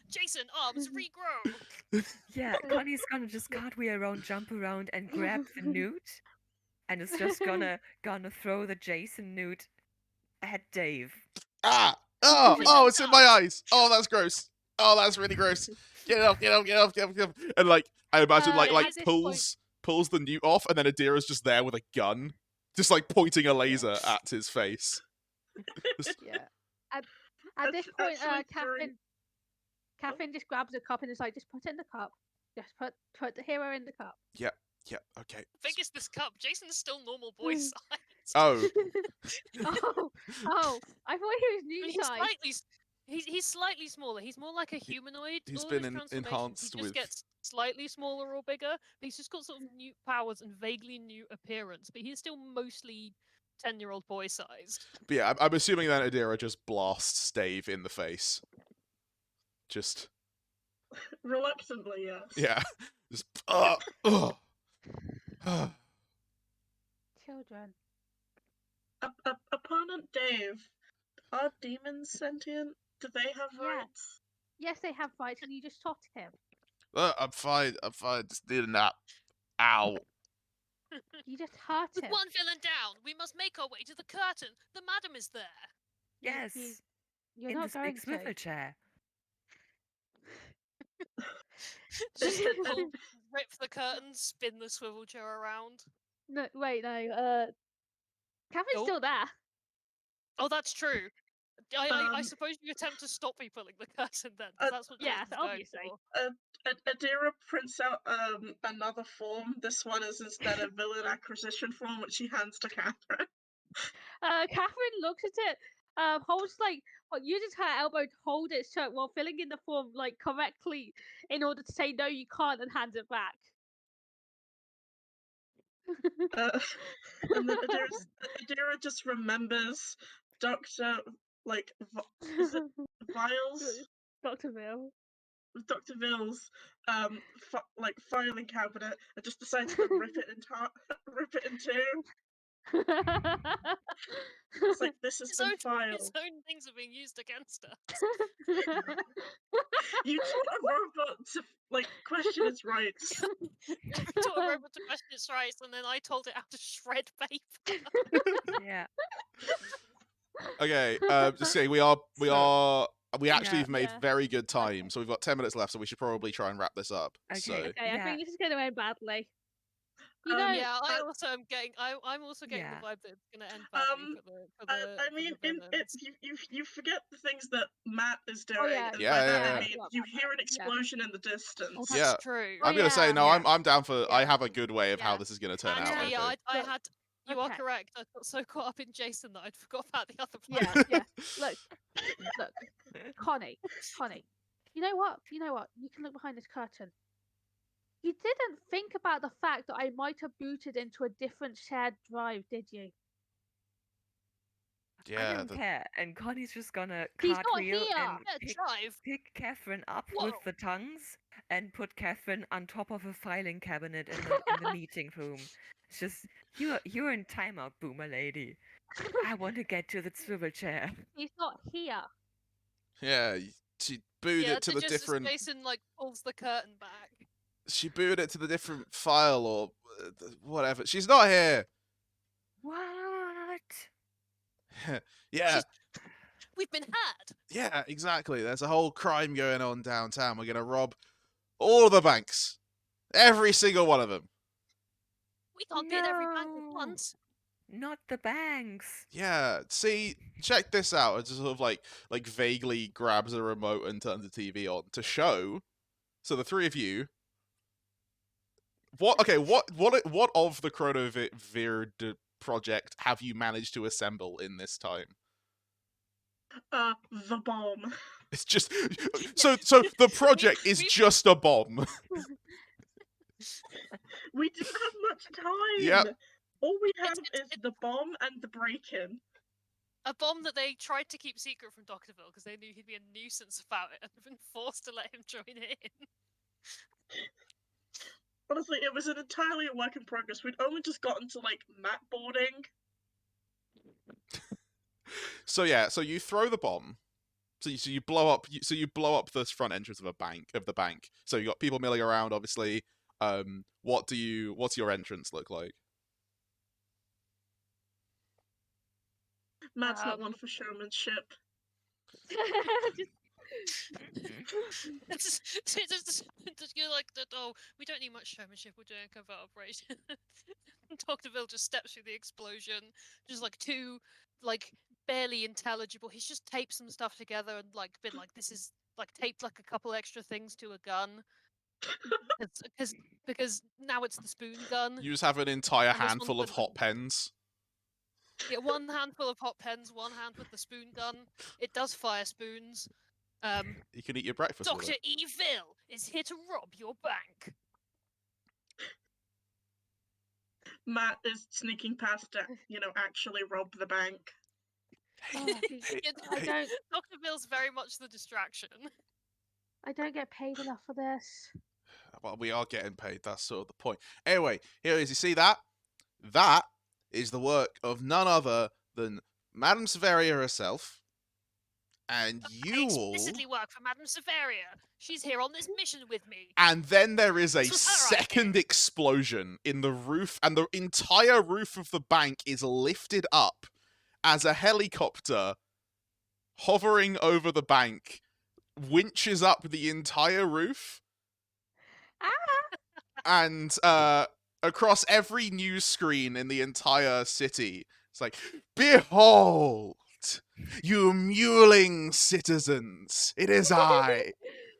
Jason, arms, regrow. Yeah, Connie's gonna just cartwheel around, jump around, and grab the newt. And it's just gonna throw the Jason newt at Dave. Ah! Oh, it's in my eyes. Oh, that's gross. Oh, that's really gross. Get off. And like, I imagine like pulls the newt off, and then Adira's just there with a gun. Just like pointing a laser at his face. Yeah. At this point, Catherine just grabs a cup and is like, just put it in the cup. Just put the hero in the cup. Yep, okay. Big is this cup? Jason's still normal boy size. Oh. I thought he was new size. He's slightly smaller. He's more like a humanoid. He's been enhanced he just gets slightly smaller or bigger. But he's just got sort of new powers and vaguely new appearance. But he's still mostly 10-year-old boy sized. But yeah, I'm assuming that Adira just blasts Dave in the face. Just reluctantly, yes. Yeah. Just Children. Opponent Dave, are demons sentient? Do they have rights? Yes, they have rights, and you just shot him. I'm fine. Just need a nap. Ow. You just hurt him. With one villain down, we must make our way to the curtain. The madam is there. Yes. You're in not this going big swivel chair. Just rip the curtain, spin the swivel chair around. No, wait, no. Catherine's still there. Oh, that's true. I suppose you attempt to stop me pulling the curtain then. That's what Jason's going for. Adira prints out another form. This one is instead a villain acquisition form, which she hands to Catherine. Catherine looks at it, holds uses her elbow to hold it shut while filling in the form correctly in order to say no, you can't, and hands it back. And then Adira just remembers Dr. Viles? Dr. Vill. Dr. Ville's filing cabinet and just decides to rip it in two. It's like, this is been filed. His own things are being used against us. You taught a robot to question its rights. You taught a robot to question its rights, and then I told it how to shred paper. Yeah. Okay, just saying we actually have made very good time, so we've got 10 minutes left, so we should probably try and wrap this up. Okay. So. Okay, I think this is going to end badly. I also am getting. I'm also getting the vibe that it's going to end badly for the. You forget the things that Matt is doing. Oh, yeah. And Yeah. I mean, you hear an explosion in the distance. Oh, that's true. I'm gonna say no. I'm down for. I have a good way of how this is gonna turn out. Yeah, I had. You are correct. I got so caught up in Jason that I'd forgot about the other plan. Yeah. Look, Connie. You know what? You can look behind this curtain. You didn't think about the fact that I might have booted into a different shared drive, did you? I Yeah, don't care. And Connie's just gonna He's not cartwheel here. and Yeah, drive. pick Catherine up Whoa. with the tongues and put Catherine on top of a filing cabinet in the meeting room. It's just you're in timeout, boomer lady. I want to get to the swivel chair. He's not here. yeah. She booed Yeah, it to they the just different. Jason like pulls the curtain back. She booed it to the different file or whatever. She's not here. What? Yeah, We've been had. yeah, exactly. There's a whole crime going on downtown. We're gonna rob all the banks, every single one of them. We can't get in every bank at No. once. Not the banks. Yeah, see, check this out. It just sort of like vaguely grabs a remote and turns the TV on to show. So the three of you. What? Okay. What of the Chronovird project have you managed to assemble in this time? The bomb. It's just so the project is just a bomb. We didn't have much time. Yep. All we have is the bomb and the break-in. A bomb that they tried to keep secret from Doctorville because they knew he'd be a nuisance about it and have been forced to let him join in. Honestly, it was an entirely a work in progress. We'd only just gotten to like map boarding. So yeah, so you throw the bomb. So you blow up. You blow up the front entrance of the bank. So you got people milling around. Obviously, what's your entrance look like? Matt's not one for showmanship. You're like that. Oh, we don't need much showmanship. We're doing a covert operation. Doctorville just steps through the explosion, just like two, like barely intelligible. He's just taped some stuff together and like been like, this is like taped like a couple extra things to a gun. Because now it's the spoon gun. You just have an entire And this handful one's of the- hot pens. Yeah, one handful of hot pens, one hand with the spoon gun. It does fire spoons. You can eat your breakfast with Dr. it. Evil is here to rob your bank. Matt is sneaking past to, actually rob the bank. I don't. Doctorville's very much the distraction. I don't get paid enough for this. Well, we are getting paid. That's sort of the point. Anyway, here it is. You see that? That is the work of none other than Madame Severia herself. And you all. Explicitly work for Madame Severia. She's here on this mission with me. And then there is a This was her idea. second explosion in the roof, and the entire roof of the bank is lifted up as a helicopter hovering over the bank winches up the entire roof. And across every news screen in the entire city, it's like, behold, you mewling citizens, it is I,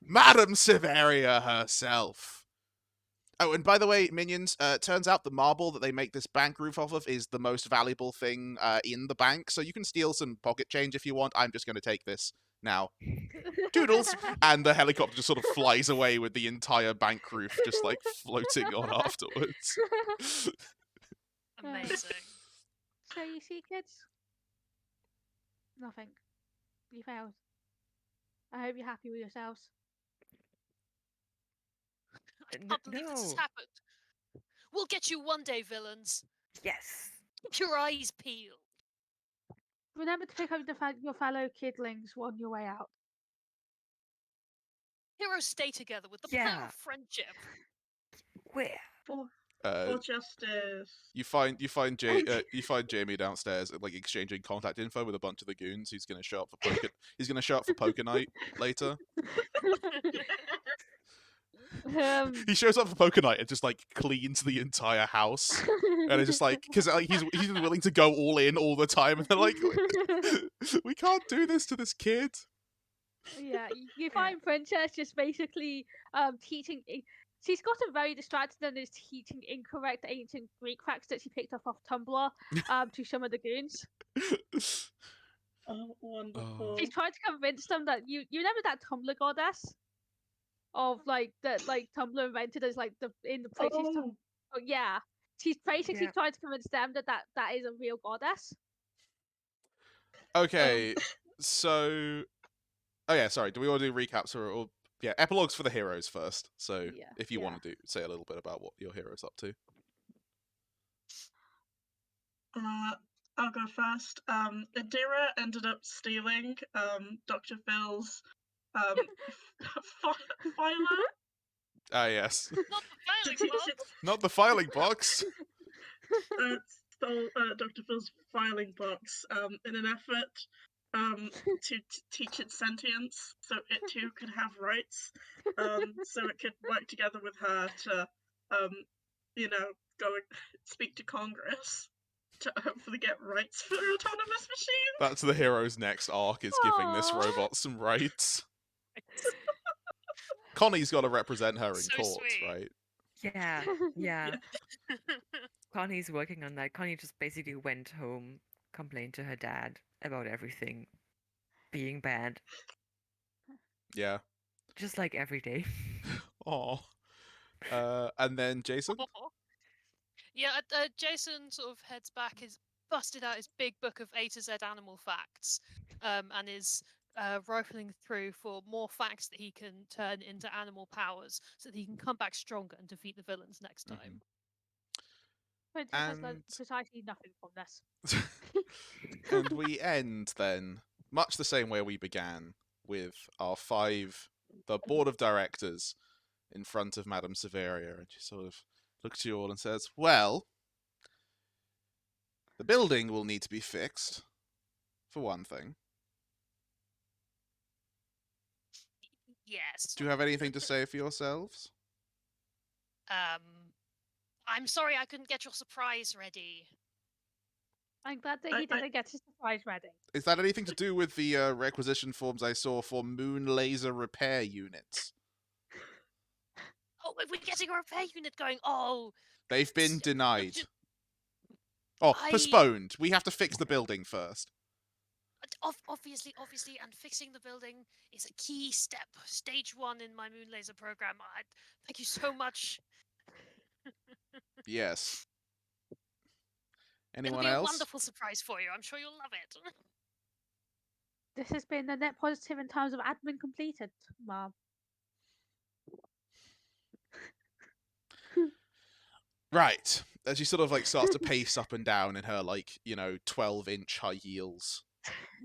Madame Severia herself. Oh, and by the way, minions, turns out the marble that they make this bank roof off of is the most valuable thing in the bank, so you can steal some pocket change if you want. I'm just going to take this now. Doodles! And the helicopter just sort of flies away with the entire bank roof just, like, floating on afterwards. Amazing. So you see, kids? Nothing. You failed. I hope you're happy with yourselves. I can't believe this has happened. We'll get you one day, villains. Yes. Keep your eyes peeled. Remember to pick up your fellow kidlings on your way out. Heroes stay together with the power of friendship. Where? For justice. You find Jamie downstairs, like exchanging contact info with a bunch of the goons. He's gonna show up for poker. He's gonna show up for poker night later. He shows up for poker night and just like cleans the entire house, and it's just like because he's willing to go all in all the time, and they're like, we can't do this to this kid. Yeah, you find Princess just basically teaching. She's gotten very distracted and is teaching incorrect ancient Greek facts that she picked up off Tumblr to some of the goons. Oh, wonderful. She's trying to convince them that you remember that Tumblr goddess of like that Tumblr invented as like in the places. Oh yeah, she's basically trying to convince them that is a real goddess. Okay, so oh yeah, sorry. Do we want to do recaps or yeah, epilogues for the heroes first? So Yeah, if you yeah. want to say a little bit about what your hero's up to. I'll go first. Adira ended up stealing Dr. Phil's filer. Ah, yes. Not the filing box. Not the filing box. Stole Dr. Phil's filing box in an effort to teach it sentience, so it too could have rights, so it could work together with her to, go and speak to Congress to hopefully get rights for autonomous machines. That's the hero's next arc, is giving this robot some rights. Connie's got to represent her in So court, sweet. right? Yeah, yeah. Connie's working on that. Connie just basically went home, complained to her dad about everything being bad, Yeah. just like every day. Oh. And then Jason? Yeah, Jason sort of heads back, is busted out his big book of A to Z animal facts, and is rifling through for more facts that he can turn into animal powers, so that he can come back stronger and defeat the villains next time. Quentin has learned precisely nothing from this. And we end then, much the same way we began, with the board of directors in front of Madame Severia, and she sort of looks to you all and says, well, the building will need to be fixed, for one thing. Yes. Do you have anything to say for yourselves? I'm sorry I couldn't get your surprise ready. I'm glad that he didn't get his surprise ready. Is that anything to do with the requisition forms I saw for moon laser repair units? Oh, we're getting a repair unit going. Oh, They've been denied. Oh, postponed. We have to fix the building first. Obviously, and fixing the building is a key step. Stage 1 in my moon laser program. Thank you so much. Yes. Anyone It'll be else? a wonderful surprise for you. I'm sure you'll love it. This has been a net positive in terms of admin completed, Mom. Right. As she sort of like starts to pace up and down in her 12-inch high heels.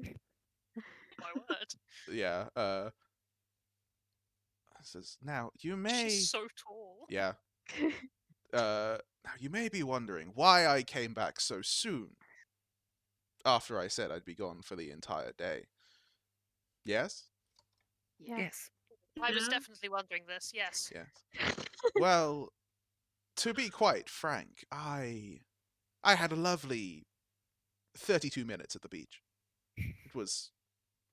My word. Yeah. Says, now you may. She's so tall. Yeah. Now you may be wondering why I came back so soon. After I said I'd be gone for the entire day. Yes? Yes. I was definitely wondering this, yes. Yes. Well, to be quite frank, I had a lovely 32 minutes at the beach. It was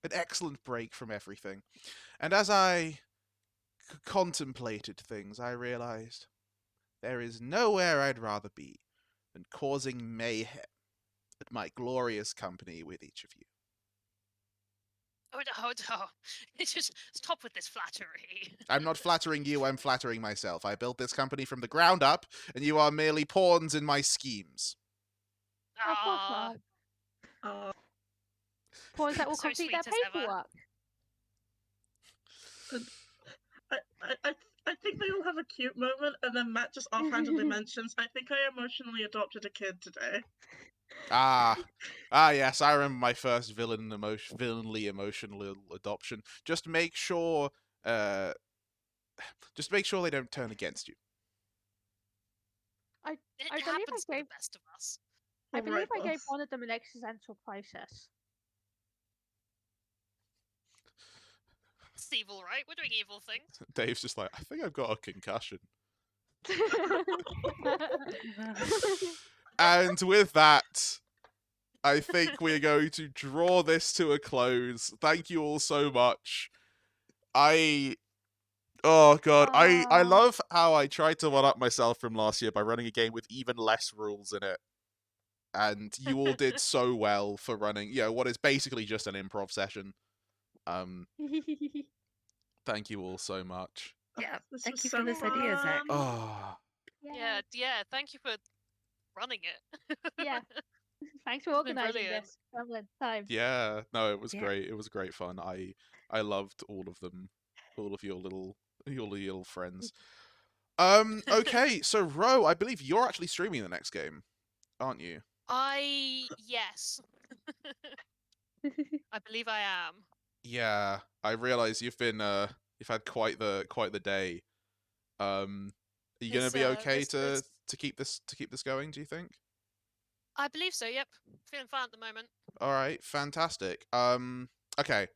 an excellent break from everything. And as I contemplated things, I realized there is nowhere I'd rather be than causing mayhem at my glorious company with each of you. Oh no. Just stop with this flattery. I'm not flattering you, I'm flattering myself. I built this company from the ground up, and you are merely pawns in my schemes. Of course not. Pawns that will So complete sweet their as ever. paperwork. I think they all have a cute moment, and then Matt just offhandedly mentions, I think I emotionally adopted a kid today. Yes, I remember my first villainly emotional adoption. Just make sure they don't turn against you. I believe happens I to gave the best of us. I believe I gave boss. one of them an existential crisis. It's evil, right? We're doing evil things. Dave's just like, I think I've got a concussion. And with that, I think we're going to draw this to a close. Thank you all so much. Oh god, I love how I tried to one up myself from last year by running a game with even less rules in it. And you all did so well for running, what is basically just an improv session. Thank you all so much. Yeah, This thank was you so for this idea, Zach. Oh. Yeah, thank you for running it. Yeah. Thanks for It's been organising brilliant. this. Lovely time. Yeah, no, it was Yeah. great. It was great fun. I loved all of them, all of your little friends. Okay, so Ro, I believe you're actually streaming the next game, aren't you? Yes. I believe I am. Yeah, I realize you've had quite the day. Are you gonna This be okay this to keep this going? Do you think? I believe so. Yep. Feeling fine at the moment. All right, fantastic. Okay,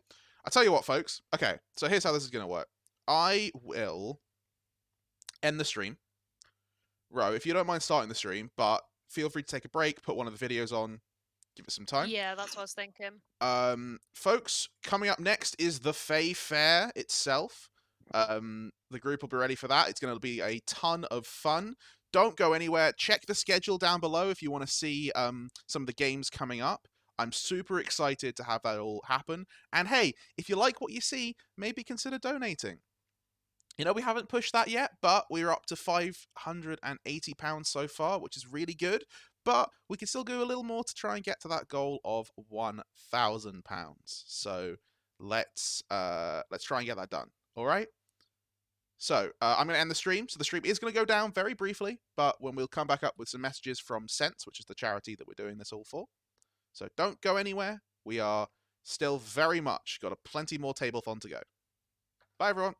I'll tell you what, folks. Okay, so here's how this is gonna work. I will end the stream. Ro, if you don't mind starting the stream, but feel free to take a break, put one of the videos on, give it some time. Yeah, that's what I was thinking. Folks, coming up next is the Fae Fair itself. The group will be ready for that. It's going to be a ton of fun. Don't go anywhere. Check the schedule down below if you want to see some of the games coming up. I'm super excited to have that all happen. And hey, if you like what you see, maybe consider donating. You know, we haven't pushed that yet, but we're up to £580 so far, which is really good. But we can still do a little more to try and get to that goal of £1,000. So let's try and get that done. All right. So I'm going to end the stream. So the stream is going to go down very briefly, but when we'll come back up with some messages from Sense, which is the charity that we're doing this all for. So don't go anywhere. We are still very much got a plenty more Tablethon to go. Bye, everyone.